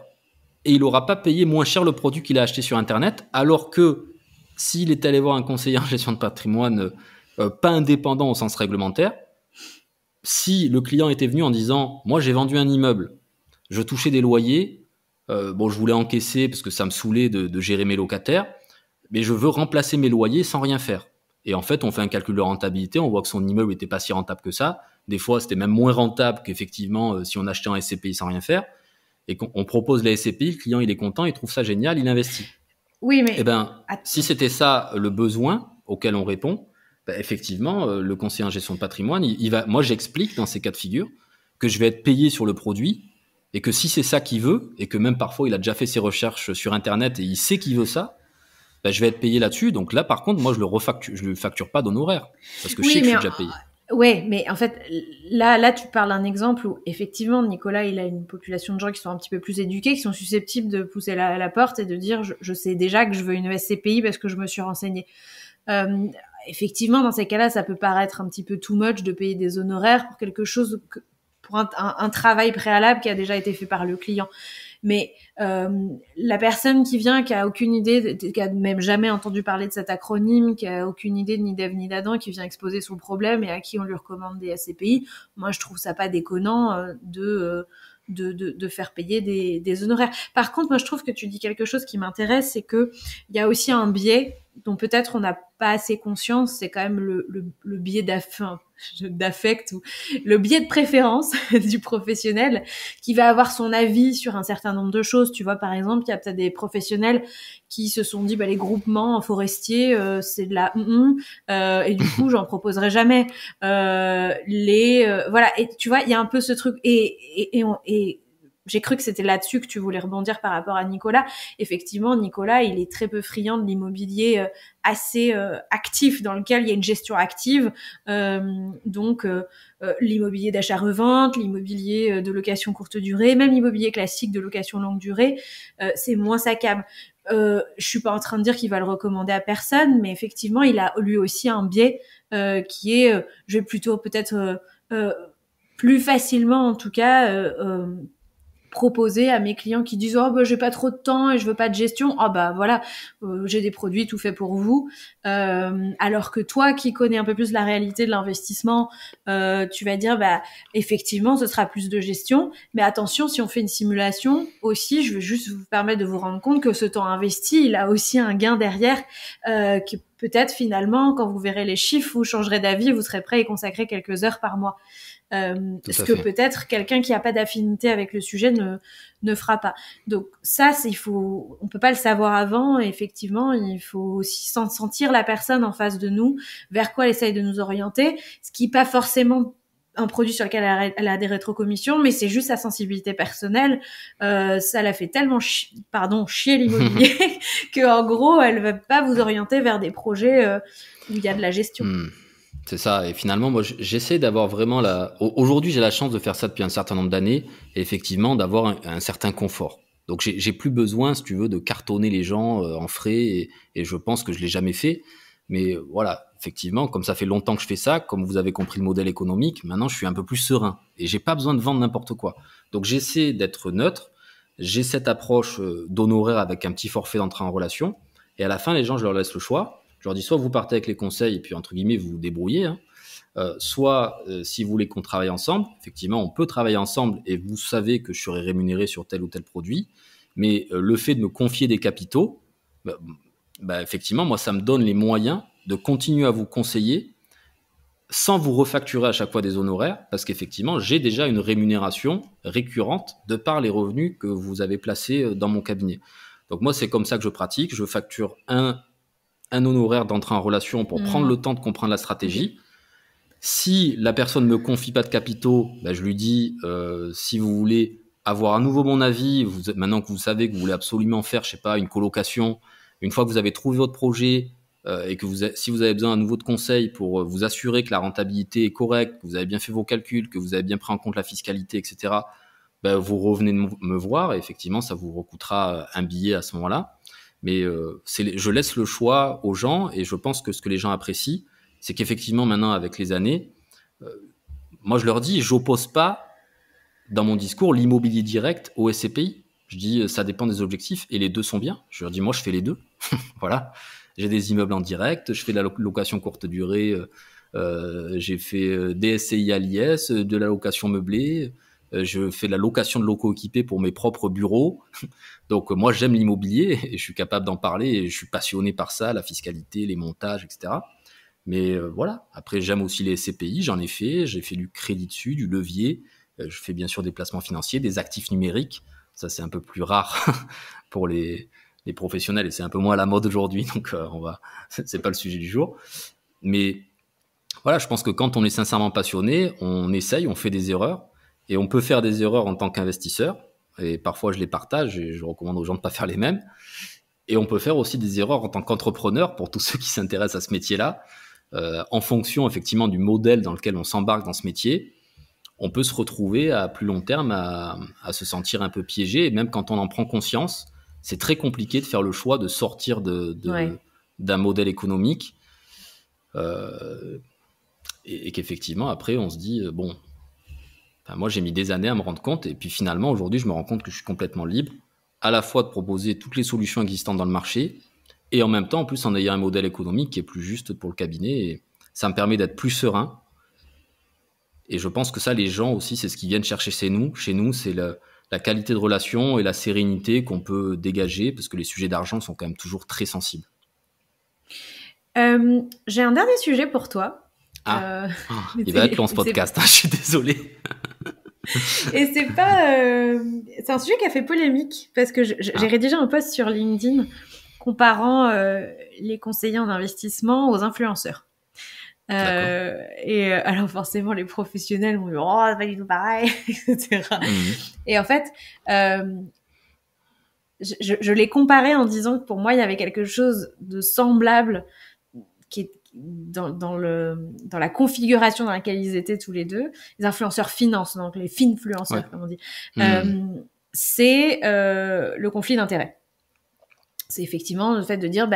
et il n'aura pas payé moins cher le produit qu'il a acheté sur Internet, alors que s'il est allé voir un conseiller en gestion de patrimoine pas indépendant au sens réglementaire, si le client était venu en disant « moi j'ai vendu un immeuble, je touchais des loyers, bon je voulais encaisser parce que ça me saoulait de gérer mes locataires, mais je veux remplacer mes loyers sans rien faire ». Et en fait, on fait un calcul de rentabilité, on voit que son immeuble n'était pas si rentable que ça. Des fois, c'était même moins rentable qu'effectivement si on achetait en SCPI sans rien faire. Et qu'on propose la SCPI, le client il est content, il trouve ça génial, il investit. Oui, mais Eh ben, si c'était ça le besoin auquel on répond, ben, effectivement, le conseiller en gestion de patrimoine, il va. Moi, j'explique dans ces cas de figure que je vais être payé sur le produit et que si c'est ça qu'il veut et que même parfois il a déjà fait ses recherches sur Internet et il sait qu'il veut ça, ben, je vais être payé là-dessus. Donc là, par contre, moi, je le facture pas d'honoraires parce que je sais que je suis déjà payé. Ouais, mais en fait, là, tu parles d'un exemple où, effectivement, Nicolas, il a une population de gens qui sont un petit peu plus éduqués, qui sont susceptibles de pousser la porte et de dire, je sais déjà que je veux une SCPI parce que je me suis renseignée. Effectivement, dans ces cas-là, ça peut paraître un petit peu too much de payer des honoraires pour quelque chose, pour un travail préalable qui a déjà été fait par le client. Mais la personne qui vient, qui a aucune idée, qui a même jamais entendu parler de cet acronyme, qui a aucune idée ni d'Ève ni d'Adam, qui vient exposer son problème et à qui on lui recommande des SCPI, moi je trouve ça pas déconnant de faire payer des honoraires. Par contre, moi je trouve que tu dis quelque chose qui m'intéresse, c'est que il y a aussi un biais dont peut-être on n'a pas assez conscience, c'est quand même le biais d'affect ou le biais de préférence du professionnel qui va avoir son avis sur un certain nombre de choses. Tu vois, par exemple, il y a peut-être des professionnels qui se sont dit, les groupements forestiers, c'est de la et du coup, j'en proposerai jamais. Voilà. Et tu vois, il y a un peu ce truc et j'ai cru que c'était là-dessus que tu voulais rebondir par rapport à Nicolas. Effectivement, Nicolas, il est très peu friand de l'immobilier assez actif, dans lequel il y a une gestion active. Donc, l'immobilier d'achat-revente, l'immobilier de location courte durée, même l'immobilier classique de location longue durée, c'est moins sa came. Je suis pas en train de dire qu'il va le recommander à personne, mais effectivement, il a lui aussi un biais qui est, je vais plutôt peut-être plus facilement, en tout cas, proposer à mes clients qui disent j'ai pas trop de temps et je veux pas de gestion, voilà, j'ai des produits tout faits pour vous, alors que toi qui connais un peu plus la réalité de l'investissement, tu vas dire effectivement ce sera plus de gestion, mais attention, si on fait une simulation aussi, je veux juste vous permettre de vous rendre compte que ce temps investi, il a aussi un gain derrière, que peut-être finalement quand vous verrez les chiffres, vous changerez d'avis, vous serez prêt à y consacrer quelques heures par mois. Ce que peut-être quelqu'un qui a pas d'affinité avec le sujet ne fera pas. Donc ça, on peut pas le savoir avant. Et effectivement, il faut aussi sentir la personne en face de nous, vers quoi elle essaye de nous orienter, ce qui est pas forcément un produit sur lequel elle a des rétrocommissions, mais c'est juste sa sensibilité personnelle. Ça la fait tellement chier l'immobilier que en gros, elle va pas vous orienter vers des projets où il y a de la gestion. C'est ça. Et finalement, moi, j'essaie d'avoir vraiment Aujourd'hui, j'ai la chance de faire ça depuis un certain nombre d'années et effectivement d'avoir un certain confort. Donc, j'ai plus besoin, si tu veux, de cartonner les gens en frais et je pense que je l'ai jamais fait. Mais voilà, effectivement, comme ça fait longtemps que je fais ça, comme vous avez compris le modèle économique, maintenant je suis un peu plus serein et j'ai pas besoin de vendre n'importe quoi. Donc, j'essaie d'être neutre. J'ai cette approche d'honoraire avec un petit forfait d'entrée en relation. Et à la fin, les gens, je leur laisse le choix. Je leur dis soit vous partez avec les conseils et puis entre guillemets vous vous débrouillez, hein. Soit si vous voulez qu'on travaille ensemble, effectivement on peut travailler ensemble et vous savez que je serai rémunéré sur tel ou tel produit, mais le fait de me confier des capitaux, effectivement moi ça me donne les moyens de continuer à vous conseiller sans vous refacturer à chaque fois des honoraires, parce qu'effectivement j'ai déjà une rémunération récurrente de par les revenus que vous avez placés dans mon cabinet. Donc moi c'est comme ça que je pratique, je facture un honoraire d'entrée en relation pour prendre le temps de comprendre la stratégie. Si la personne ne me confie pas de capitaux, je lui dis si vous voulez avoir à nouveau mon avis, maintenant que vous savez que vous voulez absolument faire, je sais pas, une colocation, une fois que vous avez trouvé votre projet et que si vous avez besoin à nouveau de conseils pour vous assurer que la rentabilité est correcte, que vous avez bien fait vos calculs, que vous avez bien pris en compte la fiscalité, etc., vous revenez me voir et effectivement, ça vous recoûtera un billet à ce moment-là. Mais je laisse le choix aux gens et je pense que ce que les gens apprécient, c'est qu'effectivement maintenant avec les années, moi je leur dis, j'oppose pas dans mon discours l'immobilier direct au SCPI. Je dis ça dépend des objectifs et les deux sont bien. Je leur dis moi je fais les deux. Voilà, j'ai des immeubles en direct, je fais de la location courte durée, j'ai fait des SCI à l'IS, de la location meublée. Je fais de la location de locaux équipés pour mes propres bureaux. Donc moi j'aime l'immobilier et je suis capable d'en parler et je suis passionné par ça, la fiscalité, les montages, etc. Mais voilà, après j'aime aussi les SCPI, j'en ai fait, j'ai fait du crédit dessus, du levier, je fais bien sûr des placements financiers, des actifs numériques, ça c'est un peu plus rare pour les professionnels et c'est un peu moins à la mode aujourd'hui, donc c'est pas le sujet du jour. Mais voilà, je pense que quand on est sincèrement passionné, on essaye, on fait des erreurs et on peut faire des erreurs en tant qu'investisseur et parfois je les partage et je recommande aux gens de pas faire les mêmes. Et on peut faire aussi des erreurs en tant qu'entrepreneur pour tous ceux qui s'intéressent à ce métier-là. En fonction effectivement du modèle dans lequel on s'embarque dans ce métier, on peut se retrouver à plus long terme à se sentir un peu piégé. Et même quand on en prend conscience, c'est très compliqué de faire le choix de sortir d'un modèle économique et qu'effectivement après on se dit moi j'ai mis des années à me rendre compte et puis finalement aujourd'hui je me rends compte que je suis complètement libre à la fois de proposer toutes les solutions existantes dans le marché et en même temps en plus en ayant un modèle économique qui est plus juste pour le cabinet et ça me permet d'être plus serein et je pense que ça les gens aussi c'est ce qu'ils viennent chercher chez nous c'est la qualité de relation et la sérénité qu'on peut dégager parce que les sujets d'argent sont quand même toujours très sensibles. J'ai un dernier sujet pour toi. Il va être long ce podcast, je suis désolé. Et c'est un sujet qui a fait polémique parce que j'ai rédigé un post sur LinkedIn comparant les conseillers en investissement aux influenceurs. Et alors forcément les professionnels m'ont dit oh c'est pas du tout pareil, etc. Et en fait je l'ai comparé en disant que pour moi il y avait quelque chose de semblable qui est dans la configuration dans laquelle ils étaient tous les deux, les influenceurs finance, donc les finfluenceurs comme on dit, c'est le conflit d'intérêts. C'est effectivement le fait de dire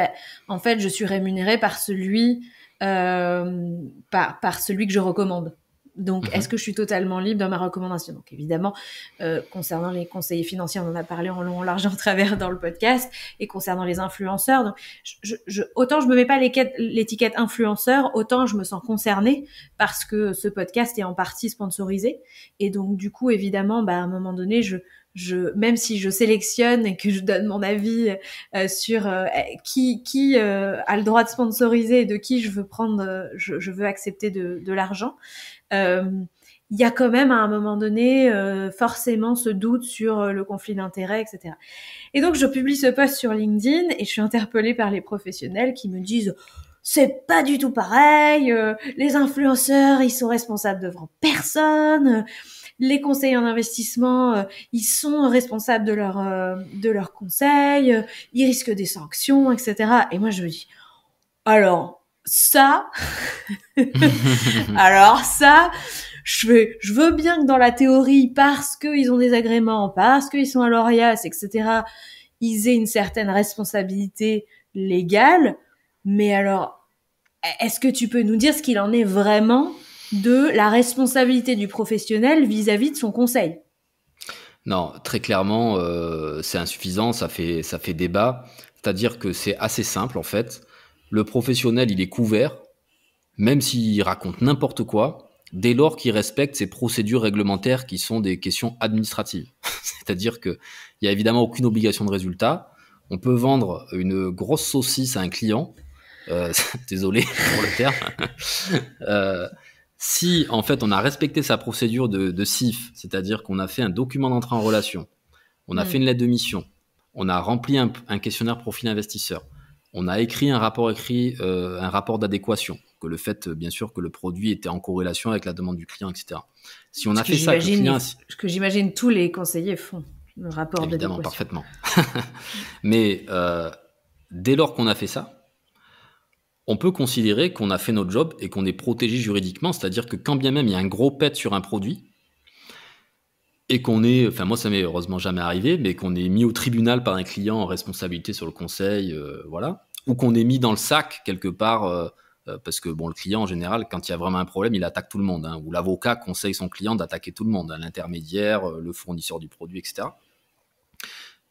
en fait je suis rémunéré par celui par celui que je recommande. Donc, est-ce que je suis totalement libre dans ma recommandation? Donc, évidemment, concernant les conseillers financiers, on en a parlé en long, en large, en travers dans le podcast, et concernant les influenceurs, donc, autant je me mets pas l'étiquette influenceur, autant je me sens concernée parce que ce podcast est en partie sponsorisé. Et donc, du coup, évidemment, à un moment donné, même si je sélectionne et que je donne mon avis sur qui a le droit de sponsoriser et de qui je veux accepter de l'argent, il y a quand même à un moment donné forcément ce doute sur le conflit d'intérêts, etc. Et donc je publie ce post sur LinkedIn et je suis interpellée par les professionnels qui me disent c'est pas du tout pareil, les influenceurs ils sont responsables devant personne, les conseillers en investissement ils sont responsables de leurs conseils, ils risquent des sanctions, etc. Et moi je me dis alors ça, alors ça, je veux bien que dans la théorie, parce qu'ils ont des agréments, parce qu'ils sont à l'ORIAS, etc., ils aient une certaine responsabilité légale. Mais alors, est-ce que tu peux nous dire ce qu'il en est vraiment de la responsabilité du professionnel vis-à-vis de son conseil? Non, très clairement, c'est insuffisant, ça fait débat. C'est-à-dire que c'est assez simple, en fait. Le professionnel, il est couvert, même s'il raconte n'importe quoi, dès lors qu'il respecte ces procédures réglementaires qui sont des questions administratives. C'est-à-dire qu'il n'y a évidemment aucune obligation de résultat. On peut vendre une grosse saucisse à un client. Désolé pour le terme. Si en fait on a respecté sa procédure de CIF, c'est-à-dire qu'on a fait un document d'entrée en relation, on a fait une lettre de mission, on a rempli un questionnaire profil investisseur, on a écrit un rapport d'adéquation, que le fait bien sûr que le produit était en corrélation avec la demande du client, etc. Si on a fait ça, que le client, ce que j'imagine tous les conseillers font, le rapport évidemment d'adéquation. parfaitement. Mais dès lors qu'on a fait ça, on peut considérer qu'on a fait notre job et qu'on est protégé juridiquement, c'est-à-dire que quand bien même il y a un gros pet sur un produit, et qu'on est, enfin moi ça m'est heureusement jamais arrivé, mais qu'on est mis au tribunal par un client en responsabilité sur le conseil, voilà, ou qu'on est mis dans le sac quelque part, parce que bon, le client en général, quand il y a vraiment un problème, il attaque tout le monde, hein, ou l'avocat conseille son client d'attaquer tout le monde, hein, l'intermédiaire, le fournisseur du produit, etc.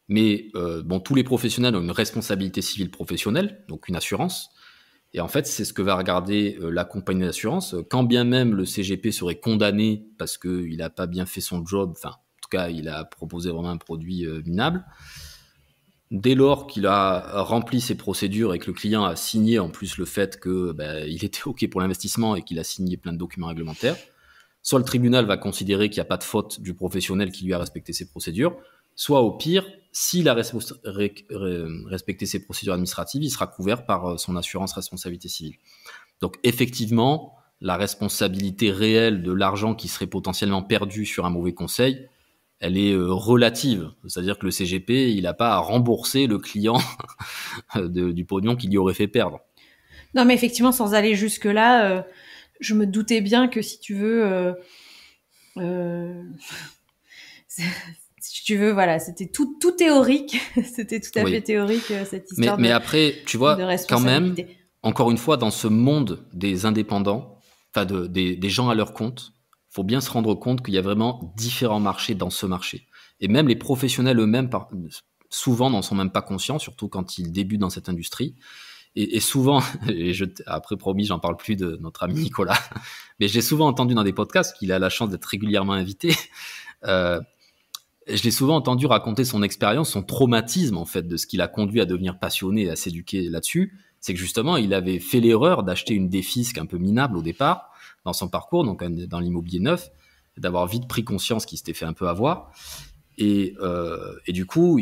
Mais bon, tous les professionnels ont une responsabilité civile professionnelle, donc une assurance. Et en fait, c'est ce que va regarder la compagnie d'assurance. Quand bien même le CGP serait condamné parce qu'il n'a pas bien fait son job, enfin, en tout cas, il a proposé vraiment un produit minable, dès lors qu'il a rempli ses procédures et que le client a signé en plus le fait qu'il était OK pour l'investissement et qu'il a signé plein de documents réglementaires, soit le tribunal va considérer qu'il n'y a pas de faute du professionnel qui lui a respecté ses procédures, soit au pire, s'il a respecté ses procédures administratives, il sera couvert par son assurance responsabilité civile. Donc effectivement, la responsabilité réelle de l'argent qui serait potentiellement perdu sur un mauvais conseil, elle est relative. C'est-à-dire que le CGP, il n'a pas à rembourser le client du pognon qu'il lui aurait fait perdre. Non, mais effectivement, sans aller jusque-là, je me doutais bien que si tu veux... si tu veux, voilà, c'était tout théorique. C'était tout à fait théorique, cette histoire mais après, tu vois, de quand même, responsabilité. encore une fois, dans ce monde des indépendants, enfin des gens à leur compte, faut bien se rendre compte qu'il y a vraiment différents marchés dans ce marché. Et même les professionnels eux-mêmes, souvent, n'en sont même pas conscients, surtout quand ils débutent dans cette industrie. Et souvent, après promis, j'en parle plus de notre ami Nicolas, mais j'ai souvent entendu dans des podcasts qu'il a la chance d'être régulièrement invité. Je l'ai souvent entendu raconter son expérience, son traumatisme en fait de ce qui l'a conduit à devenir passionné et à s'éduquer là-dessus. C'est que justement, il avait fait l'erreur d'acheter une défisque un peu minable au départ dans son parcours, donc dans l'immobilier neuf, d'avoir vite pris conscience qu'il s'était fait un peu avoir. Et du coup,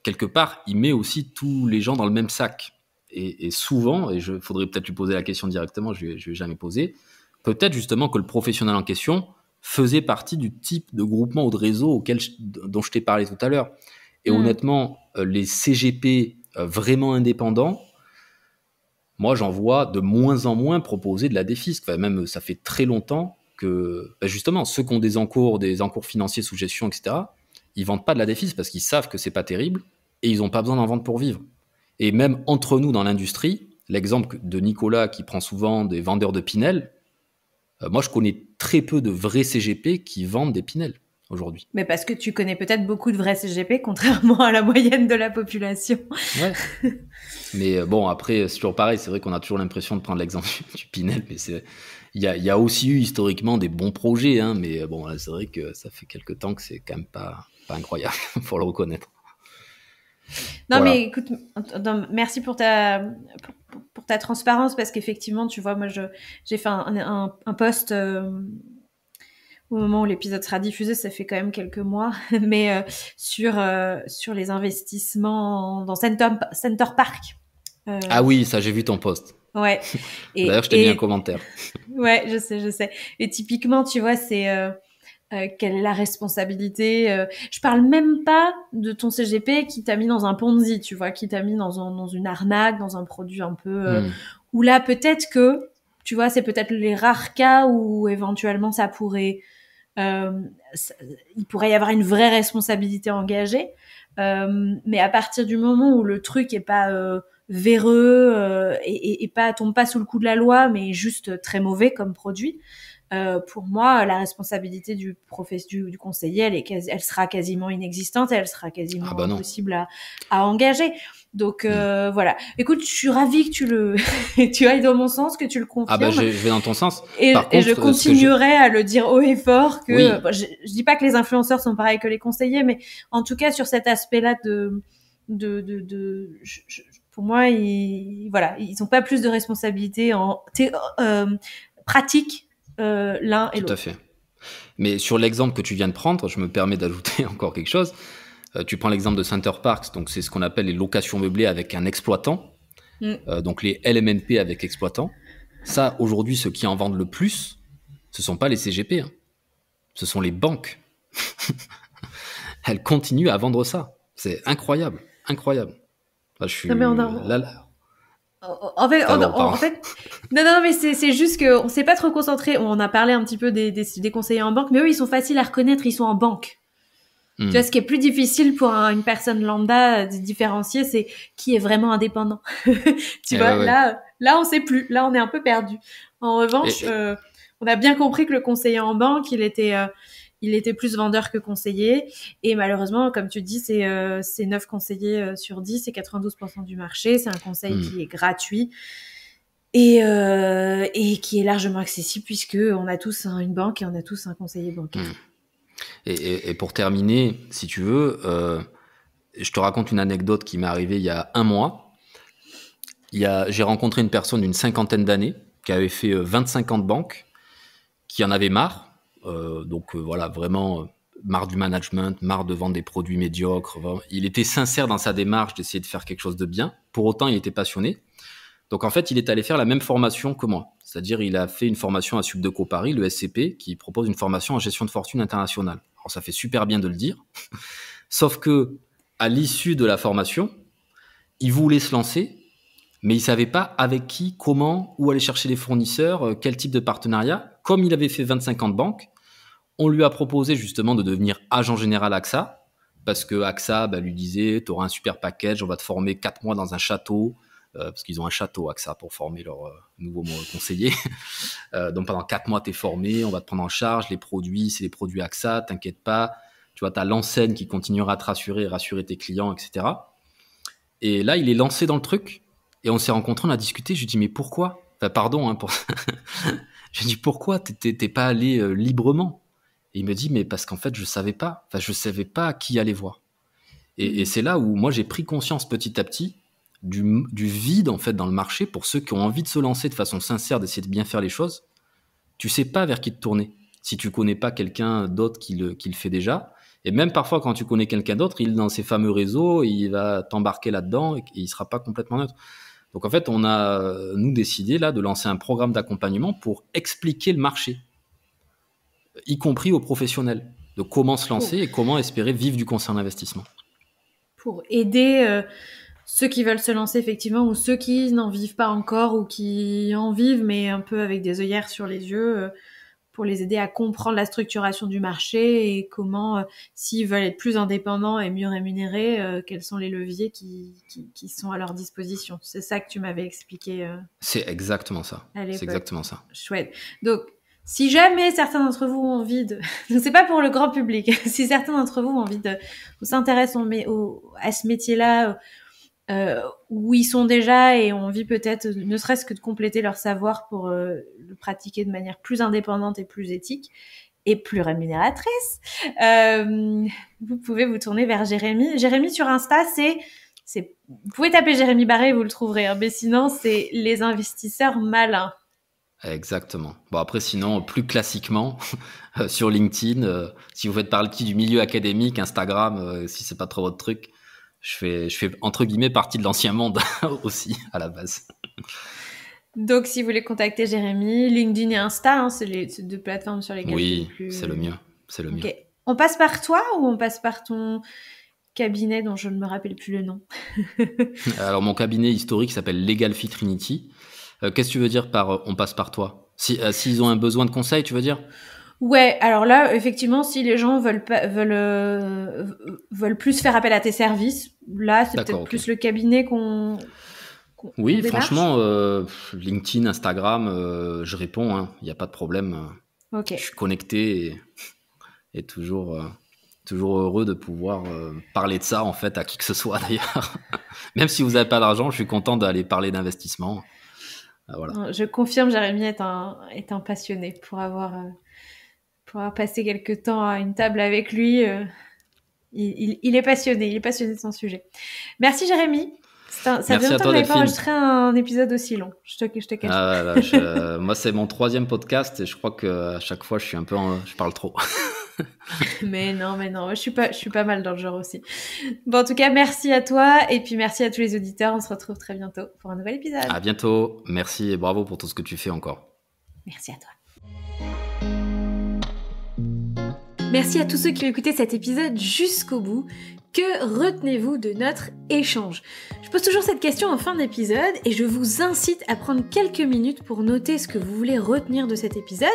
quelque part, il met aussi tous les gens dans le même sac. Et souvent, et faudrait peut-être lui poser la question directement, je lui ai jamais posé, peut-être justement que le professionnel en question faisait partie du type de groupement ou de réseau dont je t'ai parlé tout à l'heure. Et honnêtement, les CGP vraiment indépendants, moi j'en vois de moins en moins proposer de la défisque. Enfin, même ça fait très longtemps que justement ceux qui ont des encours financiers sous gestion, etc., ils vendent pas de la défisque parce qu'ils savent que c'est pas terrible et ils ont pas besoin d'en vendre pour vivre. Et même entre nous dans l'industrie, l'exemple de Nicolas qui prend souvent des vendeurs de Pinel, moi je connais très peu de vrais CGP qui vendent des Pinel aujourd'hui. Mais parce que tu connais peut-être beaucoup de vrais CGP, contrairement à la moyenne de la population. Ouais. Mais bon, après, c'est toujours pareil. C'est vrai qu'on a toujours l'impression de prendre l'exemple du Pinel, mais il y a aussi eu historiquement des bons projets, hein, mais bon, là, c'est vrai que ça fait quelques temps que c'est quand même pas incroyable, faut le reconnaître. Non, voilà. Mais écoute, merci pour ta transparence, parce qu'effectivement, tu vois, moi, j'ai fait un post au moment où l'épisode sera diffusé, ça fait quand même quelques mois, mais sur les investissements dans Center Parc. Ah oui, ça, j'ai vu ton post. Ouais. D'ailleurs, je t'ai mis un commentaire. Ouais, je sais. Et typiquement, tu vois, c'est quelle est la responsabilité. Je parle même pas de ton CGP qui t'a mis dans un Ponzi, tu vois, qui t'a mis dans une arnaque, dans un produit un peu où là peut-être que, tu vois, c'est peut-être les rares cas où éventuellement ça pourrait, il pourrait y avoir une vraie responsabilité engagée. Mais à partir du moment où le truc est pas véreux et pas tombe pas sous le coup de la loi, mais juste très mauvais comme produit. Pour moi, la responsabilité du conseiller, elle sera quasiment inexistante, elle sera quasiment impossible à engager. Donc voilà. Écoute, je suis ravie que tu ailles dans mon sens, que tu le confirmes. Ah bah je vais dans ton sens. Et je continuerai à le dire haut et fort que bon, je dis pas que les influenceurs sont pareils que les conseillers, mais en tout cas sur cet aspect-là pour moi, ils ont pas plus de responsabilité en pratique. L'un et l'autre. Tout à fait. Mais sur l'exemple que tu viens de prendre, je me permets d'ajouter encore quelque chose. Tu prends l'exemple de Center Parcs, donc c'est ce qu'on appelle les locations meublées avec un exploitant, donc les LMNP avec exploitant. Ça, aujourd'hui, ceux qui en vendent le plus, ce sont pas les CGP, hein. Ce sont les banques. Elles continuent à vendre ça. C'est incroyable, incroyable. Enfin, je suis En fait, non, mais c'est juste que on s'est pas trop concentré. On a parlé un petit peu des conseillers en banque, mais eux, ils sont faciles à reconnaître, ils sont en banque. Tu vois, ce qui est plus difficile pour une personne lambda de différencier, c'est qui est vraiment indépendant. Tu vois, là, on sait plus. Là, on est un peu perdu. En revanche, on a bien compris que le conseiller en banque, il était plus vendeur que conseiller. Et malheureusement, comme tu dis, c'est 9 conseillers sur 10, c'est 92% du marché. C'est un conseil qui est gratuit et qui est largement accessible puisque on a tous une banque et on a tous un conseiller bancaire. Et pour terminer, si tu veux, je te raconte une anecdote qui m'est arrivée il y a un mois. J'ai rencontré une personne d'une 50aine d'années qui avait fait 25 ans de banque, qui en avait marre. Voilà, vraiment marre du management, marre de vendre des produits médiocres. Il était sincère dans sa démarche d'essayer de faire quelque chose de bien. Pour autant, il était passionné. Donc en fait, il est allé faire la même formation que moi. C'est-à-dire, il a fait une formation à Subdeco Paris, le SCP, qui propose une formation en gestion de fortune internationale. Alors ça fait super bien de le dire. Sauf que à l'issue de la formation, il voulait se lancer, mais il savait pas avec qui, comment, où aller chercher les fournisseurs, quel type de partenariat. Comme il avait fait 25 ans de banque, on lui a proposé justement de devenir agent général AXA, parce que AXA lui disait, tu auras un super package, on va te former 4 mois dans un château, parce qu'ils ont un château AXA pour former leurs nouveaux conseillers. Donc pendant 4 mois, tu es formé, on va te prendre en charge, les produits, c'est les produits AXA, t'inquiète pas. Tu vois, tu as l'enseigne qui continuera à te rassurer tes clients, etc. Et là, il est lancé dans le truc, et on s'est rencontrés, on a discuté, je lui ai dit, mais pourquoi ? Enfin, pardon, pour... je lui ai dit, pourquoi t'es pas allé librement ? Et il me dit, mais parce qu'en fait, je savais pas qui aller voir. Et c'est là où moi, j'ai pris conscience petit à petit du vide, en fait, dans le marché, pour ceux qui ont envie de se lancer de façon sincère, d'essayer de bien faire les choses. Tu sais pas vers qui te tourner si tu connais pas quelqu'un d'autre qui le fait déjà. Et même parfois, quand tu connais quelqu'un d'autre, il est dans ses fameux réseaux, il va t'embarquer là-dedans et il sera pas complètement neutre. Donc en fait, on a, nous, décidé là de lancer un programme d'accompagnement pour expliquer le marché, y compris aux professionnels, de comment se lancer et comment espérer vivre du conseil en investissement. Pour aider ceux qui veulent se lancer effectivement, ou ceux qui n'en vivent pas encore, ou qui en vivent mais un peu avec des œillères sur les yeux, pour les aider à comprendre la structuration du marché et comment, s'ils veulent être plus indépendants et mieux rémunérés, quels sont les leviers qui sont à leur disposition. C'est ça que tu m'avais expliqué. C'est exactement ça. C'est exactement ça. Chouette. Donc, si jamais certains d'entre vous ont envie de... c'est pas pour le grand public. Si certains d'entre vous ont envie de... s'intéressent à ce métier-là, où ils sont déjà et ont envie peut-être, ne serait-ce que de compléter leur savoir pour le pratiquer de manière plus indépendante et plus éthique et plus rémunératrice, vous pouvez vous tourner vers Jérémy. Jérémy sur Insta, vous pouvez taper Jérémy Barré, vous le trouverez, hein, mais sinon c'est les investisseurs malins. Exactement. Bon, après, sinon, plus classiquement, sur LinkedIn, si vous faites partie du milieu académique, Instagram, si c'est pas trop votre truc, je fais entre guillemets partie de l'ancien monde aussi, à la base. Donc, si vous voulez contacter Jérémy, LinkedIn et Insta, hein, c'est les deux plateformes sur lesquelles oui, c'est le mieux. c'est le mieux. Ok. On passe par toi ou on passe par ton cabinet dont je ne me rappelle plus le nom? Alors, mon cabinet historique s'appelle Legal Fit Trinity. Qu'est-ce que tu veux dire par on passe par toi? S'ils ont un besoin de conseil, tu veux dire? Ouais, alors là, effectivement, si les gens veulent plus faire appel à tes services, là, c'est D'accord, peut-être ok. plus le cabinet qu'on Oui, démarche. franchement, LinkedIn, Instagram, je réponds, hein, il n'y a pas de problème. Ok. Je suis connecté et toujours heureux de pouvoir parler de ça en fait à qui que ce soit d'ailleurs. Même si vous n'avez pas d'argent, je suis content d'aller parler d'investissement. Voilà. Je confirme, Jérémy est un passionné pour avoir passé quelques temps à une table avec lui. Il est passionné de son sujet. Merci Jérémy. Ça faisait Merci à longtemps que toi, j'avais pas Delphine. enregistré un épisode aussi long. Je te cache pas. Moi, c'est mon 3e podcast et je crois qu'à chaque fois, je parle trop. Mais non, je suis pas mal dans le genre aussi. Bon, en tout cas, merci à toi et puis merci à tous les auditeurs. On se retrouve très bientôt pour un nouvel épisode. À bientôt. Merci et bravo pour tout ce que tu fais encore. Merci à toi. Merci à tous ceux qui ont écouté cet épisode jusqu'au bout. Que retenez-vous de notre échange? Je pose toujours cette question en fin d'épisode et je vous incite à prendre quelques minutes pour noter ce que vous voulez retenir de cet épisode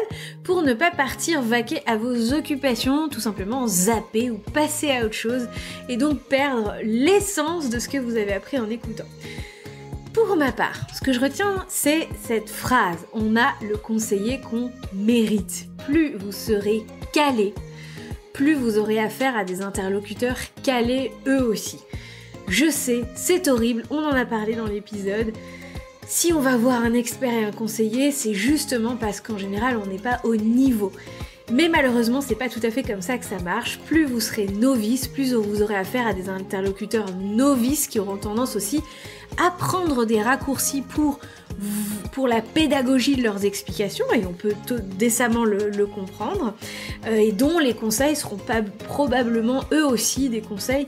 pour ne pas partir vaquer à vos occupations, tout simplement zapper ou passer à autre chose et donc perdre l'essence de ce que vous avez appris en écoutant. Pour ma part, ce que je retiens, c'est cette phrase. On a le conseiller qu'on mérite. Plus vous serez calé, plus vous aurez affaire à des interlocuteurs calés eux aussi. Je sais, c'est horrible, on en a parlé dans l'épisode. Si on va voir un expert et un conseiller, c'est justement parce qu'en général, on n'est pas au niveau. Mais malheureusement, c'est pas tout à fait comme ça que ça marche. Plus vous serez novice, plus vous aurez affaire à des interlocuteurs novices qui auront tendance aussi à prendre des raccourcis pour la pédagogie de leurs explications, et on peut décemment le comprendre, et dont les conseils seront pas probablement eux aussi des conseils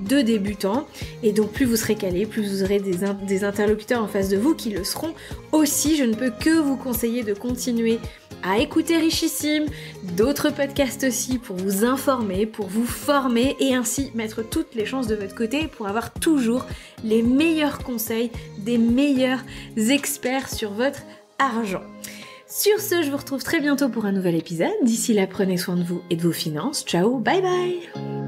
de débutants. Et donc plus vous serez calé, plus vous aurez des interlocuteurs en face de vous qui le seront aussi. Je ne peux que vous conseiller de continuer à écouter Richissime, d'autres podcasts aussi pour vous informer, pour vous former et ainsi mettre toutes les chances de votre côté pour avoir toujours les meilleurs conseils des meilleurs experts sur votre argent. Sur ce, je vous retrouve très bientôt pour un nouvel épisode. D'ici là, prenez soin de vous et de vos finances. Ciao, bye bye!